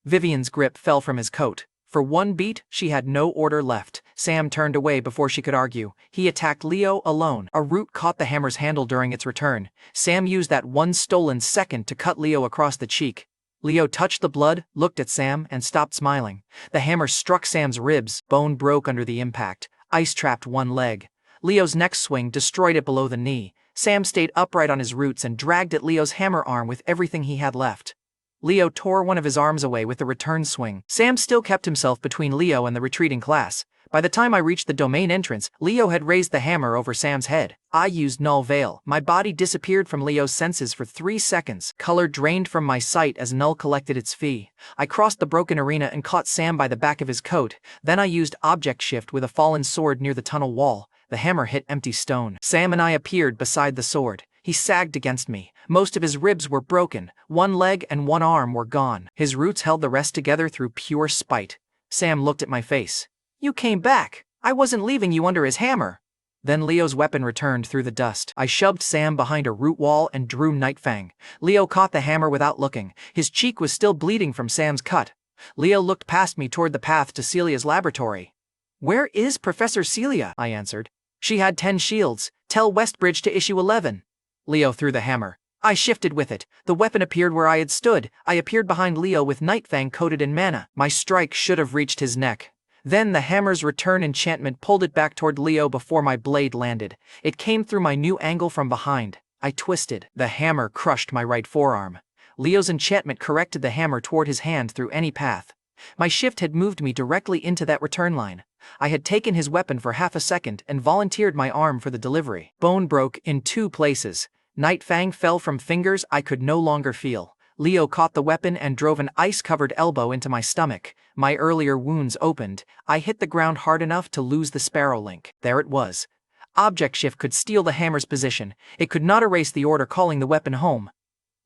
Vivian's grip fell from his coat. For one beat, she had no order left. Sam turned away before she could argue. He attacked Leo alone. A root caught the hammer's handle during its return. Sam used that one stolen second to cut Leo across the cheek. Leo touched the blood, looked at Sam, and stopped smiling. The hammer struck Sam's ribs. Bone broke under the impact. Ice trapped one leg. Leo's next swing destroyed it below the knee. Sam stayed upright on his roots and dragged at Leo's hammer arm with everything he had left. Leo tore one of his arms away with the return swing. Sam still kept himself between Leo and the retreating class. By the time I reached the domain entrance, Leo had raised the hammer over Sam's head. I used Null Veil. My body disappeared from Leo's senses for 3 seconds. Color drained from my sight as Null collected its fee. I crossed the broken arena and caught Sam by the back of his coat. Then I used Object Shift with a fallen sword near the tunnel wall. The hammer hit empty stone. Sam and I appeared beside the sword. He sagged against me. Most of his ribs were broken. One leg and one arm were gone. His roots held the rest together through pure spite. Sam looked at my face. "You came back. I wasn't leaving you under his hammer." Then Leo's weapon returned through the dust. I shoved Sam behind a root wall and drew Nightfang. Leo caught the hammer without looking. His cheek was still bleeding from Sam's cut. Leo looked past me toward the path to Celia's laboratory. "Where is Professor Celia?" I answered. "She had 10 shields. Tell Westbridge to issue 11. Leo threw the hammer. I shifted with it. The weapon appeared where I had stood. I appeared behind Leo with Nightfang coated in mana. My strike should have reached his neck. Then the hammer's return enchantment pulled it back toward Leo before my blade landed. It came through my new angle from behind. I twisted. The hammer crushed my right forearm. Leo's enchantment corrected the hammer toward his hand through any path. My shift had moved me directly into that return line. I had taken his weapon for half a second and volunteered my arm for the delivery. Bone broke in 2 places. Nightfang fell from fingers I could no longer feel. Leo caught the weapon and drove an ice-covered elbow into my stomach. My earlier wounds opened. I hit the ground hard enough to lose the sparrow link. There it was. Object Shift could steal the hammer's position. It could not erase the order calling the weapon home.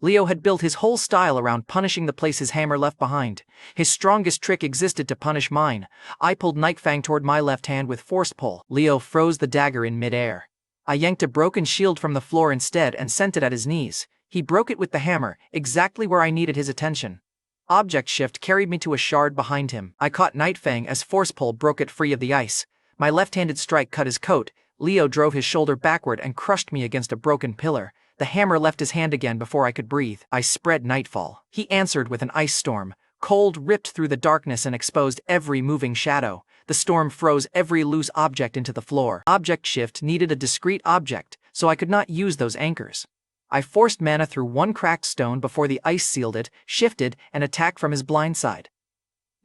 Leo had built his whole style around punishing the place his hammer left behind. His strongest trick existed to punish mine. I pulled Nightfang toward my left hand with force pull. Leo froze the dagger in midair. I yanked a broken shield from the floor instead and sent it at his knees. He broke it with the hammer, exactly where I needed his attention. Object Shift carried me to a shard behind him. I caught Nightfang as force pull broke it free of the ice. My left-handed strike cut his coat. Leo drove his shoulder backward and crushed me against a broken pillar. The hammer left his hand again before I could breathe. I spread Nightfall. He answered with an ice storm. Cold ripped through the darkness and exposed every moving shadow. The storm froze every loose object into the floor. Object Shift needed a discrete object, so I could not use those anchors. I forced mana through one cracked stone before the ice sealed it, shifted, and attacked from his blind side.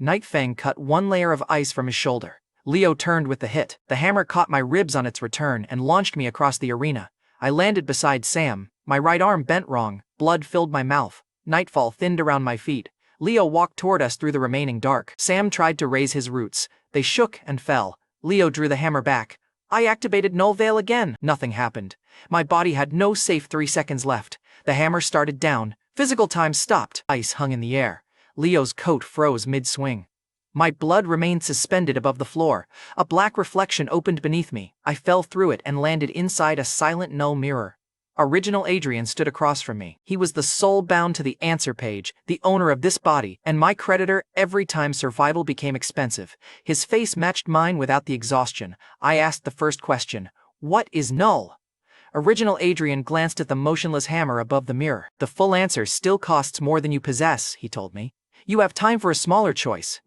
Nightfang cut one layer of ice from his shoulder. Leo turned with the hit. The hammer caught my ribs on its return and launched me across the arena. I landed beside Sam. My right arm bent wrong. Blood filled my mouth. Nightfall thinned around my feet. Leo walked toward us through the remaining dark. Sam tried to raise his roots. They shook and fell. Leo drew the hammer back. I activated Null Veil again. Nothing happened. My body had no safe 3 seconds left. The hammer started down. Physical time stopped. Ice hung in the air. Leo's coat froze mid-swing. My blood remained suspended above the floor. A black reflection opened beneath me. I fell through it and landed inside a silent Null mirror. Original Adrian stood across from me. He was the soul bound to the answer page, the owner of this body, and my creditor every time survival became expensive. His face matched mine without the exhaustion. I asked the first question, "What is Null?" Original Adrian glanced at the motionless hammer above the mirror. "The full answer still costs more than you possess," he told me. "You have time for a smaller choice."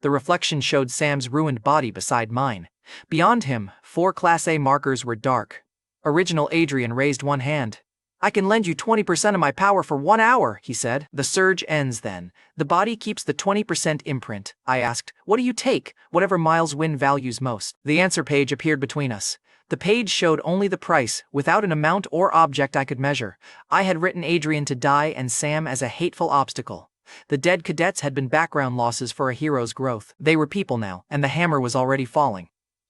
The reflection showed Sam's ruined body beside mine. Beyond him, 4 Class A markers were dark. Original Adrian raised one hand. "I can lend you 20% of my power for 1 hour," he said. "The surge ends then. The body keeps the 20% imprint." I asked, "What do you take? Whatever Miles Wynn values most." The answer page appeared between us. The page showed only the price, without an amount or object I could measure. I had written Adrian to die and Sam as a hateful obstacle. The dead cadets had been background losses for a hero's growth. They were people now, and the hammer was already falling.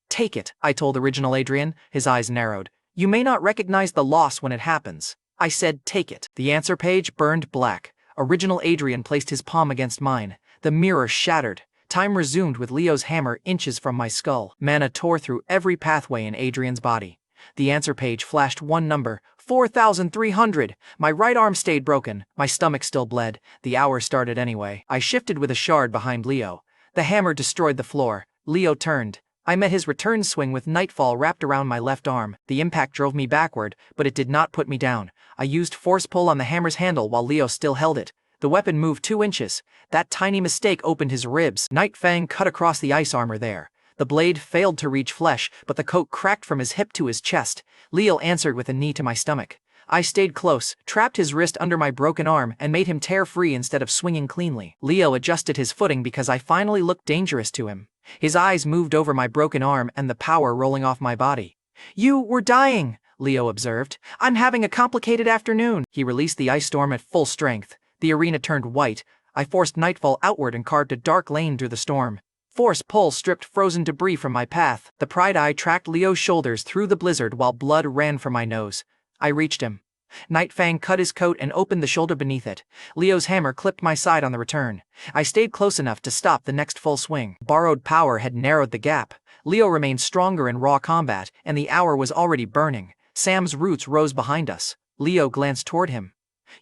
"Take it," I told Original Adrian. His eyes narrowed. "You may not recognize the loss when it happens." I said, "Take it." The answer page burned black. Original Adrian placed his palm against mine. The mirror shattered. Time resumed with Leo's hammer inches from my skull. Mana tore through every pathway in Adrian's body. The answer page flashed one number, 4,300. My right arm stayed broken. My stomach still bled. The hour started anyway. I shifted with a shard behind Leo. The hammer destroyed the floor. Leo turned. I met his return swing with Nightfall wrapped around my left arm. The impact drove me backward, but it did not put me down. I used force pull on the hammer's handle while Leo still held it. The weapon moved 2 inches. That tiny mistake opened his ribs. Night Fang cut across the ice armor there. The blade failed to reach flesh, but the coat cracked from his hip to his chest. Leo answered with a knee to my stomach. I stayed close, trapped his wrist under my broken arm, and made him tear free instead of swinging cleanly. Leo adjusted his footing because I finally looked dangerous to him. His eyes moved over my broken arm and the power rolling off my body. "You were dying," Leo observed. "I'm having a complicated afternoon." He released the ice storm at full strength. The arena turned white. I forced Nightfall outward and carved a dark lane through the storm. Force pull stripped frozen debris from my path. The pride eye tracked Leo's shoulders through the blizzard while blood ran from my nose. I reached him. Night Fang cut his coat and opened the shoulder beneath it. Leo's hammer clipped my side on the return. I stayed close enough to stop the next full swing. Borrowed power had narrowed the gap. Leo remained stronger in raw combat, and the hour was already burning. Sam's roots rose behind us. Leo glanced toward him.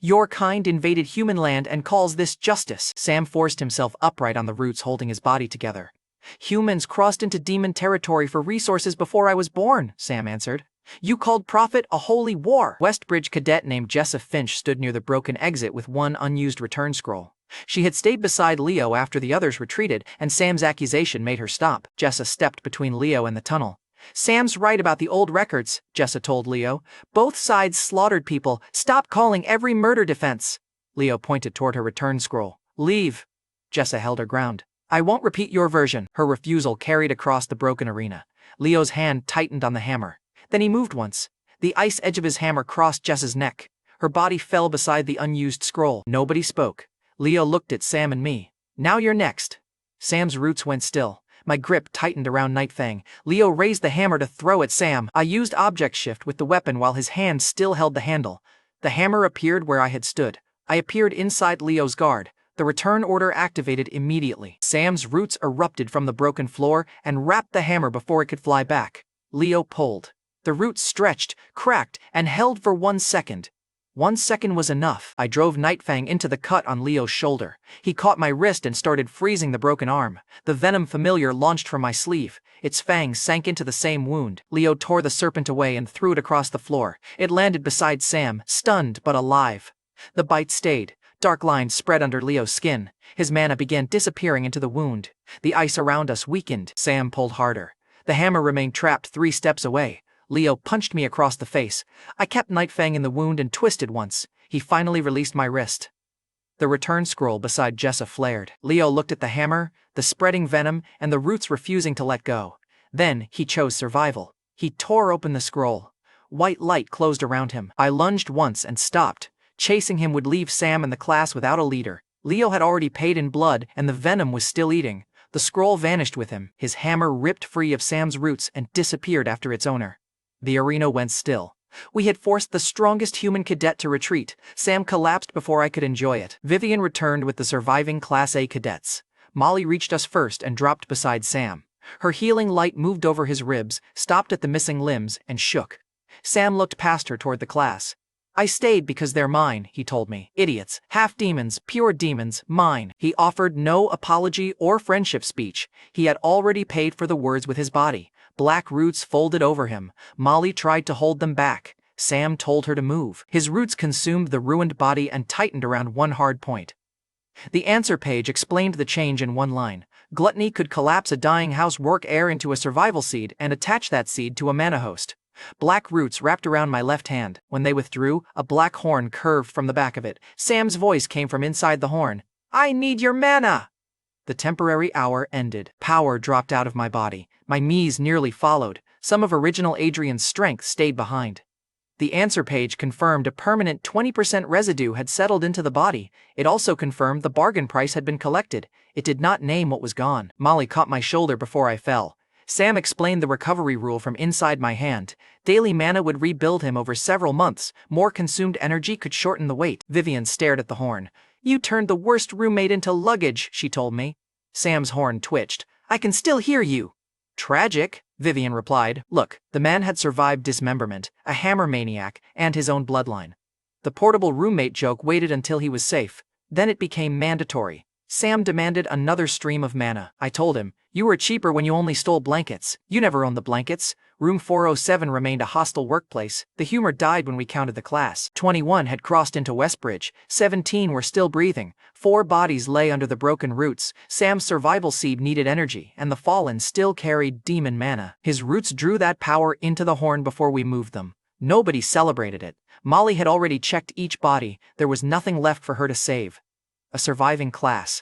"Your kind invaded human land and calls this justice." Sam forced himself upright on the roots holding his body together. "Humans crossed into demon territory for resources before I was born," Sam answered. "You called profit a holy war." Westbridge cadet named Jessa Finch stood near the broken exit with one unused return scroll. She had stayed beside Leo after the others retreated, and Sam's accusation made her stop. Jessa stepped between Leo and the tunnel. "Sam's right about the old records," Jessa told Leo. "Both sides slaughtered people. Stop calling every murder defense." Leo pointed toward her return scroll. "Leave." Jessa held her ground. "I won't repeat your version." Her refusal carried across the broken arena. Leo's hand tightened on the hammer. Then he moved once. The ice edge of his hammer crossed Jessa's neck. Her body fell beside the unused scroll. Nobody spoke. Leo looked at Sam and me. "Now you're next." Sam's roots went still. My grip tightened around Night Fang. Leo raised the hammer to throw at Sam. I used object shift with the weapon while his hand still held the handle. The hammer appeared where I had stood. I appeared inside Leo's guard. The return order activated immediately. Sam's roots erupted from the broken floor and wrapped the hammer before it could fly back. Leo pulled. The roots stretched, cracked, and held for 1 second. 1 second was enough. I drove Night Fang into the cut on Leo's shoulder. He caught my wrist and started freezing the broken arm. The venom familiar launched from my sleeve. Its fangs sank into the same wound. Leo tore the serpent away and threw it across the floor. It landed beside Sam, stunned but alive. The bite stayed. Dark lines spread under Leo's skin. His mana began disappearing into the wound. The ice around us weakened. Sam pulled harder. The hammer remained trapped 3 steps away. Leo punched me across the face. I kept Night Fang in the wound and twisted once. He finally released my wrist. The return scroll beside Jessa flared. Leo looked at the hammer, the spreading venom, and the roots refusing to let go. Then he chose survival. He tore open the scroll. White light closed around him. I lunged once and stopped. Chasing him would leave Sam and the class without a leader. Leo had already paid in blood, and the venom was still eating. The scroll vanished with him. His hammer ripped free of Sam's roots and disappeared after its owner. The arena went still. We had forced the strongest human cadet to retreat. Sam collapsed before I could enjoy it. Vivian returned with the surviving Class A cadets. Molly reached us first and dropped beside Sam. Her healing light moved over his ribs, stopped at the missing limbs, and shook. Sam looked past her toward the class. I stayed because they're mine, he told me. Idiots, half demons, pure demons, mine. He offered no apology or friendship speech. He had already paid for the words with his body. Black roots folded over him. Molly tried to hold them back. Sam told her to move. His roots consumed the ruined body and tightened around one hard point. The answer page explained the change in one line. Gluttony could collapse a dying house work heir into a survival seed and attach that seed to a mana host. Black roots wrapped around my left hand. When they withdrew, a black horn curved from the back of it. Sam's voice came from inside the horn. I need your mana! The temporary hour ended. Power dropped out of my body. My knees nearly followed. Some of original Adrian's strength stayed behind. The answer page confirmed a permanent 20% residue had settled into the body. It also confirmed the bargain price had been collected. It did not name what was gone. Molly caught my shoulder before I fell. Sam explained the recovery rule from inside my hand. Daily mana would rebuild him over several months. More consumed energy could shorten the wait. Vivian stared at the horn. You turned the worst roommate into luggage, she told me. Sam's horn twitched. I can still hear you. Tragic, Vivian replied. Look, the man had survived dismemberment, a hammer maniac, and his own bloodline. The portable roommate joke waited until he was safe. Then it became mandatory. Sam demanded another stream of mana. I told him, you were cheaper when you only stole blankets. You never owned the blankets. Room 407 remained a hostile workplace. The humor died when we counted the class. 21 had crossed into Westbridge. 17 were still breathing. 4 bodies lay under the broken roots. Sam's survival seed needed energy, and the fallen still carried demon mana. His roots drew that power into the horn before we moved them. Nobody celebrated it. Molly had already checked each body. There was nothing left for her to save. A surviving class.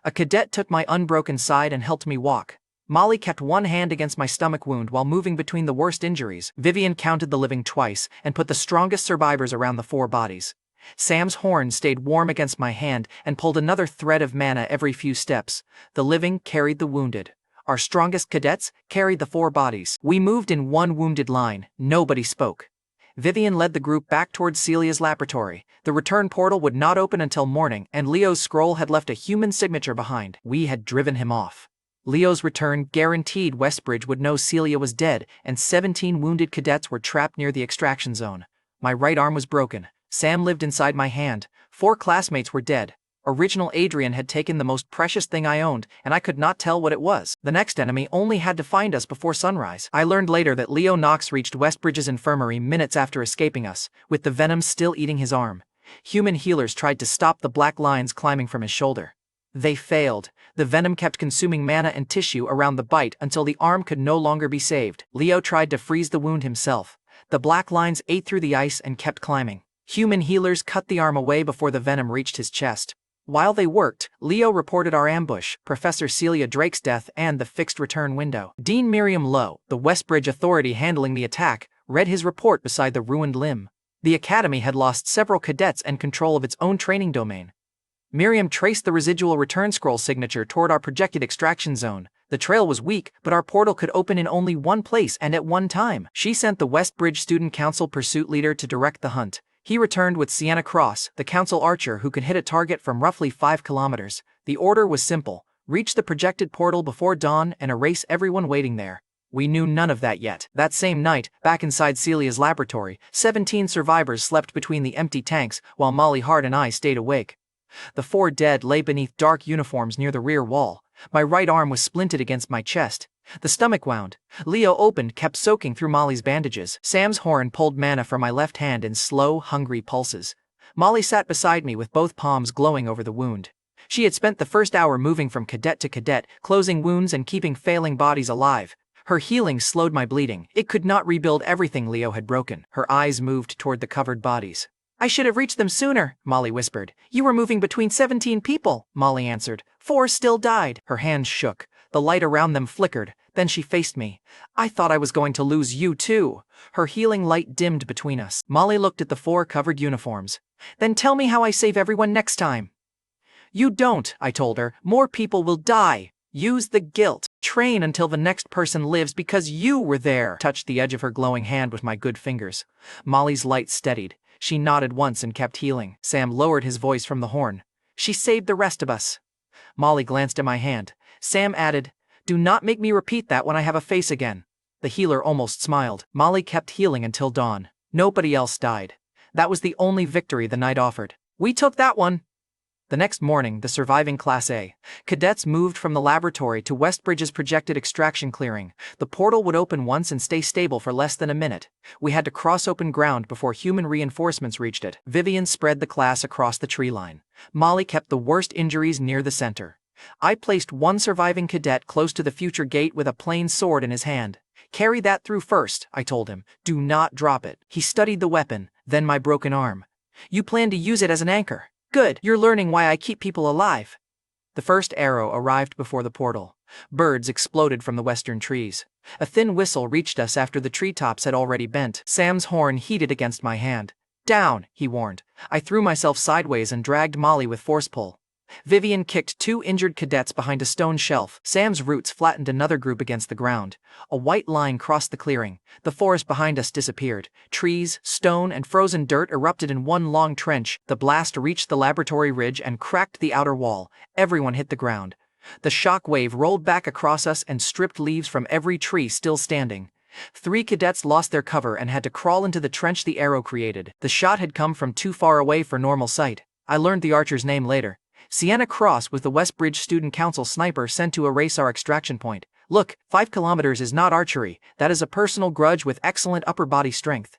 A cadet took my unbroken side and helped me walk. Molly kept one hand against my stomach wound while moving between the worst injuries. Vivian counted the living twice and put the strongest survivors around the 4 bodies. Sam's horn stayed warm against my hand and pulled another thread of mana every few steps. The living carried the wounded. Our strongest cadets carried the 4 bodies. We moved in one wounded line. Nobody spoke. Vivian led the group back towards Celia's laboratory. The return portal would not open until morning, and Leo's scroll had left a human signature behind. We had driven him off. Leo's return guaranteed Westbridge would know Celia was dead, and 17 wounded cadets were trapped near the extraction zone. My right arm was broken. Sam lived inside my hand. 4 classmates were dead. Original Adrian had taken the most precious thing I owned, and I could not tell what it was. The next enemy only had to find us before sunrise. I learned later that Leo Knox reached Westbridge's infirmary minutes after escaping us, with the venom still eating his arm. Human healers tried to stop the black lines climbing from his shoulder. They failed. The venom kept consuming mana and tissue around the bite until the arm could no longer be saved. Leo tried to freeze the wound himself. The black lines ate through the ice and kept climbing. Human healers cut the arm away before the venom reached his chest. While they worked, Leo reported our ambush, Professor Celia Drake's death, and the fixed return window. Dean Miriam Lowe, the Westbridge authority handling the attack, read his report beside the ruined limb. The academy had lost several cadets and control of its own training domain. Miriam traced the residual return scroll signature toward our projected extraction zone. The trail was weak, but our portal could open in only one place and at one time. She sent the Westbridge Student Council pursuit leader to direct the hunt. He returned with Sienna Cross, the council archer who could hit a target from roughly 5 kilometers. The order was simple: reach the projected portal before dawn and erase everyone waiting there. We knew none of that yet. That same night, back inside Celia's laboratory, 17 survivors slept between the empty tanks while Molly Hart and I stayed awake. The 4 dead lay beneath dark uniforms near the rear wall. My right arm was splinted against my chest. The stomach wound Leo opened kept soaking through Molly's bandages. Sam's horn pulled mana from my left hand in slow, hungry pulses. Molly sat beside me with both palms glowing over the wound. She had spent the first hour moving from cadet to cadet, closing wounds and keeping failing bodies alive. Her healing slowed my bleeding. It could not rebuild everything Leo had broken. Her eyes moved toward the covered bodies. I should have reached them sooner, Molly whispered. You were moving between 17 people, Molly answered. 4 still died. Her hands shook. The light around them flickered. Then she faced me. I thought I was going to lose you too. Her healing light dimmed between us. Molly looked at the 4 covered uniforms. Then tell me how I save everyone next time. You don't, I told her. More people will die. Use the guilt. Train until the next person lives because you were there. Touched the edge of her glowing hand with my good fingers. Molly's light steadied. She nodded once and kept healing. Sam lowered his voice from the horn. She saved the rest of us. Molly glanced at my hand. Sam added, do not make me repeat that when I have a face again. The healer almost smiled. Molly kept healing until dawn. Nobody else died. That was the only victory the night offered. We took that one. The next morning, the surviving Class A cadets moved from the laboratory to Westbridge's projected extraction clearing. The portal would open once and stay stable for less than a minute. We had to cross open ground before human reinforcements reached it. Vivian spread the class across the tree line. Molly kept the worst injuries near the center. I placed one surviving cadet close to the future gate with a plain sword in his hand. Carry that through first, I told him. Do not drop it. He studied the weapon, then my broken arm. You plan to use it as an anchor. Good, you're learning why I keep people alive. The first arrow arrived before the portal. Birds exploded from the western trees. A thin whistle reached us after the treetops had already bent. Sam's horn heated against my hand. Down, he warned. I threw myself sideways and dragged Molly with force pull. Vivian kicked two injured cadets behind a stone shelf. Sam's roots flattened another group against the ground. A white line crossed the clearing. The forest behind us disappeared. Trees, stone, and frozen dirt erupted in one long trench. The blast reached the laboratory ridge and cracked the outer wall. Everyone hit the ground. The shock wave rolled back across us and stripped leaves from every tree still standing. 3 cadets lost their cover and had to crawl into the trench the arrow created. The shot had come from too far away for normal sight. I learned the archer's name later. Raina Crowe was the Westbridge Student Council sniper sent to erase our extraction point. Look, 5 kilometers is not archery, that is a personal grudge with excellent upper body strength.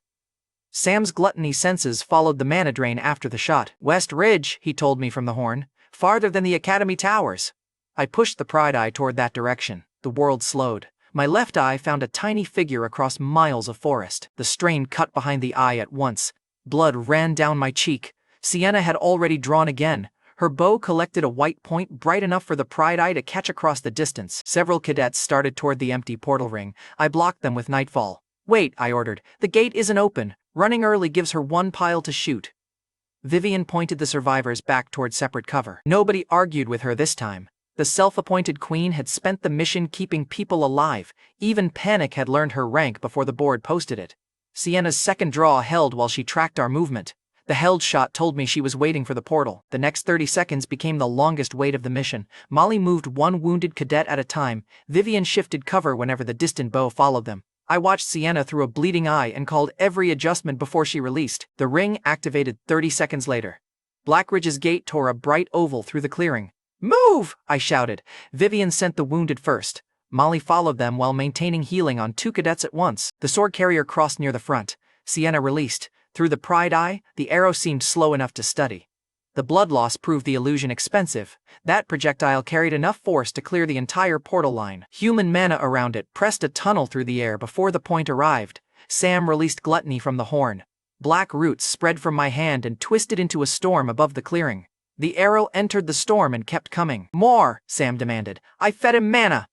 Sam's gluttony senses followed the mana drain after the shot. West Ridge, he told me from the horn, farther than the Academy towers. I pushed the pride eye toward that direction. The world slowed. My left eye found a tiny figure across miles of forest. The strain cut behind the eye at once. Blood ran down my cheek. Sienna had already drawn again. Her bow collected a white point bright enough for the pride eye to catch across the distance. Several cadets started toward the empty portal ring. I blocked them with Nightfall. Wait, I ordered. The gate isn't open. Running early gives her one pile to shoot. Vivian pointed the survivors back toward separate cover. Nobody argued with her this time. The self-appointed queen had spent the mission keeping people alive. Even Panic had learned her rank before the board posted it. Sienna's second draw held while she tracked our movement. The held shot told me she was waiting for the portal. The next 30 seconds became the longest wait of the mission. Molly moved one wounded cadet at a time. Vivian shifted cover whenever the distant bow followed them. I watched Sienna through a bleeding eye and called every adjustment before she released. The ring activated 30 seconds later. Blackridge's gate tore a bright oval through the clearing. Move! I shouted. Vivian sent the wounded first. Molly followed them while maintaining healing on 2 cadets at once. The sword carrier crossed near the front. Sienna released. Through the pride eye, the arrow seemed slow enough to study. The blood loss proved the illusion expensive. That projectile carried enough force to clear the entire portal line. Human mana around it pressed a tunnel through the air before the point arrived. Sam released Gluttony from the horn. Black roots spread from my hand and twisted into a storm above the clearing. The arrow entered the storm and kept coming. More, Sam demanded. I fed him mana.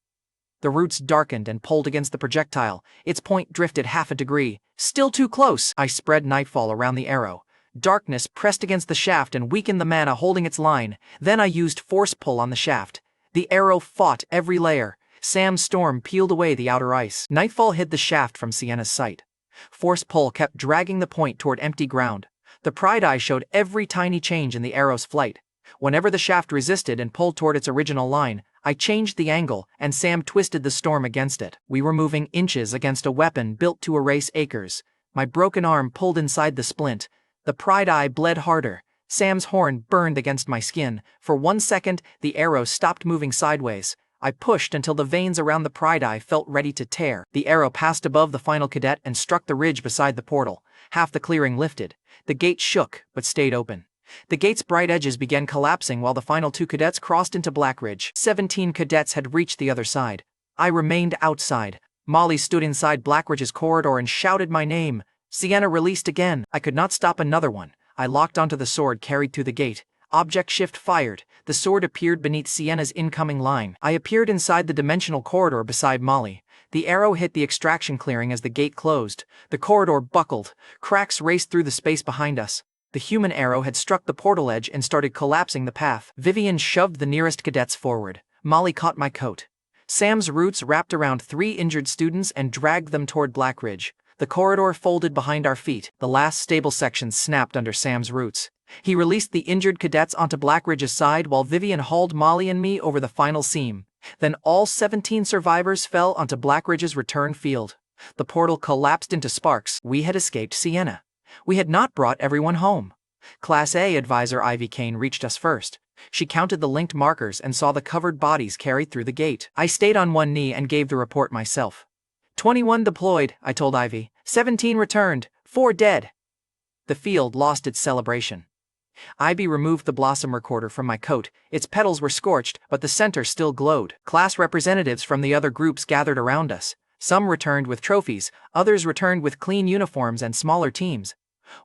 The roots darkened and pulled against the projectile. Its point drifted half a degree. Still too close. I spread Nightfall around the arrow. Darkness pressed against the shaft and weakened the mana holding its line. Then I used force pull on the shaft. The arrow fought every layer. Sam's storm peeled away the outer ice. Nightfall hid the shaft from Sienna's sight. Force pull kept dragging the point toward empty ground. The pride eye showed every tiny change in the arrow's flight. Whenever the shaft resisted and pulled toward its original line, I changed the angle, and Sam twisted the storm against it. We were moving inches against a weapon built to erase acres. My broken arm pulled inside the splint. The pride eye bled harder. Sam's horn burned against my skin. For 1 second, the arrow stopped moving sideways. I pushed until the veins around the pride eye felt ready to tear. The arrow passed above the final cadet and struck the ridge beside the portal. Half the clearing lifted. The gate shook, but stayed open. The gate's bright edges began collapsing while the final 2 cadets crossed into Blackridge. 17 cadets had reached the other side. I remained outside. Molly stood inside Blackridge's corridor and shouted my name. Sienna released again. I could not stop another one. I locked onto the sword carried through the gate. Object shift fired. The sword appeared beneath Sienna's incoming line. I appeared inside the dimensional corridor beside Molly. The arrow hit the extraction clearing as the gate closed. The corridor buckled. Cracks raced through the space behind us. The human arrow had struck the portal edge and started collapsing the path. Vivian shoved the nearest cadets forward. Molly caught my coat. Sam's roots wrapped around 3 injured students and dragged them toward Blackridge. The corridor folded behind our feet. The last stable section snapped under Sam's roots. He released the injured cadets onto Blackridge's side while Vivian hauled Molly and me over the final seam. Then all 17 survivors fell onto Blackridge's return field. The portal collapsed into sparks. We had escaped Sienna. We had not brought everyone home. Class A advisor Ivy Kane reached us first. She counted the linked markers and saw the covered bodies carried through the gate. I stayed on one knee and gave the report myself. 21 deployed, I told Ivy. 17 returned, 4 dead. The field lost its celebration. Ivy removed the blossom recorder from my coat. Its petals were scorched, but the center still glowed. Class representatives from the other groups gathered around us. Some returned with trophies, others returned with clean uniforms and smaller teams.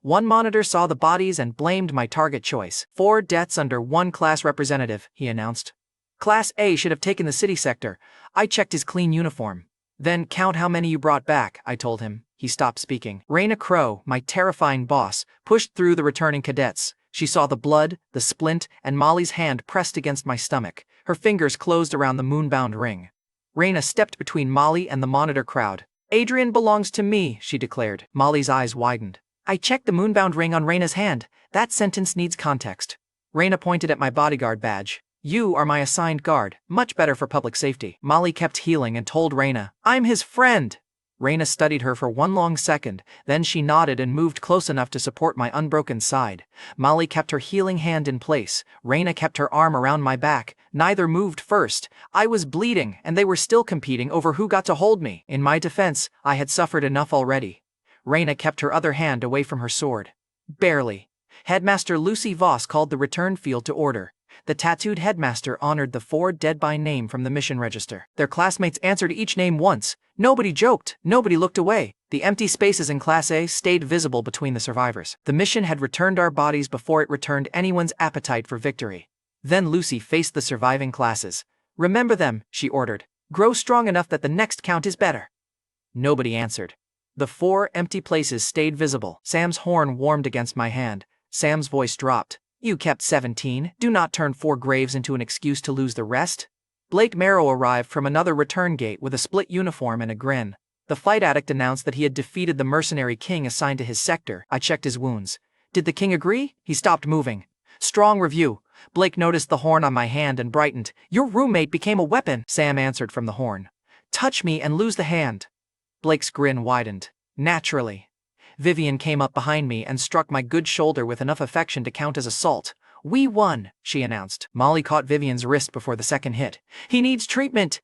One monitor saw the bodies and blamed my target choice. 4 deaths under 1 class representative, he announced. Class A should have taken the city sector. I checked his clean uniform. Then count how many you brought back, I told him. He stopped speaking. Raina Crowe, my terrifying boss, pushed through the returning cadets. She saw the blood, the splint, and Molly's hand pressed against my stomach. Her fingers closed around the moonbound ring. Raina stepped between Molly and the monitor crowd. Adrian belongs to me, she declared. Molly's eyes widened. I checked the moonbound ring on Raina's hand. That sentence needs context. Raina pointed at my bodyguard badge. You are my assigned guard, much better for public safety. Molly kept healing and told Raina, I'm his friend. Raina studied her for one long second, then she nodded and moved close enough to support my unbroken side. Molly kept her healing hand in place. Raina kept her arm around my back. Neither moved first. I was bleeding, and they were still competing over who got to hold me. In my defense, I had suffered enough already. Raina kept her other hand away from her sword. Barely. Headmaster Lucy Voss called the return field to order. The tattooed headmaster honored the 4 dead by name from the mission register. Their classmates answered each name once. Nobody joked, nobody looked away. The empty spaces in Class A stayed visible between the survivors. The mission had returned our bodies before it returned anyone's appetite for victory. Then Lucy faced the surviving classes. Remember them, she ordered. Grow strong enough that the next count is better. Nobody answered. The 4 empty places stayed visible. Sam's horn warmed against my hand. Sam's voice dropped. You kept 17. Do not turn 4 graves into an excuse to lose the rest. Blake Marrow arrived from another return gate with a split uniform and a grin. The fight addict announced that he had defeated the mercenary king assigned to his sector. I checked his wounds. Did the king agree? He stopped moving. Strong review. Blake noticed the horn on my hand and brightened. Your roommate became a weapon, Sam answered from the horn. Touch me and lose the hand. Blake's grin widened. Naturally. Vivian came up behind me and struck my good shoulder with enough affection to count as assault. We won, she announced. Molly caught Vivian's wrist before the second hit. He needs treatment.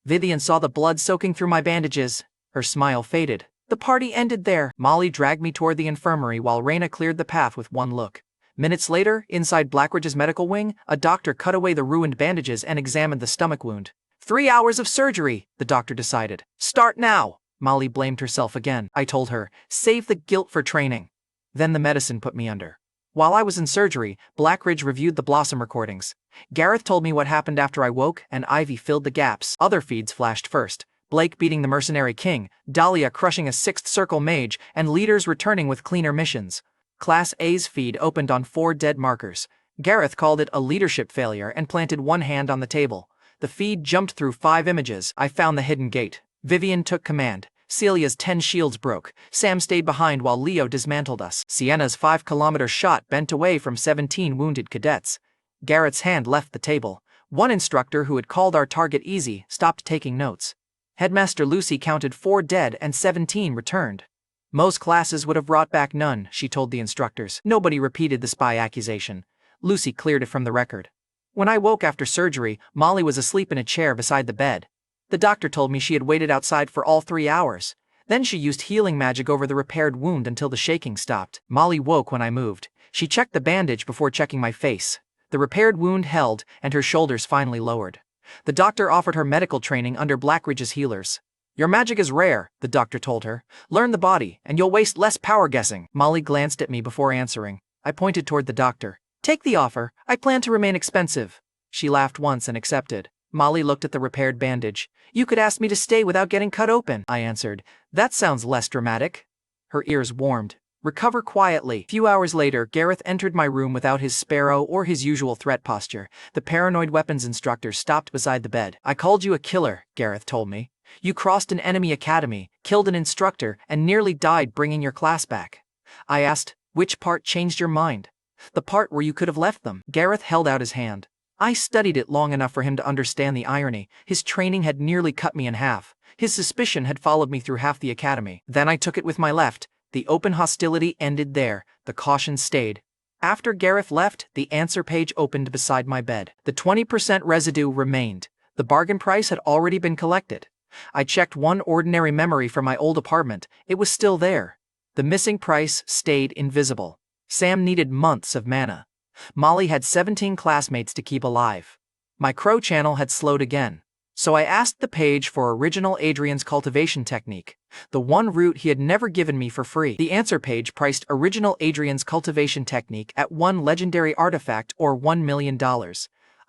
Vivian saw the blood soaking through my bandages. Her smile faded. The party ended there. Molly dragged me toward the infirmary while Raina cleared the path with one look. Minutes later, inside Blackridge's medical wing, a doctor cut away the ruined bandages and examined the stomach wound. 3 hours of surgery, the doctor decided. Start now. Molly blamed herself again. I told her, save the guilt for training. Then the medicine put me under. While I was in surgery, Blackridge reviewed the Blossom recordings. Gareth told me what happened after I woke, and Ivy filled the gaps. Other feeds flashed first. Blake beating the mercenary king, Dahlia crushing a 6th circle mage, and leaders returning with cleaner missions. Class A's feed opened on 4 dead markers. Gareth called it a leadership failure and planted one hand on the table. The feed jumped through 5 images. I found the hidden gate. Vivian took command. Celia's 10 shields broke. Sam stayed behind while Leo dismantled us. Sienna's 5-kilometer shot bent away from 17 wounded cadets. Garrett's hand left the table. One instructor who had called our target easy stopped taking notes. Headmaster Lucy counted 4 dead and 17 returned. Most classes would have brought back none, she told the instructors. Nobody repeated the spy accusation. Lucy cleared it from the record. When I woke after surgery, Molly was asleep in a chair beside the bed. The doctor told me she had waited outside for all 3 hours. Then she used healing magic over the repaired wound until the shaking stopped. Molly woke when I moved. She checked the bandage before checking my face. The repaired wound held, and her shoulders finally lowered. The doctor offered her medical training under Blackridge's healers. Your magic is rare, the doctor told her. Learn the body, and you'll waste less power guessing. Molly glanced at me before answering. I pointed toward the doctor. Take the offer. I plan to remain expensive. She laughed once and accepted. Molly looked at the repaired bandage. You could ask me to stay without getting cut open, I answered. That sounds less dramatic. Her ears warmed. Recover quietly. A few hours later, Gareth entered my room without his sparrow or his usual threat posture. The paranoid weapons instructor stopped beside the bed. I called you a killer, Gareth told me. You crossed an enemy academy, killed an instructor, and nearly died bringing your class back. I asked, which part changed your mind? The part where you could have left them. Gareth held out his hand. I studied it long enough for him to understand the irony. His training had nearly cut me in half. His suspicion had followed me through half the academy. Then I took it with my left. The open hostility ended there. The caution stayed. After Gareth left, the answer page opened beside my bed. The 20% residue remained. The bargain price had already been collected. I checked one ordinary memory from my old apartment. It was still there. The missing price stayed invisible. Sam needed months of mana. Molly had 17 classmates to keep alive. My Crow channel had slowed again. So I asked the page for original Adrian's cultivation technique, the one route he had never given me for free. The answer page priced original Adrian's cultivation technique at one legendary artifact or $1 million.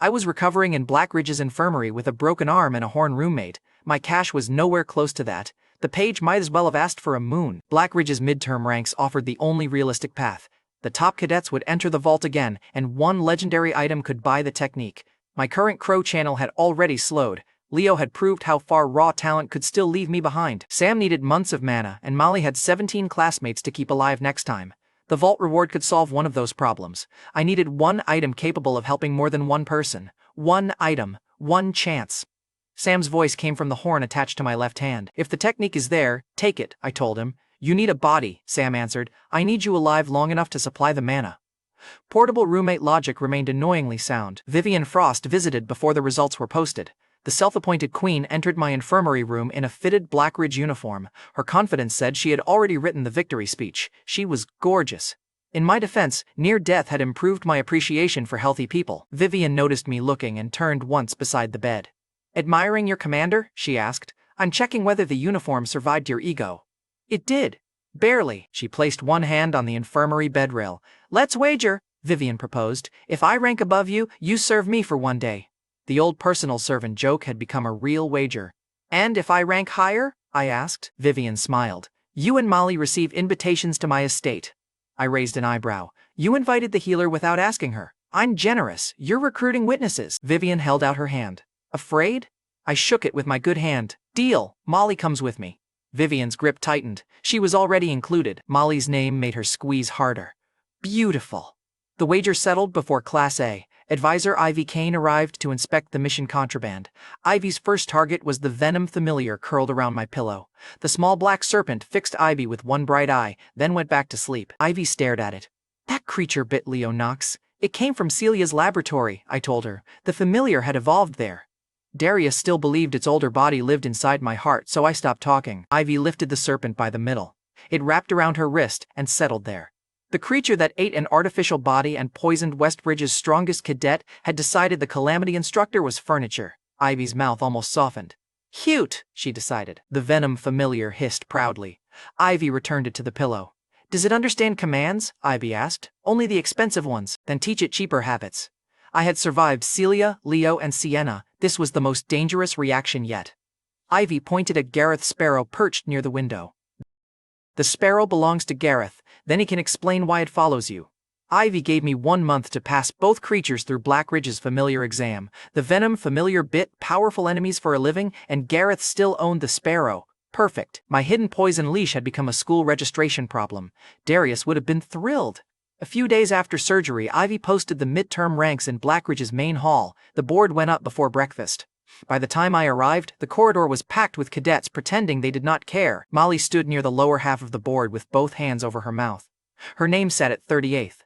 I was recovering in Blackridge's infirmary with a broken arm and a horn roommate. My cash was nowhere close to that. The page might as well have asked for a moon. Blackridge's midterm ranks offered the only realistic path. The top cadets would enter the vault again, and one legendary item could buy the technique. My current Crow channel had already slowed. Leo had proved how far raw talent could still leave me behind. Sam needed months of mana, and Molly had 17 classmates to keep alive next time. The vault reward could solve one of those problems. I needed one item capable of helping more than one person. One item, one chance. Sam's voice came from the horn attached to my left hand. If the technique is there, take it, I told him. You need a body, Sam answered. I need you alive long enough to supply the mana. Portable roommate logic remained annoyingly sound. Vivian Frost visited before the results were posted. The self-appointed queen entered my infirmary room in a fitted Blackridge uniform. Her confidence said she had already written the victory speech. She was gorgeous. In my defense, near death had improved my appreciation for healthy people. Vivian noticed me looking and turned once beside the bed. Admiring your commander? She asked. I'm checking whether the uniform survived your ego. It did. Barely. She placed one hand on the infirmary bedrail. Let's wager, Vivian proposed. If I rank above you, you serve me for one day. The old personal servant joke had become a real wager. And if I rank higher? I asked. Vivian smiled. You and Molly receive invitations to my estate. I raised an eyebrow. You invited the healer without asking her. I'm generous. You're recruiting witnesses. Vivian held out her hand. Afraid? I shook it with my good hand. Deal. Molly comes with me. Vivian's grip tightened. She was already included. Molly's name made her squeeze harder. Beautiful. The wager settled before Class A. Advisor Ivy Kane arrived to inspect the mission contraband. Ivy's first target was the venom familiar curled around my pillow. The small black serpent fixed Ivy with one bright eye, then went back to sleep. Ivy stared at it. That creature bit Leo Knox. It came from Celia's laboratory, I told her. The familiar had evolved there. Darius still believed its older body lived inside my heart, so I stopped talking. Ivy lifted the serpent by the middle. It wrapped around her wrist and settled there. The creature that ate an artificial body and poisoned Westbridge's strongest cadet had decided the Calamity instructor was furniture. Ivy's mouth almost softened. Cute, she decided. The venom familiar hissed proudly. Ivy returned it to the pillow. Does it understand commands? Ivy asked. Only the expensive ones. Then teach it cheaper habits. I had survived Celia, Leo, and Sienna. This was the most dangerous reaction yet. Ivy pointed at Gareth's sparrow perched near the window. The sparrow belongs to Gareth, then he can explain why it follows you. Ivy gave me 1 month to pass both creatures through Blackridge's familiar exam. The venom familiar bit powerful enemies for a living, and Gareth still owned the sparrow. Perfect. My hidden poison leash had become a school registration problem. Darius would have been thrilled. A few days after surgery, Ivy posted the midterm ranks in Blackridge's main hall. The board went up before breakfast. By the time I arrived, the corridor was packed with cadets pretending they did not care. Molly stood near the lower half of the board with both hands over her mouth. Her name sat at 38th.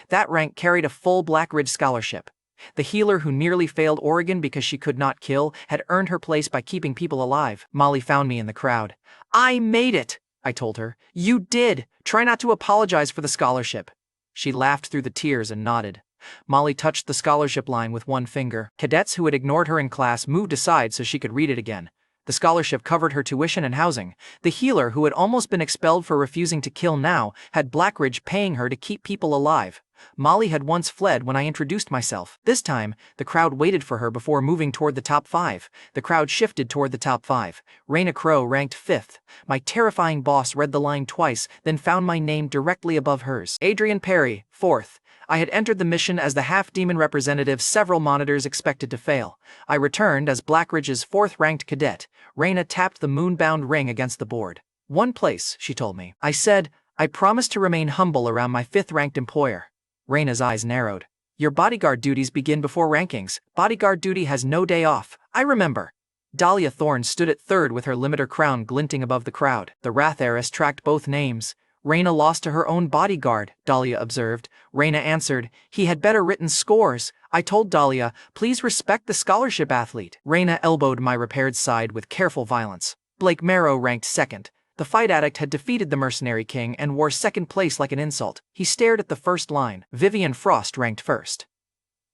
That rank carried a full Blackridge scholarship. The healer who nearly failed Oregon because she could not kill had earned her place by keeping people alive. Molly found me in the crowd. I made it, I told her. You did. Try not to apologize for the scholarship. She laughed through the tears and nodded. Molly touched the scholarship line with one finger. Cadets who had ignored her in class moved aside so she could read it again. The scholarship covered her tuition and housing. The healer who had almost been expelled for refusing to kill now had Blackridge paying her to keep people alive. Molly had once fled when I introduced myself. This time, the crowd waited for her before moving toward the top 5. The crowd shifted toward the top 5. Raina Crowe ranked 5th. My terrifying boss read the line twice, then found my name directly above hers. Adrian Perry, 4th. I had entered the mission as the half-demon representative several monitors expected to fail. I returned as Blackridge's 4th-ranked cadet. Raina tapped the moonbound ring against the board. "One place," she told me. I said, "I promise to remain humble around my 5th-ranked employer." Raina's eyes narrowed. "Your bodyguard duties begin before rankings. Bodyguard duty has no day off. I remember." Dahlia Thorne stood at 3rd with her limiter crown glinting above the crowd. The Wrath heiress tracked both names. "Raina lost to her own bodyguard," Dahlia observed. Raina answered, "He had better written scores." I told Dahlia, "Please respect the scholarship athlete." Raina elbowed my repaired side with careful violence. Blake Marrow ranked 2nd. The fight addict had defeated the mercenary king and wore 2nd place like an insult. He stared at the first line. Vivian Frost ranked 1st.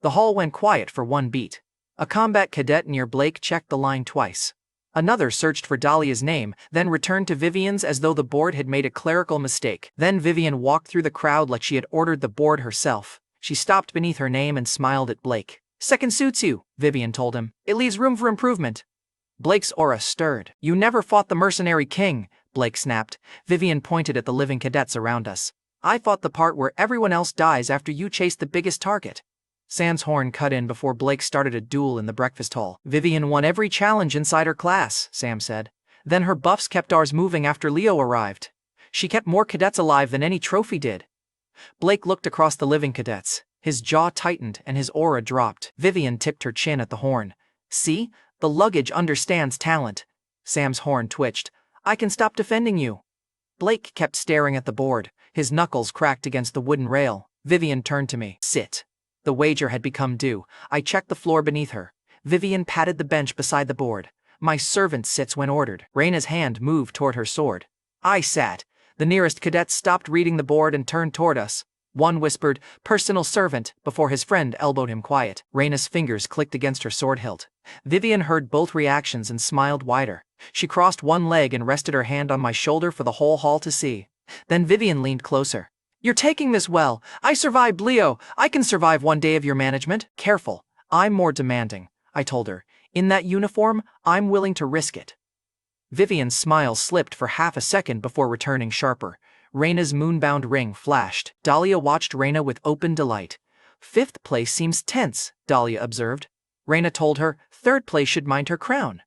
The hall went quiet for 1 beat. A combat cadet near Blake checked the line twice. Another searched for Dahlia's name, then returned to Vivian's as though the board had made a clerical mistake. Then Vivian walked through the crowd like she had ordered the board herself. She stopped beneath her name and smiled at Blake. "2nd suits you," Vivian told him. "It leaves room for improvement." Blake's aura stirred. "You never fought the mercenary king," Blake snapped. Vivian pointed at the living cadets around us. "I fought the part where everyone else dies after you chase the biggest target." Sam's horn cut in before Blake started a duel in the breakfast hall. "Vivian won every challenge inside her class," Sam said. "Then her buffs kept ours moving after Leo arrived. She kept more cadets alive than any trophy did." Blake looked across the living cadets. His jaw tightened and his aura dropped. Vivian tipped her chin at the horn. "See? The luggage understands talent." Sam's horn twitched. "I can stop defending you." Blake kept staring at the board. His knuckles cracked against the wooden rail. Vivian turned to me. "Sit." The wager had become due. I checked the floor beneath her. Vivian patted the bench beside the board. "My servant sits when ordered." Raina's hand moved toward her sword. I sat. The nearest cadet stopped reading the board and turned toward us. One whispered, "Personal servant," before his friend elbowed him quiet. Raina's fingers clicked against her sword hilt. Vivian heard both reactions and smiled wider. She crossed one leg and rested her hand on my shoulder for the whole hall to see. Then Vivian leaned closer. "You're taking this well. I survived Leo. I can survive 1 day of your management." "Careful. I'm more demanding," I told her. "In that uniform, I'm willing to risk it." Vivian's smile slipped for half a second before returning sharper. Raina's moonbound ring flashed. Dahlia watched Raina with open delight. "5th place seems tense," Dahlia observed. Raina told her, "3rd place should mind her crown."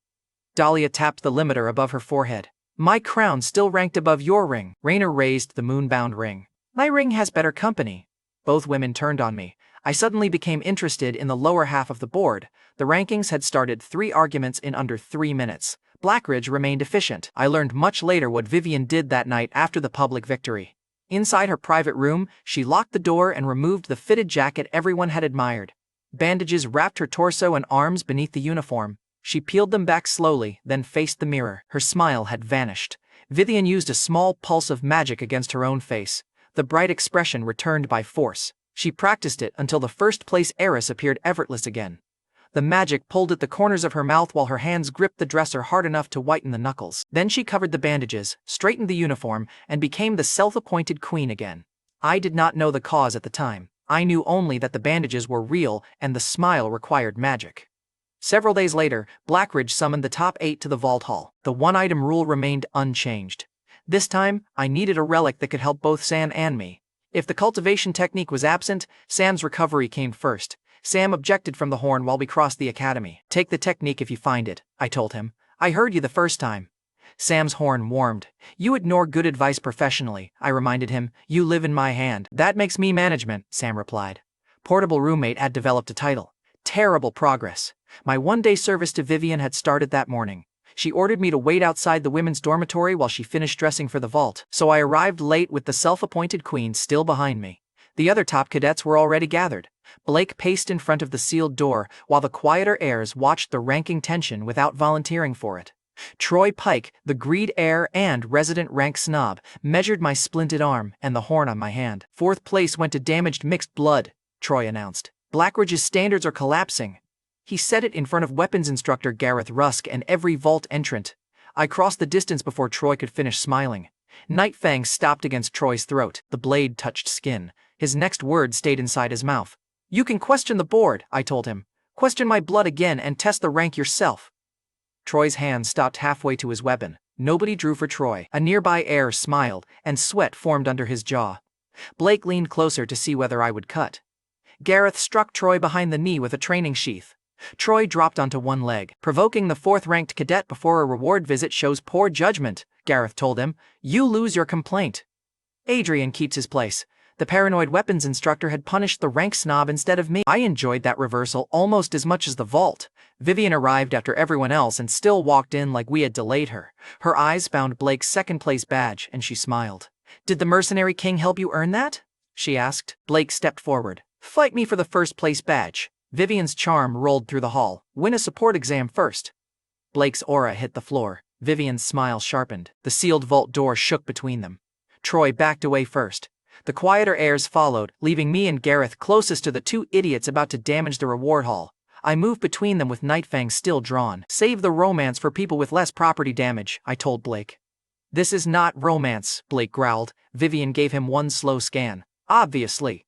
Dahlia tapped the limiter above her forehead. "My crown still ranked above your ring." Raina raised the moonbound ring. "My ring has better company." Both women turned on me. I suddenly became interested in the lower half of the board. The rankings had started 3 arguments in under 3 minutes. Blackridge remained efficient. I learned much later what Vivian did that night after the public victory. Inside her private room, she locked the door and removed the fitted jacket everyone had admired. Bandages wrapped her torso and arms beneath the uniform. She peeled them back slowly, then faced the mirror. Her smile had vanished. Vivian used a small pulse of magic against her own face. The bright expression returned by force. She practiced it until the 1st-place heiress appeared effortless again. The magic pulled at the corners of her mouth while her hands gripped the dresser hard enough to whiten the knuckles. Then she covered the bandages, straightened the uniform, and became the self-appointed queen again. I did not know the cause at the time. I knew only that the bandages were real and the smile required magic. Several days later, Blackridge summoned the top 8 to the vault hall. The one-item rule remained unchanged. This time, I needed a relic that could help both Sam and me. If the cultivation technique was absent, Sam's recovery came first. Sam objected from the horn while we crossed the academy. "Take the technique if you find it," I told him. "I heard you the first time." Sam's horn warmed. "You ignore good advice professionally," I reminded him. "You live in my hand." "That makes me management," Sam replied. Portable roommate had developed a title. Terrible progress. My 1-day service to Vivian had started that morning. She ordered me to wait outside the women's dormitory while she finished dressing for the vault, so I arrived late with the self-appointed queen still behind me. The other top cadets were already gathered. Blake paced in front of the sealed door, while the quieter heirs watched the ranking tension without volunteering for it. Troy Pike, the greed heir and resident rank snob, measured my splinted arm and the horn on my hand. "4th place went to damaged mixed blood," Troy announced. "Blackridge's standards are collapsing." He said it in front of weapons instructor Gareth Rusk and every vault entrant. I crossed the distance before Troy could finish smiling. Nightfang stopped against Troy's throat. The blade touched skin. His next word stayed inside his mouth. You can question the board, I told him. Question my blood again and test the rank yourself. Troy's hand stopped halfway to his weapon. Nobody drew for Troy. A nearby heir smiled, and sweat formed under his jaw. Blake leaned closer to see whether I would cut. Gareth struck Troy behind the knee with a training sheath. Troy dropped onto one leg. Provoking the 4th-ranked cadet before a reward visit shows poor judgment, Gareth told him. You lose your complaint. Adrian keeps his place. The paranoid weapons instructor had punished the rank snob instead of me. I enjoyed that reversal almost as much as the vault. Vivian arrived after everyone else and still walked in like we had delayed her. Her eyes found Blake's 2nd-place badge, and she smiled. Did the mercenary king help you earn that? She asked. Blake stepped forward. Fight me for the 1st-place badge. Vivian's charm rolled through the hall. Win a support exam first. Blake's aura hit the floor. Vivian's smile sharpened. The sealed vault door shook between them. Troy backed away first. The quieter heirs followed, leaving me and Gareth closest to the 2 idiots about to damage the reward hall. I moved between them with Nightfang still drawn. Save the romance for people with less property damage, I told Blake. This is not romance, Blake growled. Vivian gave him one slow scan. Obviously.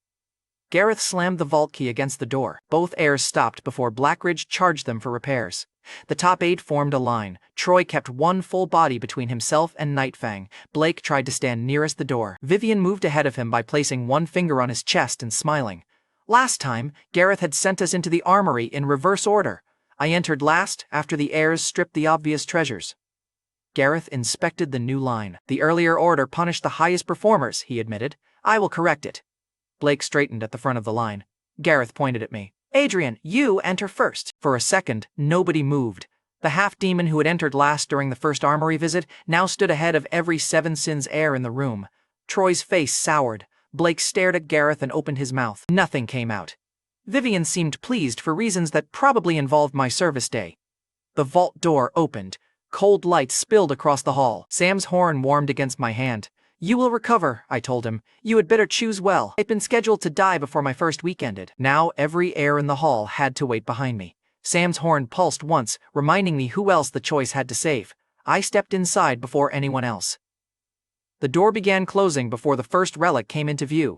Gareth slammed the vault key against the door. Both heirs stopped before Blackridge charged them for repairs. The top 8 formed a line. Troy kept one full body between himself and Nightfang. Blake tried to stand nearest the door. Vivian moved ahead of him by placing one finger on his chest and smiling. Last time, Gareth had sent us into the armory in reverse order. I entered last, after the heirs stripped the obvious treasures. Gareth inspected the new line. The earlier order punished the highest performers, he admitted. I will correct it. Blake straightened at the front of the line. Gareth pointed at me. Adrian, you enter first. For a second, nobody moved. The half-demon who had entered last during the first armory visit now stood ahead of every 7 Sins heir in the room. Troy's face soured. Blake stared at Gareth and opened his mouth. Nothing came out. Vivian seemed pleased for reasons that probably involved my service day. The vault door opened. Cold light spilled across the hall. Sam's horn warmed against my hand. You will recover, I told him. You had better choose well. I'd been scheduled to die before my first week ended. Now every heir in the hall had to wait behind me. Sam's horn pulsed once, reminding me who else the choice had to save. I stepped inside before anyone else. The door began closing before the first relic came into view.